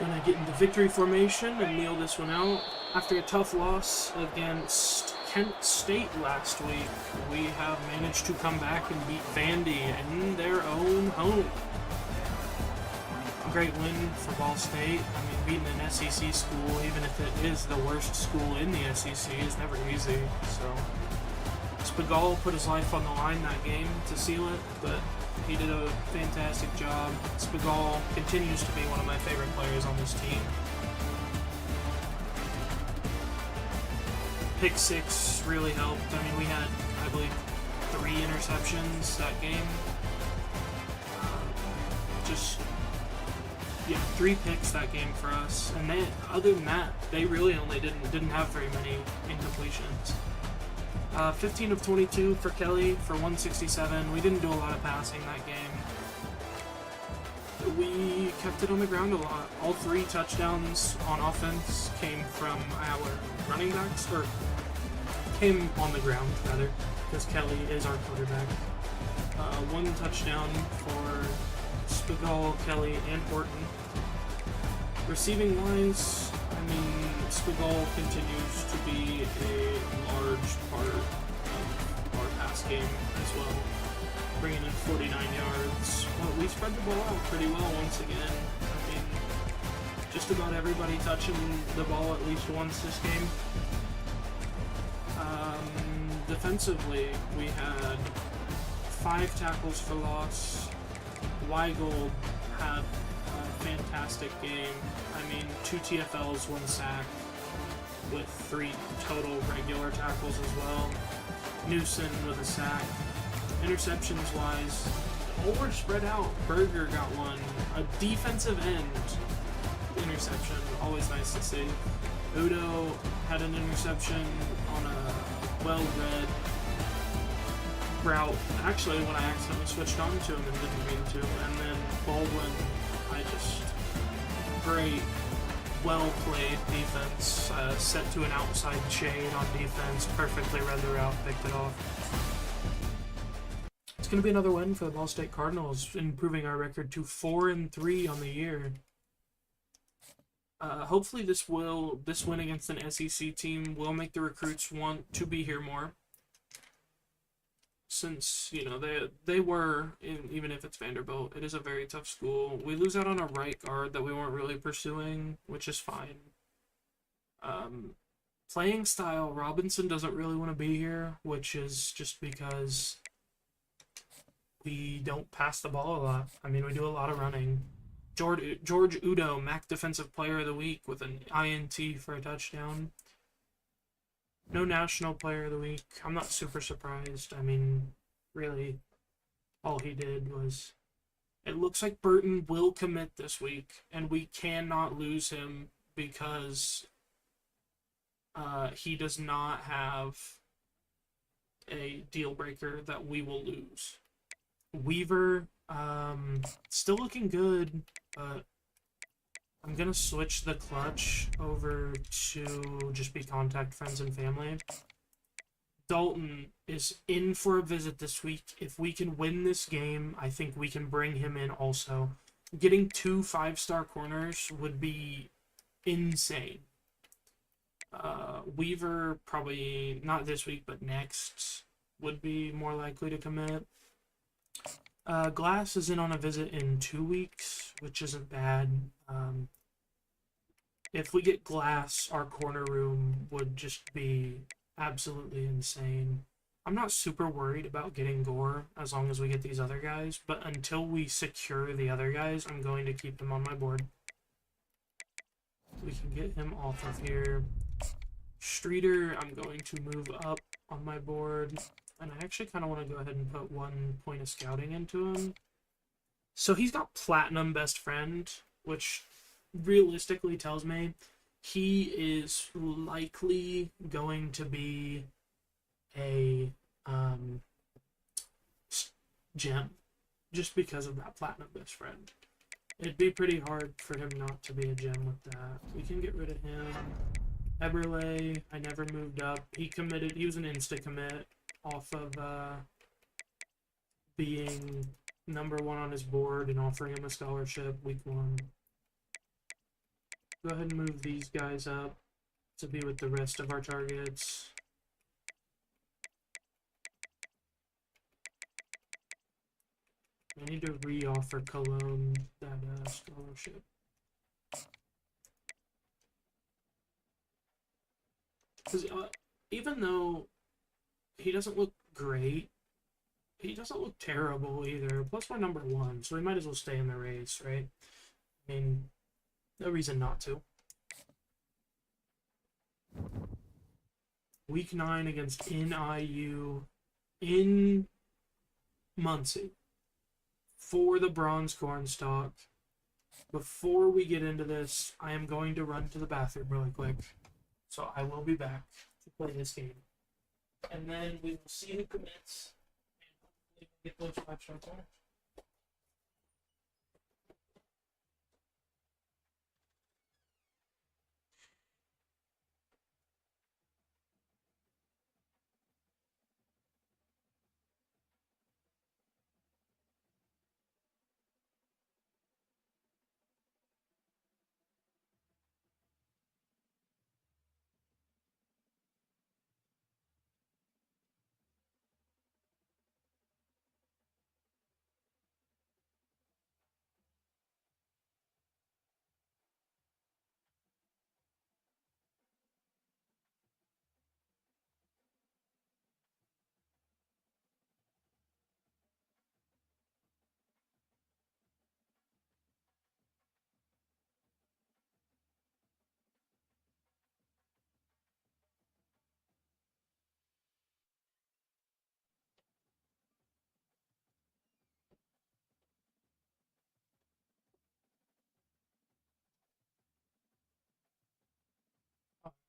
Gonna get into victory formation and kneel this one out. After a tough loss against Kent State last week, we have managed to come back and beat Vandy in their own home. A great win for Ball State. I mean, beating an SEC school, even if it is the worst school in the SEC, is never easy. So, Spigal put his life on the line that game to seal it, but he did a fantastic job. Spigal continues to be one of my favorite players on this team. Pick 6 really helped. I mean, we had, I believe, 3 interceptions that game. Yeah, 3 picks that game for us. And they, other than that, they really only didn't have very many incompletions. 15 of 22 for Kelly for 167. We didn't do a lot of passing that game. We kept it on the ground a lot. All 3 touchdowns on offense came from our running backs, or came on the ground, rather, because Kelly is our quarterback. 1 touchdown for Spigal, Kelly, and Horton. Receiving wise, I mean, Spigal continues to be a large part of our pass game as well, bringing in 49 yards. Well, we spread the ball out pretty well once again. I mean, just about everybody touching the ball at least once this game. Defensively, we had 5 tackles for loss. Weigel had a fantastic game. I mean, 2 TFLs, 1 sack, with 3 total regular tackles as well. Newson with a sack. Interceptions wise, all were spread out. Berger got 1. A defensive end interception, always nice to see. Udo had an interception on a well-read route. Actually, when I accidentally switched on to him and didn't mean to. And then Baldwin, great, well-played defense. Set to an outside shade on defense. Perfectly read the route, picked it off. It's going to be another win for the Ball State Cardinals, improving our record to 4-3 on the year. Hopefully this win against an SEC team will make the recruits want to be here more. Since, you know, they were, even if it's Vanderbilt, it is a very tough school. We lose out on a right guard that we weren't really pursuing, which is fine. Playing style, Robinson doesn't really want to be here, which is just because we don't pass the ball a lot. I mean, we do a lot of running. George Udo, MAC Defensive Player of the Week with an INT for a touchdown. No National Player of the Week. I'm not super surprised. I mean, really, all he did was... It looks like Burton will commit this week, and we cannot lose him because he does not have a deal breaker that we will lose. Weaver, still looking good, but I'm going to switch the clutch over to just be contact friends and family. Dalton is in for a visit this week. If we can win this game, I think we can bring him in also. Getting 2 5-star corners would be insane. Weaver, probably not this week, but next, would be more likely to commit. Glass is in on a visit in 2 weeks, which isn't bad. If we get Glass, our corner room would just be absolutely insane. I'm not super worried about getting Gore as long as we get these other guys, but until we secure the other guys, I'm going to keep them on my board. We can get him off of here. Streeter, I'm going to move up on my board. And I actually kind of want to go ahead and put 1 point of scouting into him. So he's got Platinum Best Friend, which realistically tells me he is likely going to be a gem, just because of that Platinum Best Friend. It'd be pretty hard for him not to be a gem with that. We can get rid of him. Eberle, I never moved up. He committed, he was an insta-commit off of being number 1 on his board and offering him a scholarship week 1. Go ahead and move these guys up to be with the rest of our targets. I need to re-offer Cologne that scholarship. Because even though he doesn't look great. He doesn't look terrible either. Plus, we're number 1, so we might as well stay in the race, right? I mean, no reason not to. Week 9 against NIU in Muncie for the bronze cornstalk. Before we get into this, I am going to run to the bathroom really quick. So I will be back to play this game. And then we will see who commits and get those 5-star corners.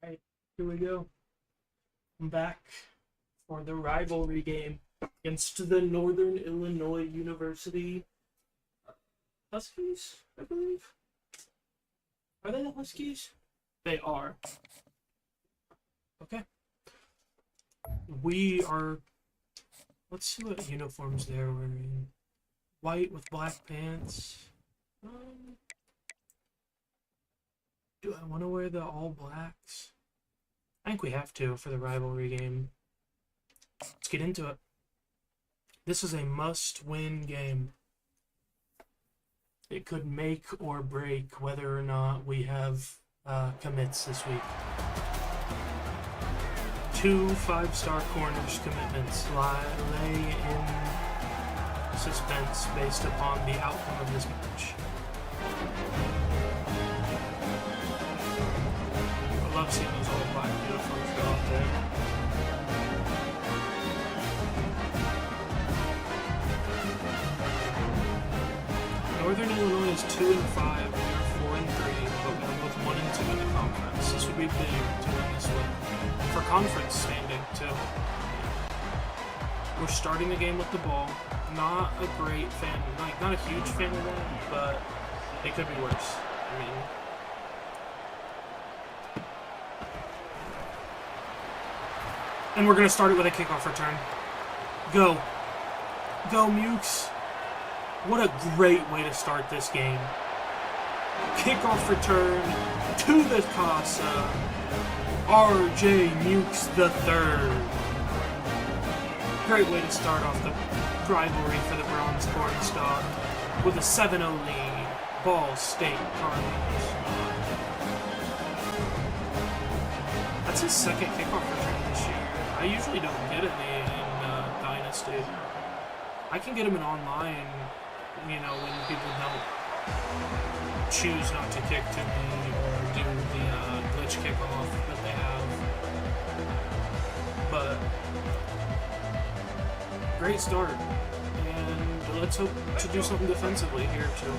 Alright, here we go. I'm back for the rivalry game against the Northern Illinois University Huskies, I believe. Are they the Huskies? They are. Okay. We are... Let's see what uniforms they're wearing. White with black pants. Do I want to wear the all blacks? I think we have to for the rivalry game. Let's get into it. This is a must-win game. It could make or break whether or not we have commits this week. 2 5-star corners commitments lay in suspense based upon the outcome of this match. I love seeing those all black uniforms go out there. Northern Illinois is 2-5. We are 4-3, but we're both 1-2 in the conference. This would be big to win this one. For conference standing, too. We're starting the game with the ball. Not a great fan, not a huge fan of that, but it could be worse. I mean, and we're going to start it with a kickoff return. Go. Go, Mukes. What a great way to start this game. Kickoff return to the Casa. R.J. Mukes III. Great way to start off the rivalry for the bronze cornstalk with a 7-0 lead. Ball State Cardinals. That's his second kickoff return this year. I usually don't get any in Dynasty. I can get him in online, you know, when people don't choose not to kick to me or do the glitch kickoff that they have. But great start, and let's hope to do something defensively here too.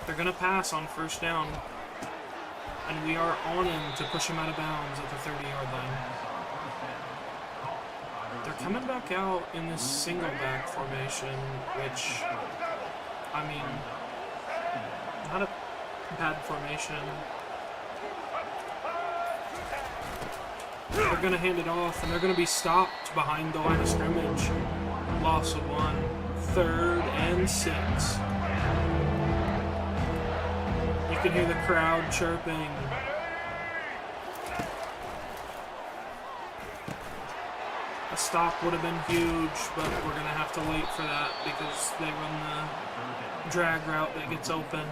They're gonna pass on first down, and we are on him to push him out of bounds at the 30-yard line. They're coming back out in this single back formation, which, I mean, not a bad formation. They're going to hand it off, and they're going to be stopped behind the line of scrimmage. Loss of 1, 3rd and 6. You can hear the crowd chirping. A stop would have been huge, but we're going to have to wait for that because they run the drag route that gets open.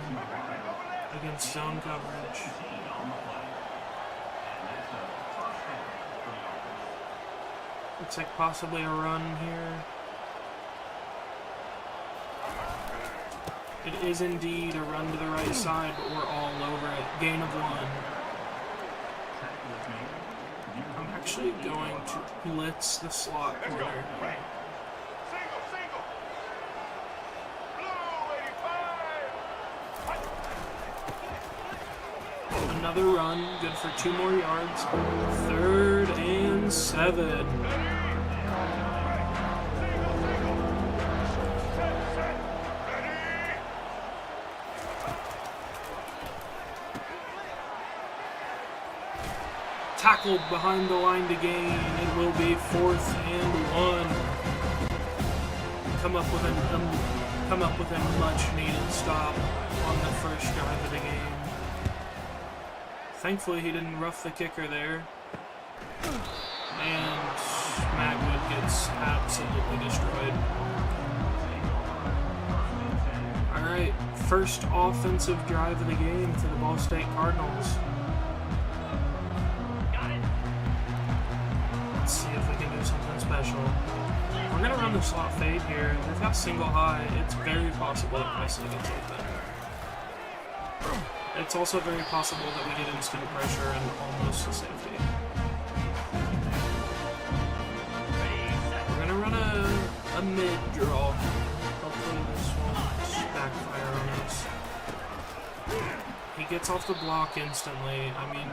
against zone coverage. Looks like possibly a run here. It is indeed a run to the right side, but we're all over it. Gain of 1. I'm actually going to blitz the slot Let's go. corner. Right. Single, single. Blue 85. Another run, good for 2 more yards. 3rd and 7. Tackled behind the line to gain. It will be 4th and 1. Come up with a much needed stop on the first drive of the game. Thankfully he didn't rough the kicker there. And Magwood gets absolutely destroyed. Alright, first offensive drive of the game for the Ball State Cardinals. Let's see if we can do something special. We're going to run the slot fade here. They've got single high. It's very possible that Presley gets open. It's also very possible that we get instant pressure and almost a safety. We're going to run a mid-draw. Hopefully this won't backfire on us. He gets off the block instantly. I mean,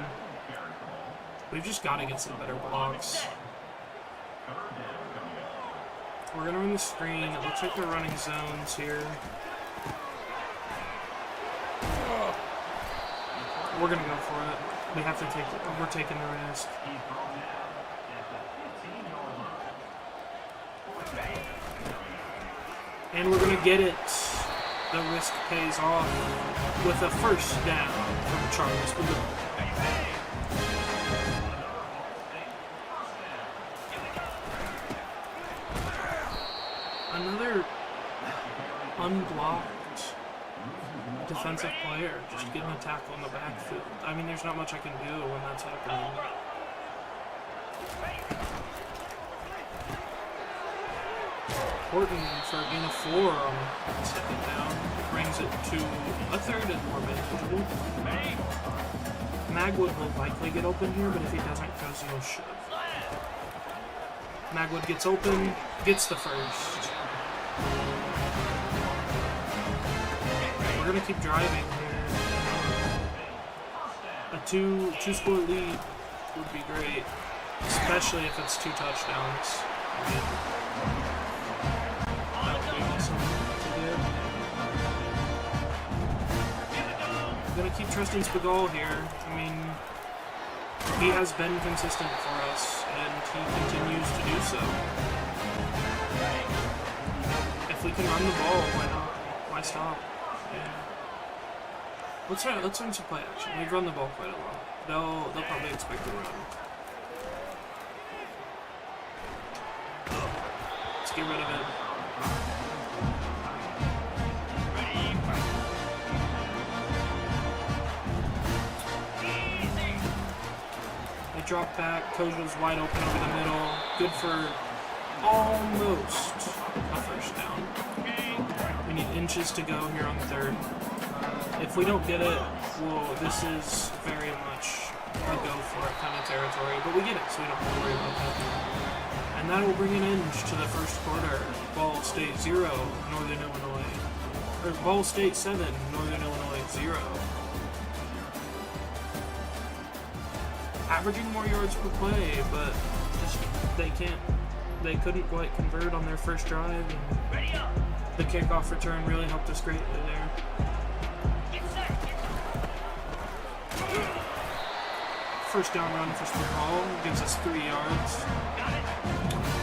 we've just got to get some better blocks. We're going to run the screen. It looks like they're running zones here. We're going to go for it. We have to take it. We're taking the risk. And we're going to get it. The risk pays off with a first down from Charles. Another unblocked defensive player just getting a tackle in the backfield. I mean, there's not much I can do when that's happening. Horton for a gain of 4 on second down brings it to a 3rd and more manageable. Magwood will likely get open here, but if he doesn't, Cosio should. Magwood gets open, gets the first. We're going to keep driving here. A two-score lead would be great, especially if it's 2 touchdowns. That would be awesome to do. I'm going to keep trusting Spagal here. I mean, he has been consistent for us, and he continues to do so. If we can run the ball, why not? Why stop? Yeah. Let's run some play action. We've run the ball quite a lot. They'll probably expect a run. Let's get rid of it. They drop back. Kojo's wide open over the middle. Good for almost a first down. We need inches to go here on 3rd. If we don't get it, well, this is very much a go for it kind of territory. But we get it, so we don't have to worry about that. And that will bring an end to the first quarter. Ball State 0, Northern Illinois. Or Ball State 7, Northern Illinois 0. Averaging more yards per play, but just they couldn't quite convert on their first drive. And the kickoff return really helped us greatly there. First down run for Spagal gives us 3 yards.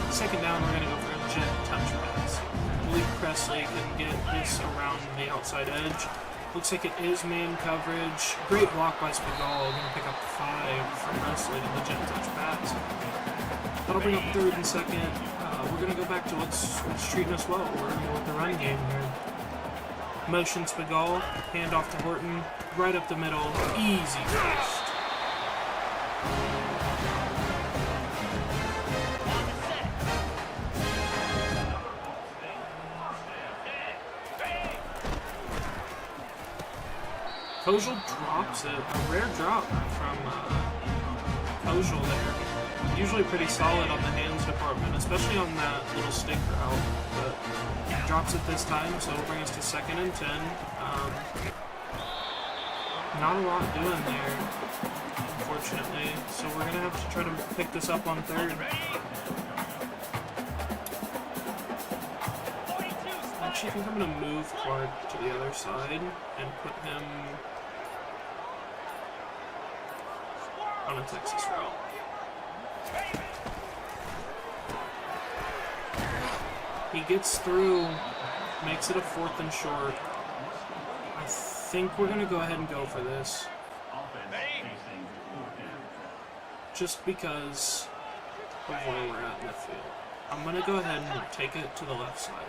Second down, we're going to go for a jet touch pass. I believe Presley can get this around the outside edge. Looks like it is man coverage. Great block by Spagal. Going to pick up 5 for Presley to the jet touch pass. That'll bring up 3rd and 2nd. We're going to go back to what's treating us well. We're going to go with the run game here. Motion Spagal, hand off to Horton, right up the middle, easy first. Kojal drops it, a rare drop from Kojal there. Usually pretty solid on the hands department, especially on that little stick route, but drops it this time, so it'll bring us to 2nd and 10. Not a lot doing there, unfortunately, so we're going to have to try to pick this up on 3rd. Actually, I think I'm going to move Clark to the other side and put him on a Texas route. He gets through, makes it a 4th and short. I think we're going to go ahead and go for this. Just because of where we're at in the field. I'm going to go ahead and take it to the left side.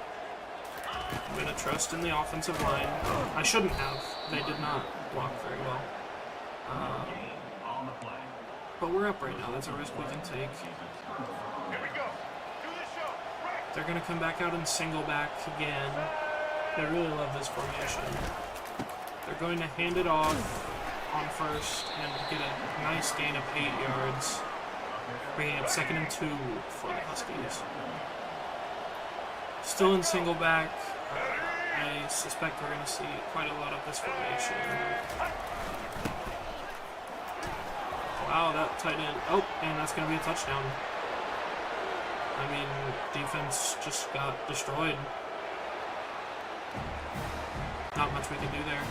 I'm going to trust in the offensive line. I shouldn't have. They did not block very well. But we're up right now. That's a risk we can take. They're going to come back out and single back again. They really love this formation. They're going to hand it off on 1st and get a nice gain of 8 yards, bringing up 2nd and 2 for the Huskies. Still in single back. I suspect we're going to see quite a lot of this formation. Wow, that tight end. Oh, and that's going to be a touchdown. I mean, defense just got destroyed. Not much we can do there.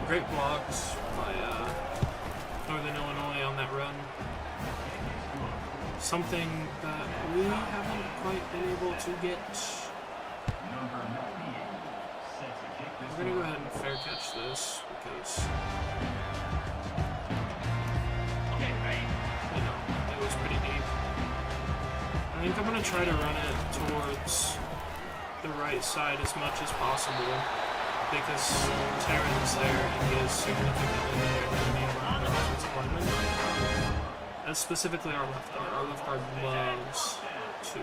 Great blocks by Northern Illinois on that run. Something that we haven't quite been able to get. We're going to go ahead and fair catch this because, you know, it was pretty deep. I think I'm going to try to run it towards the right side as much as possible because Terran's there and he is significantly better than any of our offensive linemen. Specifically our left guard. Our left guard loves to...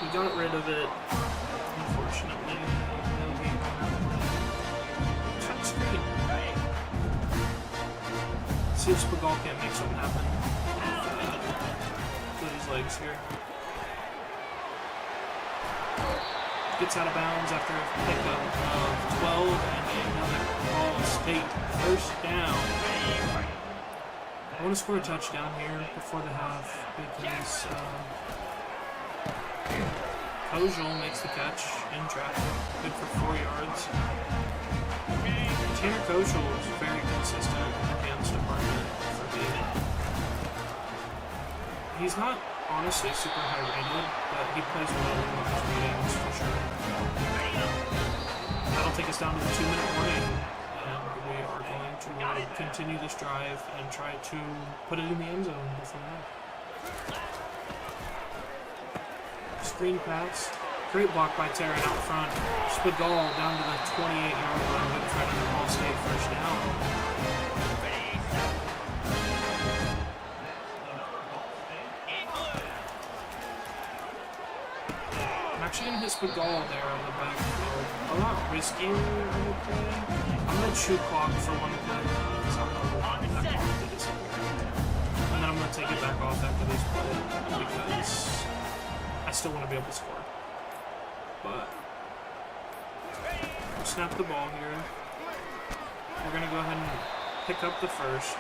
We got rid of it, unfortunately. Check screen. See if Spagal can't make something happen with his legs here. Gets out of bounds after a pickup of 12 and another Ball State first down. I want to score a touchdown here before the half because Kojal makes the catch in traffic, good for 4 yards. Tanner Kojal is very consistent in the hands department for me. He's not honestly super high rated, but he plays well in those meetings for sure. That'll take us down to the 2-minute warning, and we are going to continue this drive and try to put it in the end zone before that. Screen pass. Great block by Terran out front. Spagal down to the 28-yard line with trying to Ball State first down. I'm actually going to hit Spagal there on the backfield. A lot riskier of a play. I'm going to chew clock for one play because I'm going to want that clock to disappear. And then I'm going to take it back off after this play because I still want to be able to score. But we'll snap the ball here. We're going to go ahead and pick up the first.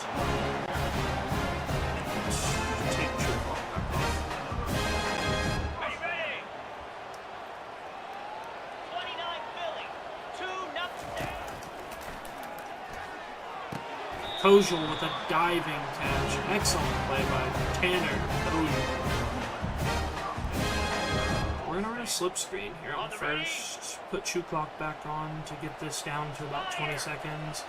Take chew clock back off. Kojal with a diving catch. Excellent play by Tanner Kojal. We're going to run a slip screen here on first. Put chew clock back on to get this down to about 20 seconds.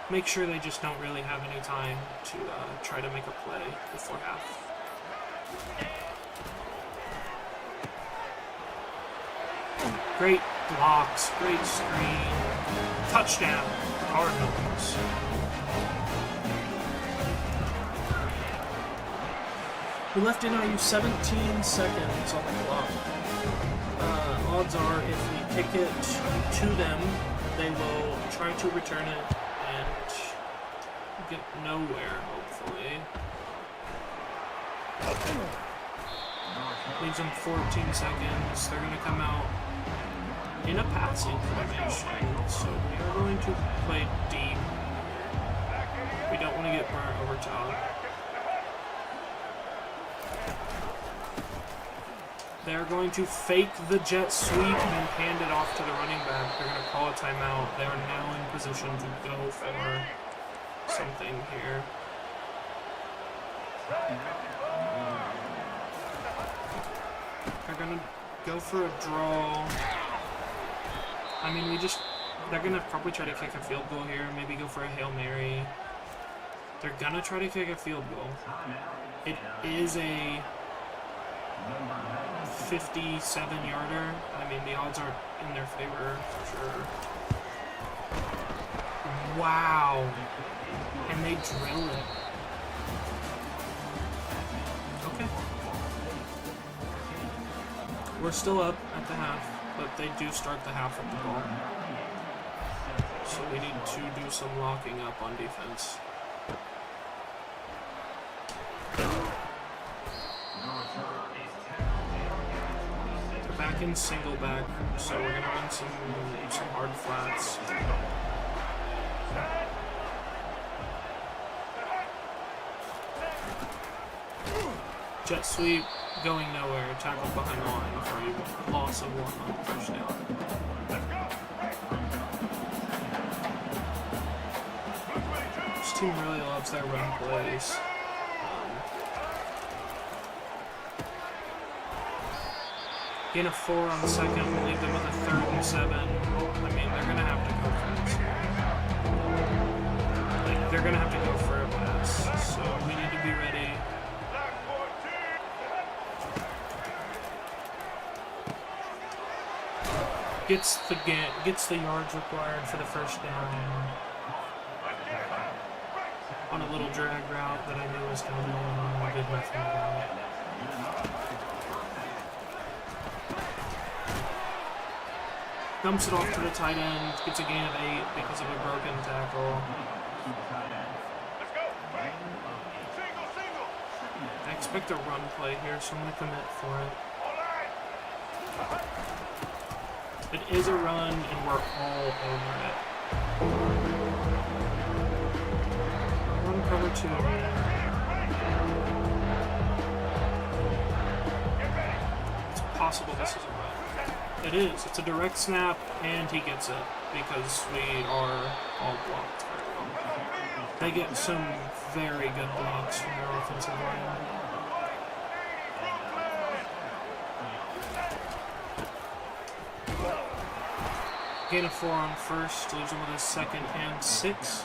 Make sure they just don't really have any time to try to make a play before half. Great blocks, great screen. Touchdown, Cardinals. We left NIU 17 seconds on the clock. Odds are if we kick it to them, they will try to return it and get nowhere, hopefully. Leaves them 14 seconds. They're going to come out in a passing formation, so we are going to play deep. We don't want to get burnt over top. They're going to fake the jet sweep and hand it off to the running back. They're going to call a timeout. They are now in position to go for something here. They're going to go for a draw. I mean, they're going to probably try to kick a field goal here, maybe go for a Hail Mary. They're going to try to kick a field goal. It is a 57-yarder. I mean, the odds are in their favor for sure. Wow. And they drill it. Okay. We're still up at the half, but they do start the half with the ball. So we need to do some locking up on defense. They're back in single back, so we're going to run some hard flats. Jet sweep, going nowhere, tackle behind the line for a loss of 1 on first down. This team really loves their run plays. Gain of 4 on the second, we'll leave them with a 3rd and 7. I mean, they're going to have to go for this here. Like, they're going to have to go for a pass, so we need to be ready. Gets the yards required for the first down on a little drag route that I knew was coming on. I did nothing about it. Dumps it off to the tight end, gets a gain of 8 because of a broken tackle. I expect a run play here, so I'm going to commit for it. It is a run, and we're all over it. Run cover 2. It's possible this is a run. It is. It's a direct snap, and he gets it because we are all blocked very well. They get some very good blocks from their offensive line. Gain of 4 on first, leaves him with a 2nd and 6.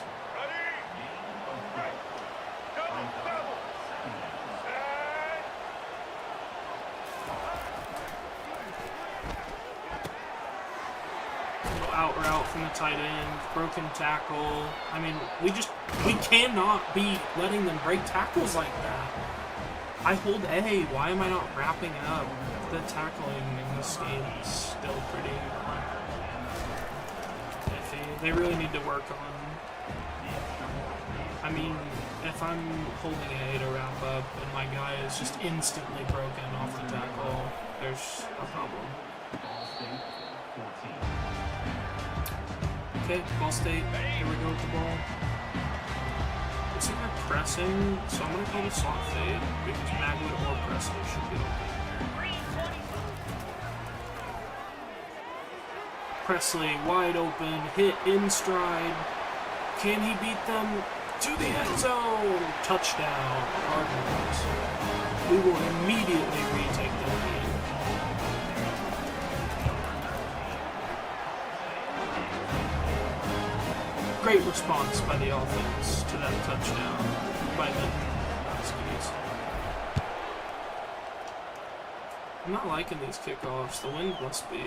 Little out route from the tight end, broken tackle. I mean, we cannot be letting them break tackles like that. I hold A. Why am I not wrapping up? The tackling in this game is still pretty iffy. They really need to work on. I mean, if I'm holding A to wrap up and my guy is just instantly broken off the tackle, there's a problem. Okay, Ball State, here we go with the ball. Looks like they're pressing, so I'm going to call the soft fade because Magwood or Presley should be open. Presley wide open, hit in stride. Can he beat them to the end zone? Touchdown, Cardinals. We will immediately retake the lead. Great response by the offense to that touchdown by the Huskies. I'm not liking these kickoffs. The wind must be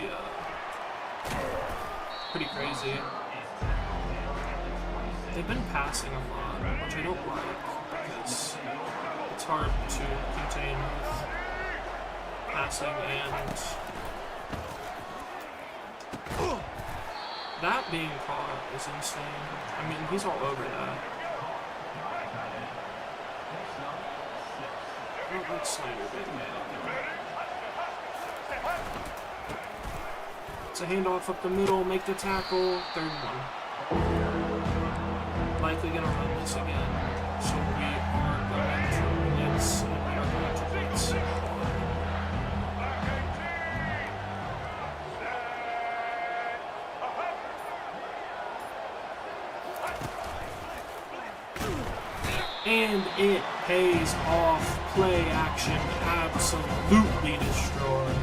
pretty crazy. They've been passing a lot, which I don't like because it's hard to contain with passing, and that being caught is insane. I mean, he's all over that. Oh, that's Snyder being made. It's a handoff up the middle, make the tackle, 3rd and 1. Likely gonna run this again, so we are going to blitz, and we are going to blitz. And it pays off. Play action absolutely destroyed.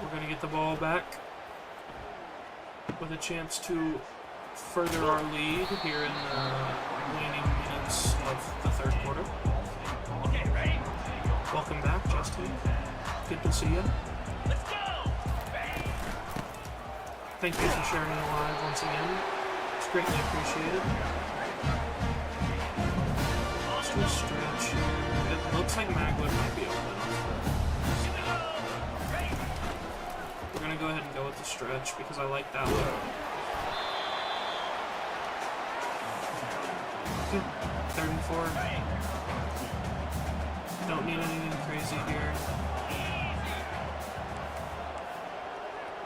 We're going to get the ball back with a chance to further our lead here in the waning minutes of the 3rd quarter. Welcome back, Justin. Good to see you. Let's go! Thank you for sharing it live once again. It's greatly appreciated. Let's do a stretch here. It looks like Magwood might be open off that. We're going to go ahead and go with the stretch because I like that one. Okay. 3rd and 4. Don't need anything crazy here.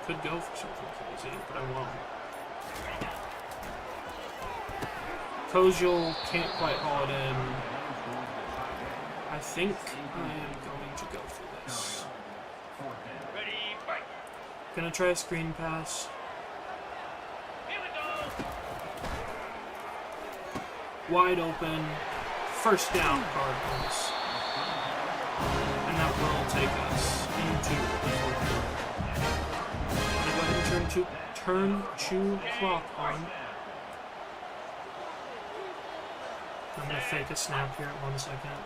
Could go for something crazy, but I won't. Koziel can't quite haul it in. I think I am going to go for this. Gonna try a screen pass. Wide open. 1st down, Cardinals. And that will take us into the 4th quarter. Turn to clock on. I'm going to fake a snap here at 1 second.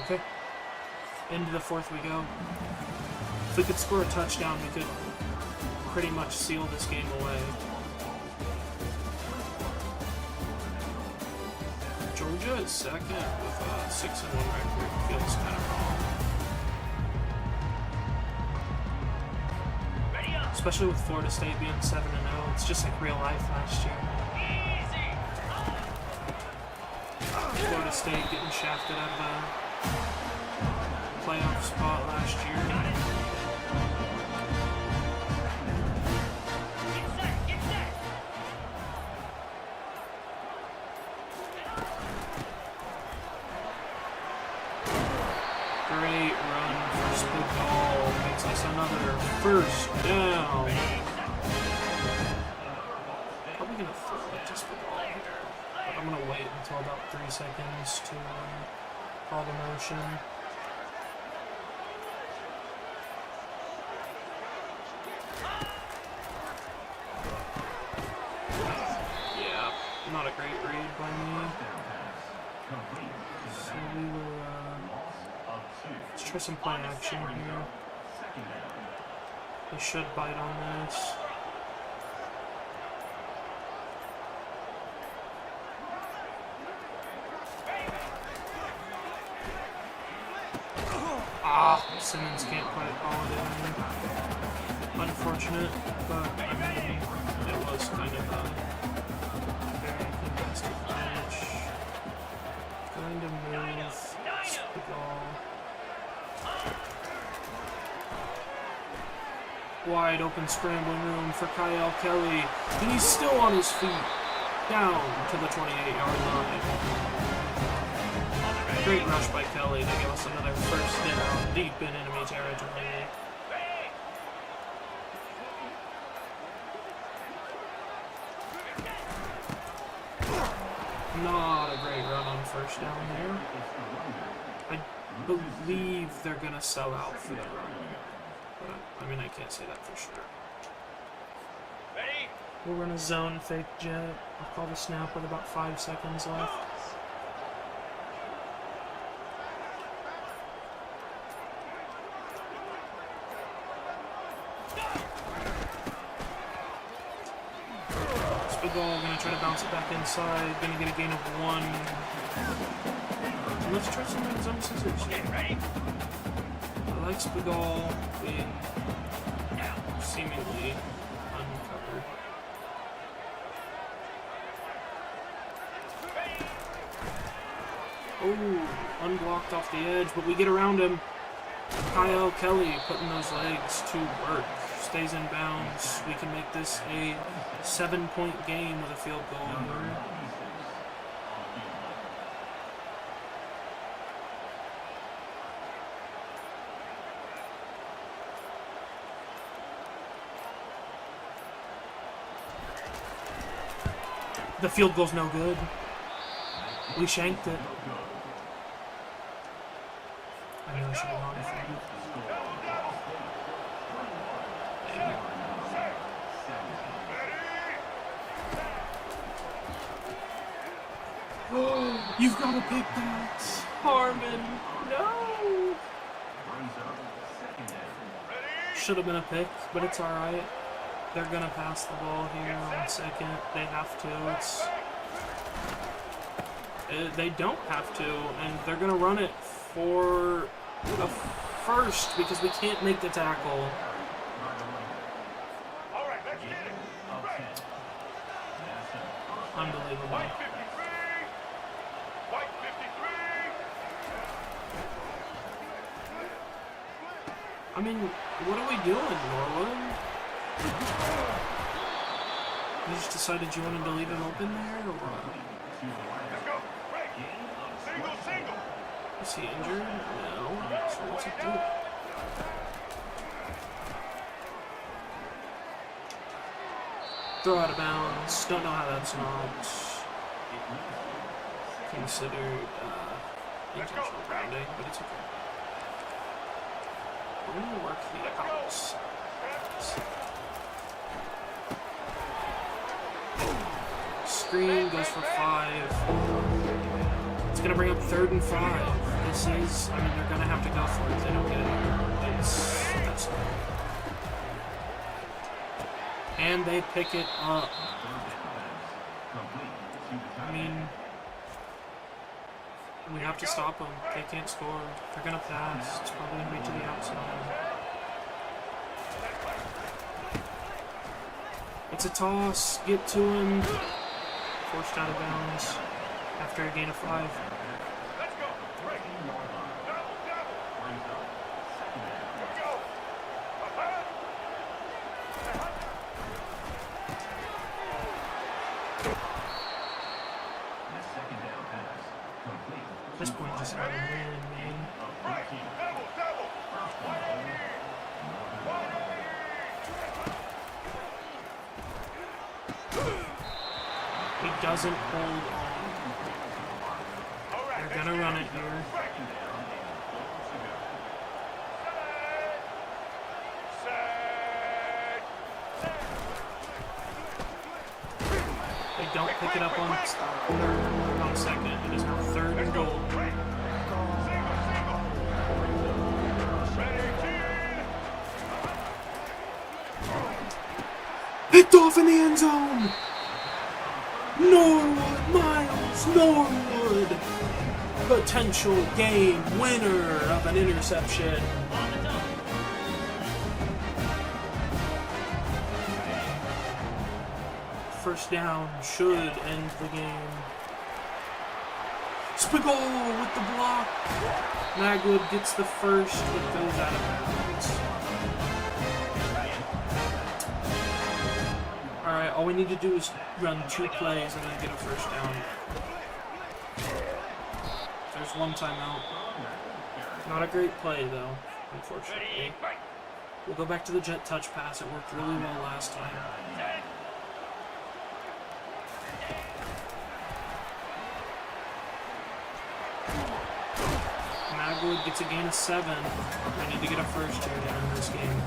Okay. Into the 4th we go. If we could score a touchdown, we could pretty much seal this game away. Georgia is 2nd with a 6-1 record. Feels kind of wrong. Especially with Florida State being 7-0, it's just like real life last year. Florida State getting shafted out of a playoff spot last year. Great run for Spitball. Makes us another 1st down. Probably going to throw it to Spitball here. But I'm going to wait until about 3 seconds to call the motion. Yeah, not a great read by me. So we will... let's try some play action here. They should bite on this. Simmons can't quite call it in. Unfortunate, but I mean, it was kind of a very contested match. Going to move the ball. Wide open scrambling room for Kyle Kelly, and he's still on his feet, down to the 28-yard line. Great rush by Kelly to give us another 1st down deep in enemy territory. Not a great run on 1st down there. I believe they're going to sell out for the run. But I mean, I can't say that for sure. Ready? We'll run a zone fake jet. I'll call the snap with about 5 seconds left. Ball, gonna try to bounce it back inside, gonna get a gain of 1. Let's try some red zone scissors. Okay, ready? I like Spagal being seemingly uncovered. Oh, unblocked off the edge, but we get around him. Kyle Kelly putting those legs to work. Stays in bounds. We can make this a 7-point game with a field goal here. The field goal's no good. We shanked it. I know I should have gone for it. You've got to pick that, Harmon. No. Should have been a pick, but it's all right. They're gonna pass the ball here on second. They have to. They don't have to, and they're gonna run it for a first because we can't make the tackle. All right, let's get it. Right. Unbelievable. White 53. White 53. I mean, what are we doing, Norwood? You just decided you wanted to leave him open there, or what? Let's go. Break. Single, single. Is he injured? No. So what's he do? Throw out of bounds. Don't know how that's not considered intentional grounding, but it's okay. We're going to work the outs. Screen goes for 5. It's going to bring up 3rd and 5. This is, I mean, they're going to have to go for it if they don't get it. That's and they pick it up. I mean, we have to stop them. They can't score. They're going to pass. It's probably going to be to the outside. It's a toss. Get to him. Forced out of bounds after a gain of 5. Let's go. Break. Double, double. Here we go. At this point, just have a win, man. Break. Double, double. 180. 180. He doesn't hold on. All right, They're gonna run it here. They don't pick it up on third, on second. It is now 3rd and goal. Picked off in the end zone. Norwood, Miles Norwood, potential game winner of an interception. First down should end the game. Spiegel with the block. Magwood gets the first. It goes out of bounds. Alright, all we need to do is run 2 plays and then get a first down. There's 1 timeout. Not a great play though, unfortunately. We'll go back to the jet touch pass. It worked really well last time. scoreboard gets a gain of 7. We need to get a first here to end this game.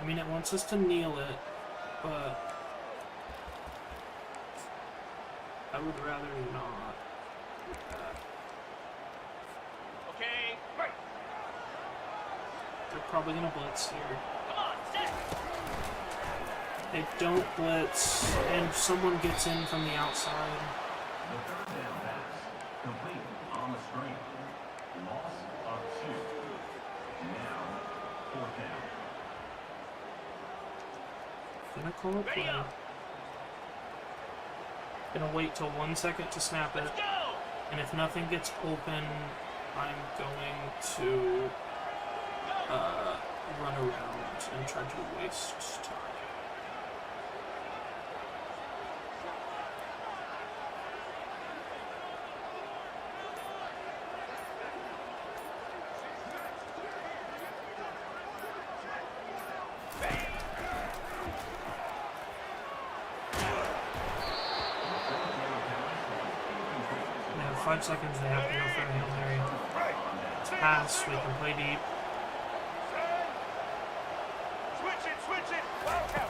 I mean, it wants us to kneel it, but I would rather not. Okay, right. They're probably going to blitz here. Come on, set. They don't blitz, and someone gets in from the outside. The third down pass, complete on the screen. Loss of 2. Now, 4th down. Gonna call a play. Gonna wait till 1 second to snap it. Let's go. And if nothing gets open, I'm going to run around and try to waste time. They have 5 seconds, they have to go for a Hail Mary. Right. Pass, we can play deep. Switch it. Wildcat.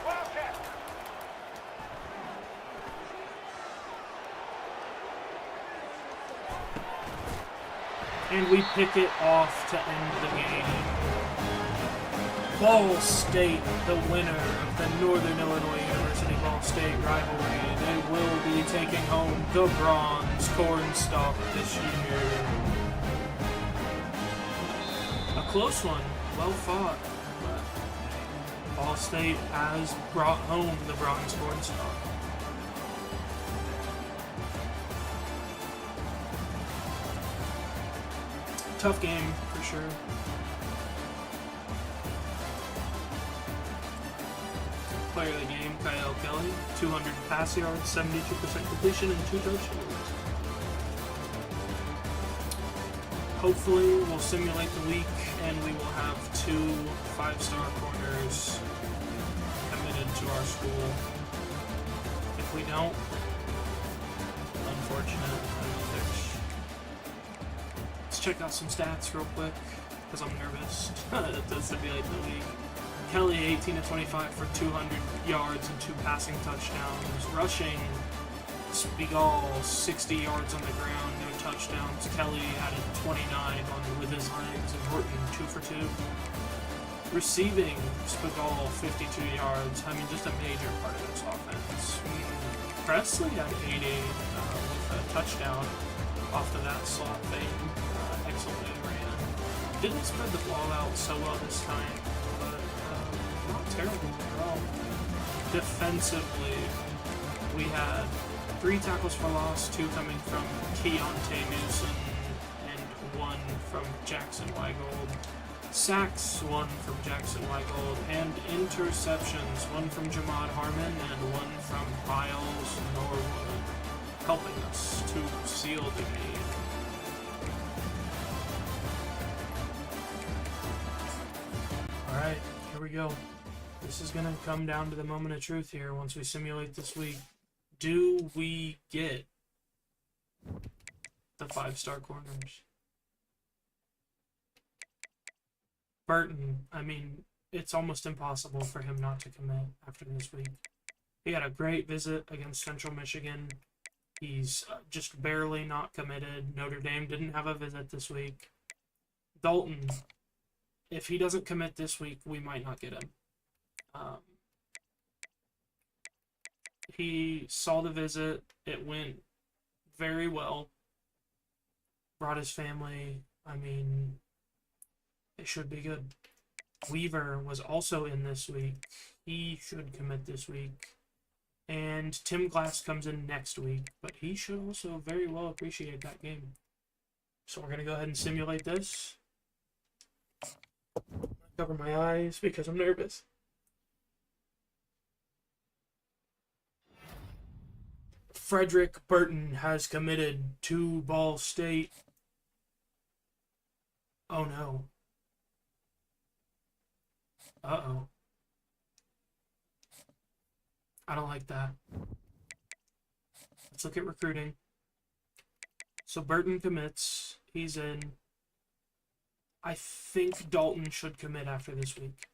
And we pick it off to end the game. Ball State, the winner of the Northern Illinois University Ball State rivalry. They will be taking home the bronze cornstalk this year. A close one, well fought. But Ball State has brought home the bronze cornstalk. Tough game, for sure. Player of the game, Kyle Kelly. 200 pass yards, 72% completion, and 2 touchdowns. Hopefully, we'll simulate the week, and we will have 2 5-star corners committed to our school. If we don't, unfortunate. Let's check out some stats real quick, because I'm nervous to simulate the week. Kelly, 18 to 25 for 200 yards and 2 passing touchdowns. Rushing, Spiegel, 60 yards on the ground, no touchdowns. Kelly added 29 with his legs, and Horton, 2 for 2. Receiving, Spiegel, 52 yards. I mean, just a major part of this offense. Presley had 80 with a touchdown off of that slot fade. Excellently ran. Didn't spread the ball out so well this time, but not terrible at all. Defensively, we had 3 tackles for loss, 2 coming from Keontae Newsom and 1 from Jackson Weigold. Sacks, 1 from Jackson Weigold, and interceptions, 1 from Jamad Harmon and 1 from Miles Norwood, helping us to seal the game. Alright, here we go. This is going to come down to the moment of truth here once we simulate this week. Do we get the 5-star corners? Burton, I mean, it's almost impossible for him not to commit after this week. He had a great visit against Central Michigan. He's just barely not committed. Notre Dame didn't have a visit this week. Dalton, if he doesn't commit this week, we might not get him. He saw the visit. It went very well. Brought his family. I mean, it should be good. Weaver was also in this week. He should commit this week. And Tim Glass comes in next week, but he should also very well appreciate that game. So we're going to go ahead and simulate this. Cover my eyes because I'm nervous. Frederick Burton has committed to Ball State. Oh no. Uh-oh. I don't like that. Let's look at recruiting. So Burton commits. He's in. I think Dalton should commit after this week.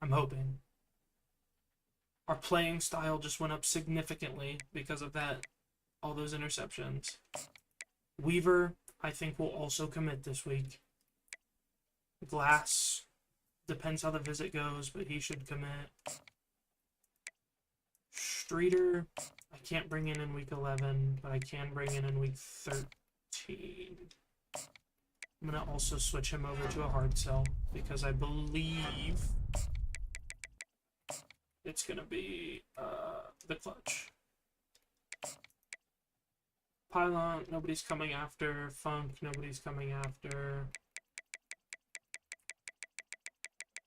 I'm hoping. Our playing style just went up significantly because of that. All those interceptions. Weaver, I think, will also commit this week. Glass, depends how the visit goes, but he should commit. Streeter, I can't bring in week 11, but I can bring in week 13. I'm going to also switch him over to a hard sell because I believe it's going to be the clutch. Pylon, nobody's coming after. Funk, nobody's coming after.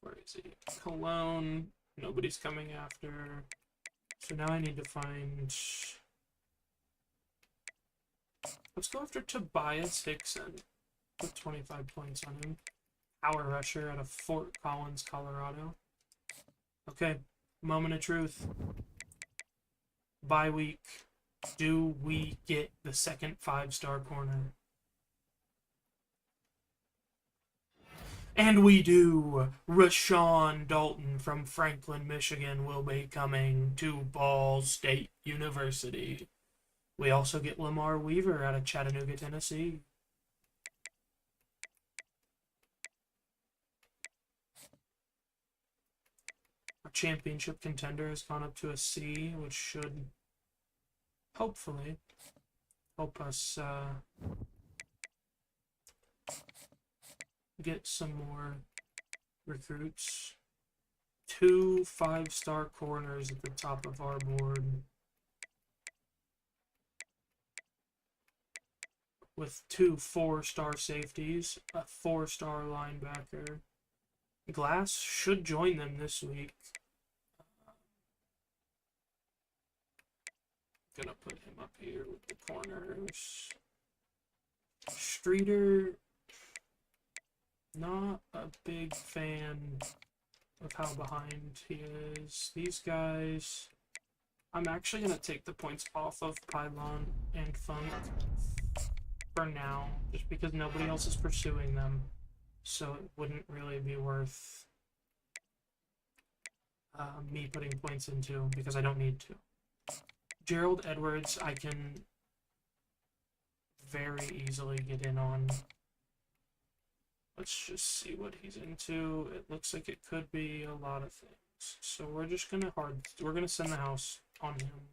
Where is he? Cologne, nobody's coming after. So now I need to find... Let's go after Tobias Hickson. Put 25 points on him. Power rusher out of Fort Collins, Colorado. Okay, moment of truth. Bye week. Do we get the second 5-star corner? And we do. Rashawn Dalton from Franklin, Michigan will be coming to Ball State University. We also get Lamar Weaver out of Chattanooga, Tennessee. Our championship contender has gone up to a C, which should hopefully help us get some more recruits. 2 5-star corners at the top of our board, with 2 4-star safeties, a 4-star linebacker. Glass should join them this week. Gonna put him up here with the corners. Streeter, not a big fan of how behind he is. These guys, I'm actually gonna take the points off of Pylon and Funk for now, just because nobody else is pursuing them, so it wouldn't really be worth me putting points into, because I don't need to. Gerald Edwards, I can very easily get in on. Let's just see what he's into. It looks like it could be a lot of things. So we're just gonna send the house on him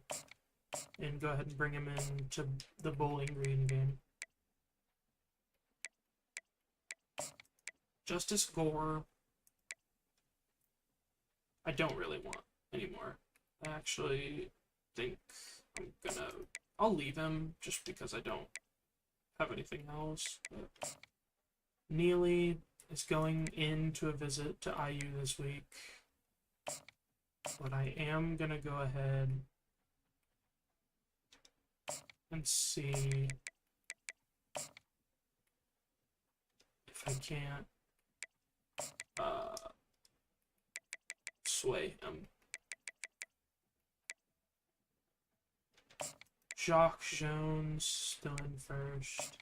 and go ahead and bring him in to the Bowling Green game. Justice Gore, I don't really want anymore. I actually think I'll leave him just because I don't have anything else. But Neely is going into a visit to IU this week, but I am gonna go ahead and see if I can't sway him. Jacques Jones still in first.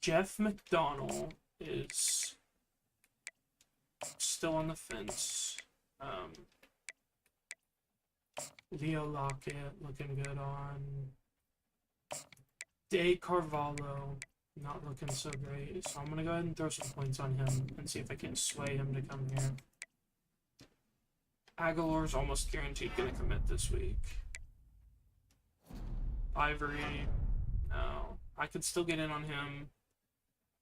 Jeff McDonald is still on the fence. Leo Lockett looking good on. Day Carvalho not looking so great, so I'm gonna go ahead and throw some points on him and see if I can sway him to come here. Aguilar's almost guaranteed gonna commit this week. Ivory, no. I could still get in on him.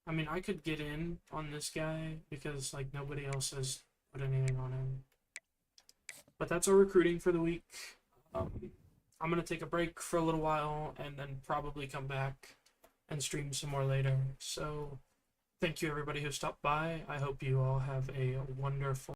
I mean, I could get in on this guy because, like, nobody else has put anything on him. But that's our recruiting for the week. I'm going to take a break for a little while and then probably come back and stream some more later. So, thank you everybody who stopped by. I hope you all have a wonderful